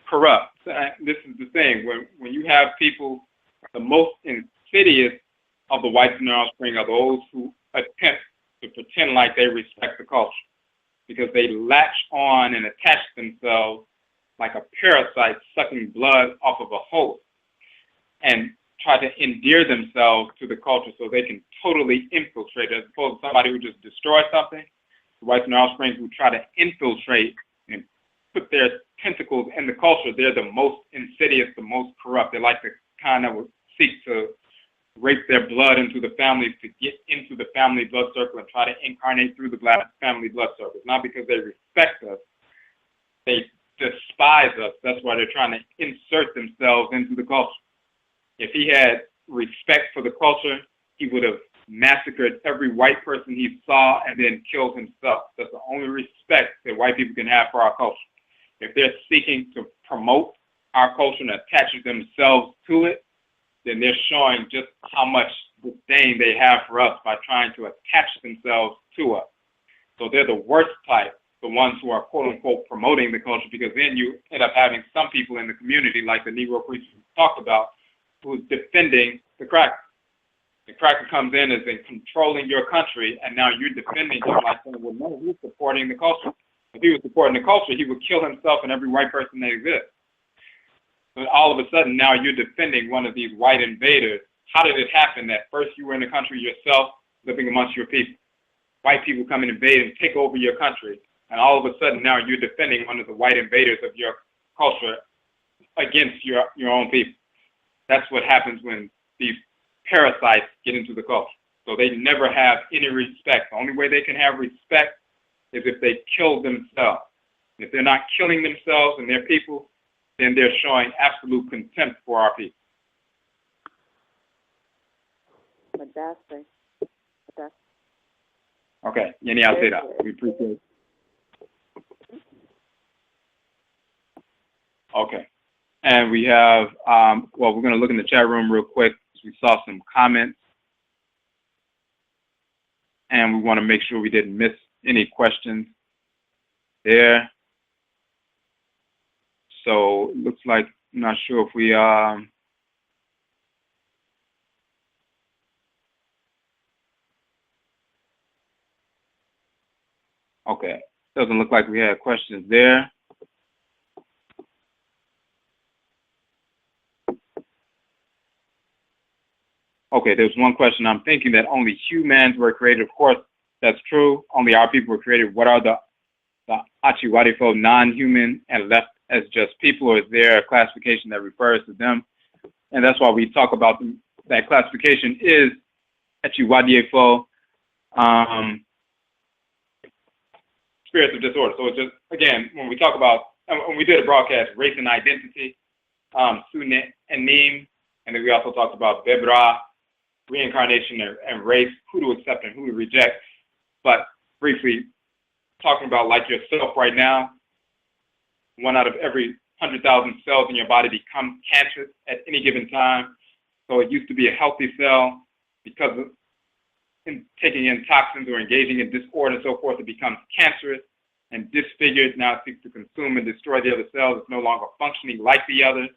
corrupt. This is the thing when you have people, the most insidious of the whites and their offspring are those who attempt to pretend like they respect the culture, because they latch on and attach themselves like a parasite sucking blood off of a host and try to endear themselves to the culture so they can totally infiltrate it, as opposed to somebody who just destroys something. The whites and their offspring who try to infiltrate and put their tentacles in the culture, they're the most insidious, the most corrupt. They're like the kind that would seek to rape their blood into the families to get into the family blood circle and try to incarnate through the family blood circle. It's not because they respect us. They despise us. That's why they're trying to insert themselves into the culture. If he had respect for the culture, he would have massacred every white person he saw and then killed himself. That's the only respect that white people can have for our culture. If they're seeking to promote our culture and attach themselves to it, then they're showing just how much disdain they have for us by trying to attach themselves to us. So they're the worst type, the ones who are quote-unquote promoting the culture, because then you end up having some people in the community, like the Negro priest we talked about, who's defending the cracker. The cracker comes in as in controlling your country, and now you're defending him like saying, well, no, he's supporting the culture. If he was supporting the culture, he would kill himself and every white person that exists. But all of a sudden, now you're defending one of these white invaders. How did it happen that first you were in the country yourself, living amongst your people? White people come and invade and take over your country, and all of a sudden now you're defending one of the white invaders of your culture against your own people. That's what happens when these parasites get into the culture. So they never have any respect. The only way they can have respect is if they kill themselves. If they're not killing themselves and their people, then they're showing absolute contempt for our people. Fantastic. Okay, Yenny, I'll say that. We appreciate it. Okay. And we have, we're going to look in the chat room real quick. We saw some comments. And we want to make sure we didn't miss any questions there. So it looks like, I'm not sure if we, okay, doesn't look like we had questions there. Okay, there's one question. I'm thinking that only humans were created. Of course, that's true. Only our people were created. What are the Achiwadifo non-human and left as just people, or is there a classification that refers to them? and that's why we talk about that classification is Echiwadiefo, spirits of disorder. So it's just, again, when we talk about, when we did a broadcast, race and identity, Sune and Neem, and then we also talked about Bebra, reincarnation and race, who to accept and who to reject. But briefly, talking about like yourself right now, 1 out of every 100,000 cells in your body become cancerous at any given time. So it used to be a healthy cell. Because of taking in toxins or engaging in disorder and so forth, it becomes cancerous and disfigured. Now it seeks to consume and destroy the other cells. It's no longer functioning like the others.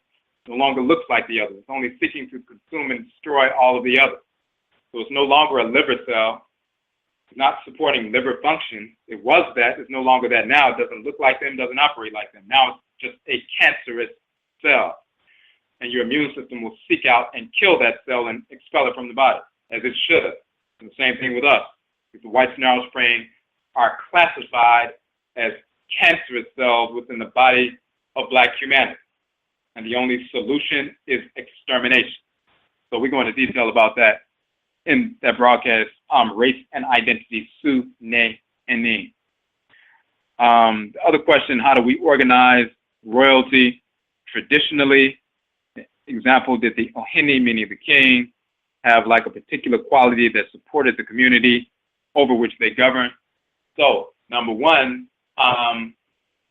No longer looks like the others. It's only seeking to consume and destroy all of the others. So it's no longer a liver cell. It's not supporting liver function. It was that. It's no longer that now. It doesn't look like them, doesn't operate like them. Now it's just a cancerous cell. And your immune system will seek out and kill that cell and expel it from the body, as it should have. And the same thing with us. The white snarl sprain are classified as cancerous cells within the body of Black humanity. And the only solution is extermination. So we go into detail about that in that broadcast, race and identity, Su, Ne, and Ni. The other question, how do we organize royalty? Traditionally, example, did the Ohene, meaning the king, have like a particular quality that supported the community over which they govern? So, number one,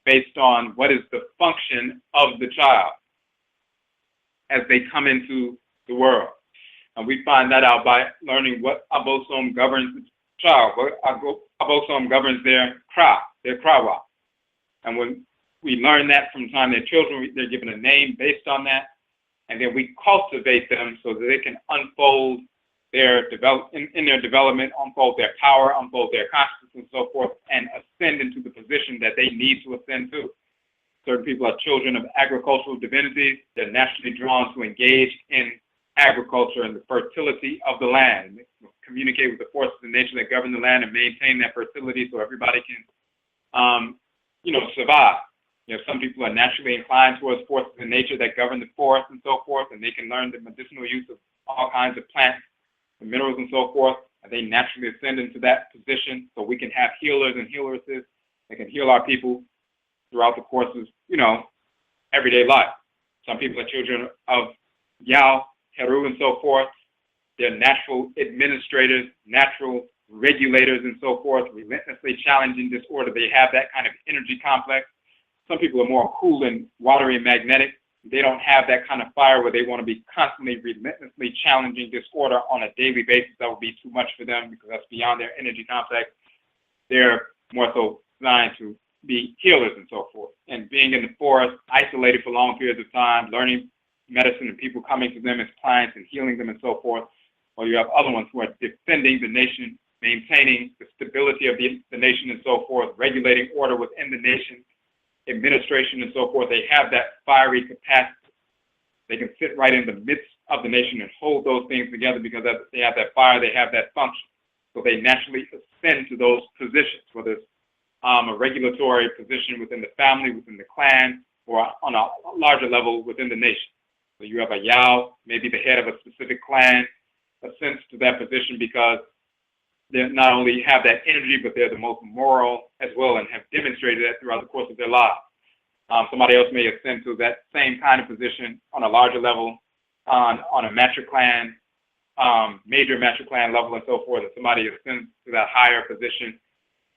based on what is the function of the child as they come into the world. And we find that out by learning what abosom governs the child, what abosom governs their krawa. And when we learn that from the time they're children, they're given a name based on that. And then we cultivate them so that they can unfold their in their development, unfold their power, unfold their consciousness and so forth, and ascend into the position that they need to ascend to. Certain people are children of agricultural divinities. They're naturally drawn to engage in agriculture and the fertility of the land. They communicate with the forces of nature that govern the land and maintain that fertility so everybody can, survive. Some people are naturally inclined towards forces in nature that govern the forest and so forth, and they can learn the medicinal use of all kinds of plants and minerals and so forth, and they naturally ascend into that position so we can have healers and healeresses that can heal our people throughout the course of, everyday life. Some people are children of Yao, Heru, and so forth. They're natural administrators, natural regulators, and so forth, relentlessly challenging disorder. They have that kind of energy complex. Some people are more cool and watery and magnetic. They don't have that kind of fire where they want to be constantly, relentlessly challenging disorder on a daily basis. That would be too much for them because that's beyond their energy complex. They're more so designed to be healers and so forth. And being in the forest, isolated for long periods of time, learning medicine and people coming to them as clients and healing them and so forth. Or you have other ones who are defending the nation, maintaining the stability of the nation and so forth, regulating order within the nation, administration and so forth. They have that fiery capacity. They can sit right in the midst of the nation and hold those things together because they have that fire, they have that function. So they naturally ascend to those positions, whether it's a regulatory position within the family, within the clan, or on a larger level within the nation. So you have a Yao, maybe the head of a specific clan, ascends to that position because they not only have that energy, but they're the most moral as well and have demonstrated that throughout the course of their lives. Somebody else may ascend to that same kind of position on a larger level, on a master clan, major master clan level and so forth, and somebody ascends to that higher position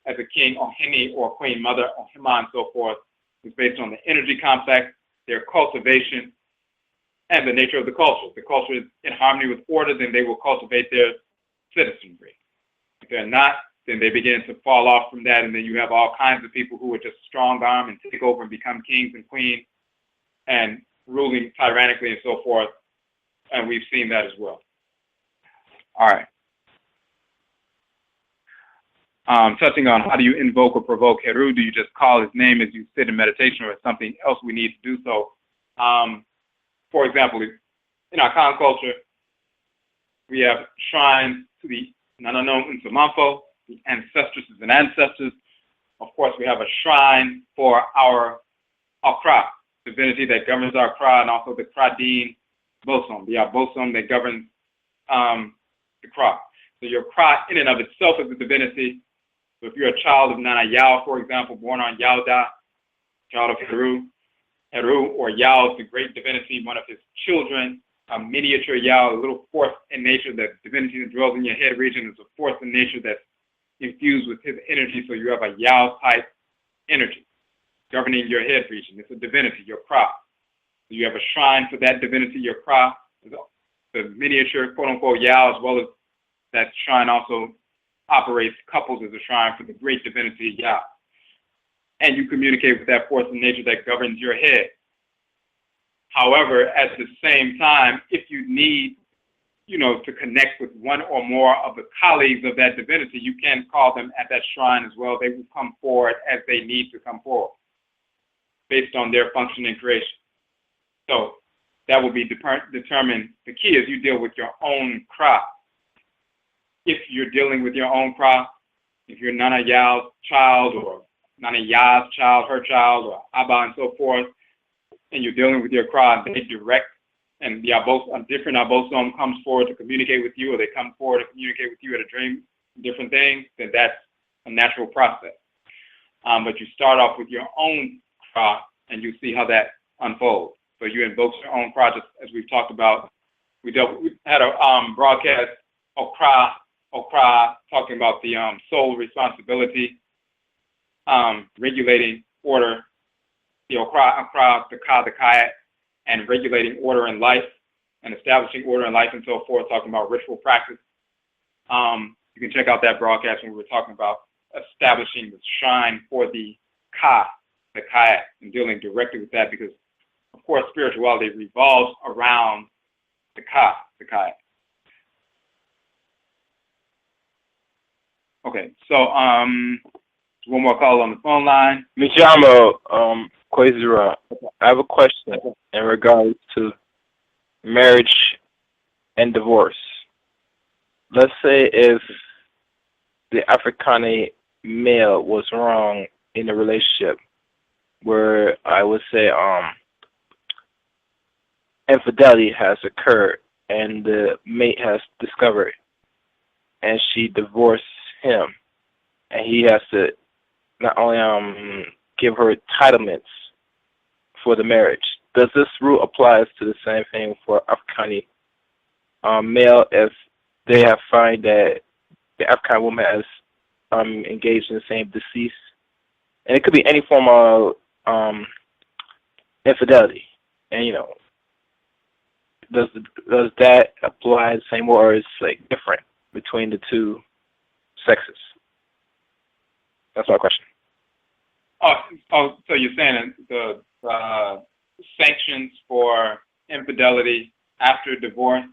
as a king or Heni or queen mother or Hema and so forth, is based on the energy complex, their cultivation, and the nature of the culture. If the culture is in harmony with order, then they will cultivate their citizenry. If they're not, then they begin to fall off from that, and then you have all kinds of people who are just strong-arm and take over and become kings and queens and ruling tyrannically and so forth, and we've seen that as well. All right. Touching on how do you invoke or provoke Heru? Do you just call his name as you sit in meditation, or is something else we need to do so? For example, in our Akan culture, we have shrines to the Nananom Nsamanfo, the ancestresses and ancestors. Of course, we have a shrine for our Akra, divinity that governs our Kra, and also the Kradin, bosom, the bosom that governs the Kra. So your Kra in and of itself is a divinity. So if you're a child of Nana Yao, for example, born on Yaoda, child of Heru, or Yao is the great divinity, one of his children, a miniature Yao, a little force in nature, that divinity that dwells in your head region is a force in nature that's infused with his energy, so you have a Yao-type energy governing your head region. It's a divinity, your Kra. So you have a shrine for that divinity, your Kra, the miniature, quote-unquote, Yao, as well as that shrine also operates, couples as a shrine for the great divinity, Yao. And you communicate with that force in nature that governs your head. However, at the same time, if you need, to connect with one or more of the colleagues of that divinity, you can call them at that shrine as well. They will come forward as they need to come forward based on their function in creation. So that will be determined. The key is you deal with your own Kra. If you're dealing with your own Kra, if you're Nana Yao's child or Nana Ya's child, her child, or Abba and so forth, and you're dealing with your Kra, they direct, and the different abosom comes forward to communicate with you, or they come forward to communicate with you at a dream, different things, then that's a natural process. But you start off with your own Kra, and you see how that unfolds. So you invoke your own Kra, just as we've talked about. We had a broadcast, Okra, talking about the soul responsibility, regulating order, the Okra, the Ka, the Kayat, and regulating order in life and establishing order in life and so forth, talking about ritual practice. You can check out that broadcast when we were talking about establishing the shrine for the Ka, the Kayat, and dealing directly with that because, of course, spirituality revolves around the Ka, the Kayat. Okay, so one more call on the phone line. Mijamo, Kwezira, I have a question in regards to marriage and divorce. Let's say if the Afrikaner male was wrong in a relationship where I would say infidelity has occurred and the mate has discovered and she divorced him and he has to not only give her entitlements for the marriage. Does this rule apply to the same thing for Afrikaner male if they have found that the Afrikaner woman has engaged in the same decease? And it could be any form of infidelity. And, does that apply the same or is it like different between the two sexes? That's my question. Oh, so you're saying the sanctions for infidelity after divorce?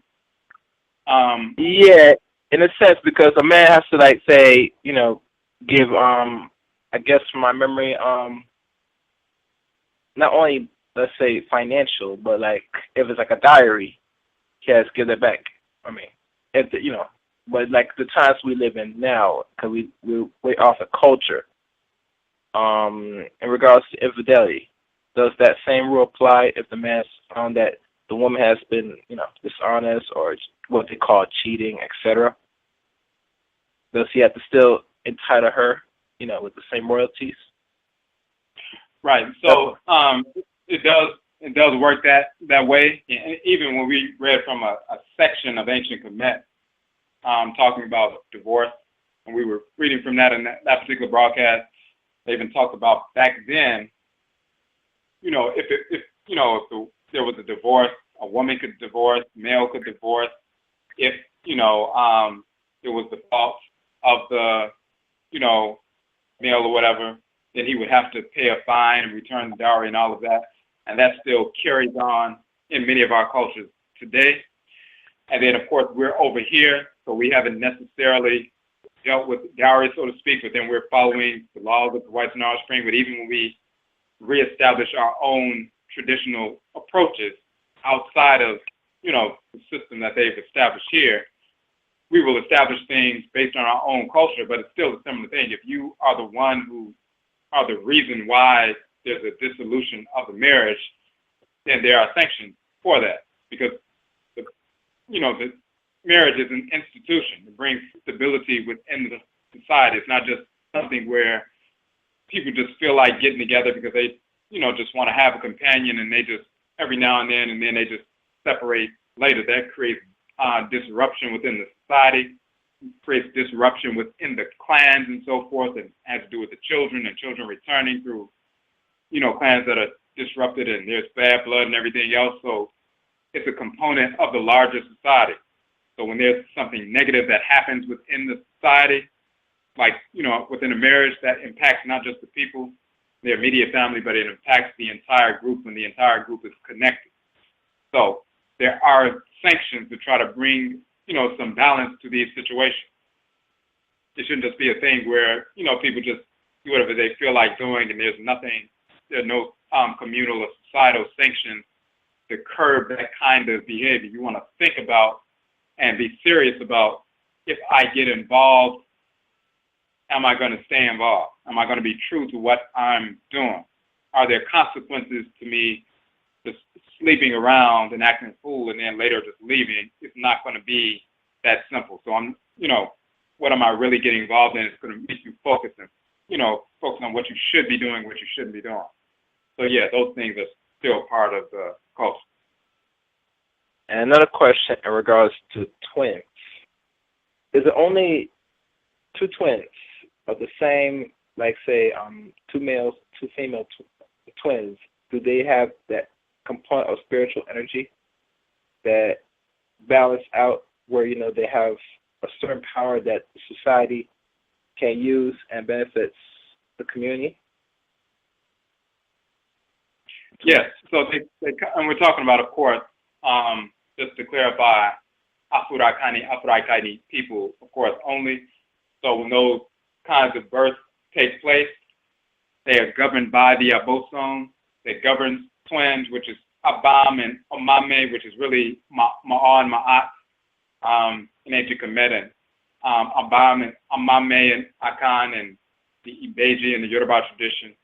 Yeah, in a sense, because a man has to say, give I guess from my memory, not only let's say financial, but if it's a diary, he has to give that back. I mean, but the times we live in now, because we're off a culture. In regards to infidelity, does that same rule apply if the man found that the woman has been, dishonest or what they call cheating, etc.? Does he have to still entitle her, with the same royalties? Right. So it does work that way. And even when we read from a section of ancient Kemet talking about divorce, and we were reading from that in that particular broadcast, they even talked about back then, if there was a divorce, a woman could divorce, male could divorce. If, it was the fault of the, male or whatever, then he would have to pay a fine and return the dowry and all of that. And that still carries on in many of our cultures today. And then, of course, we're over here, so we haven't necessarily dealt with dowry, so to speak, but then we're following the laws of the whites and offspring. But even when we reestablish our own traditional approaches outside of, the system that they've established here, we will establish things based on our own culture, but it's still a similar thing. If you are the one who are the reason why there's a dissolution of the marriage, then there are sanctions for that. Because that marriage is an institution. It brings stability within the society. It's not just something where people just feel like getting together because they, just want to have a companion and they just every now and then they just separate later. That creates disruption within the society, creates disruption within the clans and so forth, and has to do with the children and children returning through, clans that are disrupted and there's bad blood and everything else. So it's a component of the larger society. So when there's something negative that happens within the society, like, within a marriage, that impacts not just the people, their immediate family, but it impacts the entire group when the entire group is connected. So there are sanctions to try to bring, some balance to these situations. It shouldn't just be a thing where, people just do whatever they feel like doing and there's no communal or societal sanctions to curb that kind of behavior. You want to think about and be serious about, if I get involved, am I going to stay involved? Am I going to be true to what I'm doing? Are there consequences to me just sleeping around and acting a fool and then later just leaving? It's not going to be that simple. So I'm, what am I really getting involved in? It's going to make you focus and, focus on what you should be doing, what you shouldn't be doing. So yeah, those things are still part of the culture. And another question in regards to twins. Is it only two twins of the same, like say, two males, two female twins? Do they have that component of spiritual energy that balance out where, they have a certain power that society can use and benefits the community? Yes. So and we're talking about, of course, just to clarify, Afro-Kaini people, of course, only. So when those kinds of births take place, they are governed by the abosom. They govern twins, which is Abam and Omame, which is really Ma'a and Ma'at in ancient Kemetan. Abam and Amame and Akan and the Ibeji and the Yoruba tradition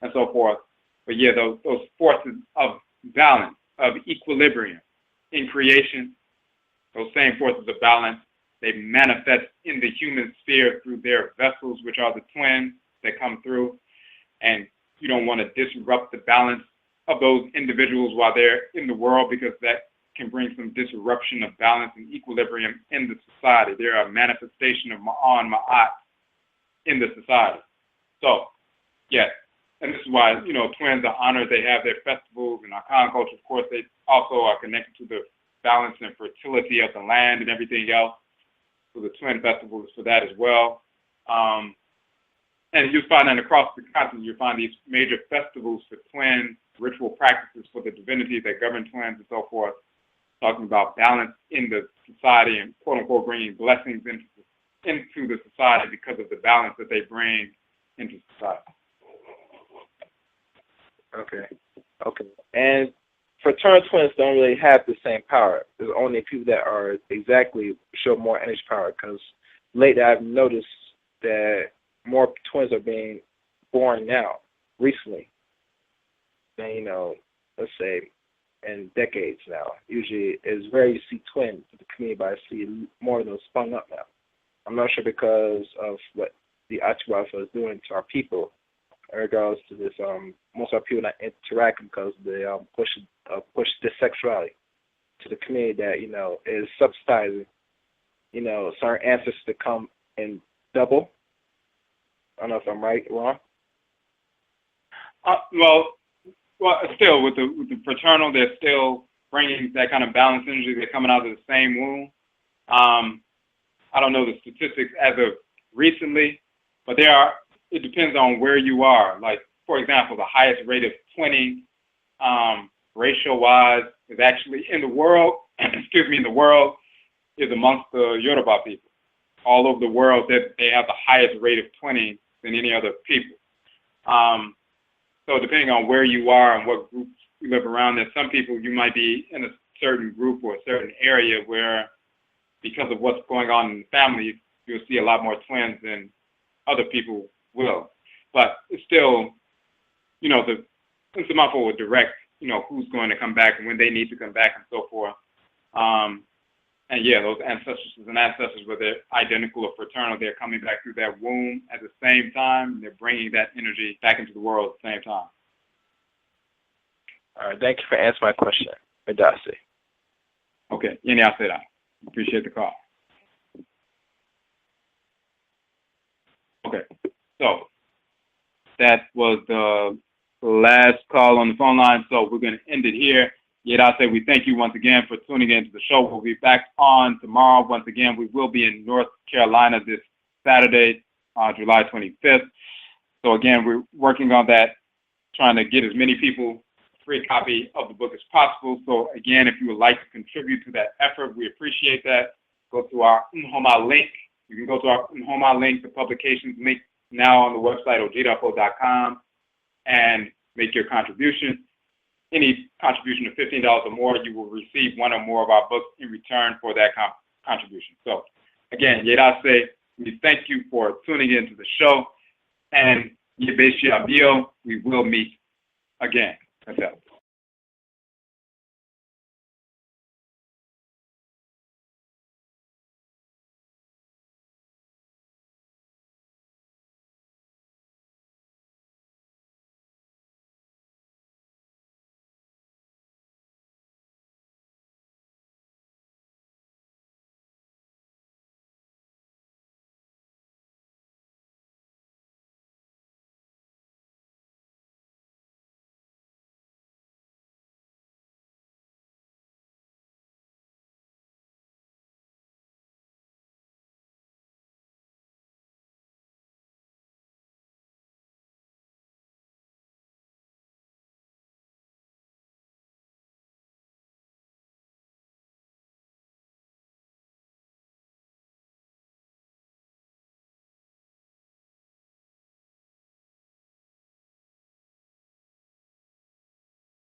and so forth. But yeah, those forces of balance, of equilibrium in creation, those same forces of balance, they manifest in the human sphere through their vessels, which are the twins that come through. And you don't want to disrupt the balance of those individuals while they're in the world, because that can bring some disruption of balance and equilibrium in the society. They're a manifestation of Ma'an, Ma'at in the society. So, yes. And this is why, twins are honored. They have their festivals. In Akan culture, of course, they also are connected to the balance and fertility of the land and everything else. So the twin festival is for that as well. And you find that across the continent, you find these major festivals for twins, ritual practices for the divinities that govern twins and so forth, talking about balance in the society and, quote unquote, bringing blessings into the society because of the balance that they bring into society. Okay. And fraternal twins don't really have the same power. There's only people that are exactly show more energy power, because lately I've noticed that more twins are being born now, recently, than, let's say, in decades now. Usually it's rare you see twins in the community, but I see more of those sprung up now. I'm not sure because of what the Atiwafa is doing to our people in regards to this. Most of our people not interacting because they push this sexuality to the community that, is subsidizing, certain ancestors to come in double. I don't know if I'm right or wrong. Well, still with the fraternal, they're still bringing that kind of balanced energy. They're coming out of the same womb. I don't know the statistics as of recently, but it depends on where you are. Like, for example, the highest rate of twinning, racial-wise, is actually in the world, is amongst the Yoruba people. All over the world, they have the highest rate of twinning than any other people. So depending on where you are and what groups you live around, there's some people you might be in a certain group or a certain area where, because of what's going on in the family, you'll see a lot more twins than other people will. But it's still, the Nsamafu will direct, who's going to come back and when they need to come back and so forth. And yeah, those ancestresses and ancestors, whether they're identical or fraternal, they're coming back through that womb at the same time, and they're bringing that energy back into the world at the same time. All right, thank you for answering my question, Medasi. Okay, Yeni, I'll say that. Appreciate the call. Okay, so that was the last call on the phone line, so we're going to end it here. Yet I say we thank you once again for tuning in to the show. We'll be back on tomorrow. Once again, we will be in North Carolina this Saturday, July 25th. So again, we're working on that, trying to get as many people a free copy of the book as possible. So again, if you would like to contribute to that effort, we appreciate that. Go to our Nhoma link. You can go to our Nhoma link, the publications link now on the website, ojidafo.com, and make your contribution. Any contribution of $15 or more, you will receive one or more of our books in return for that contribution. So, again, Yedase, we thank you for tuning into the show. And Yebeshi Abio, we will meet again. That's it.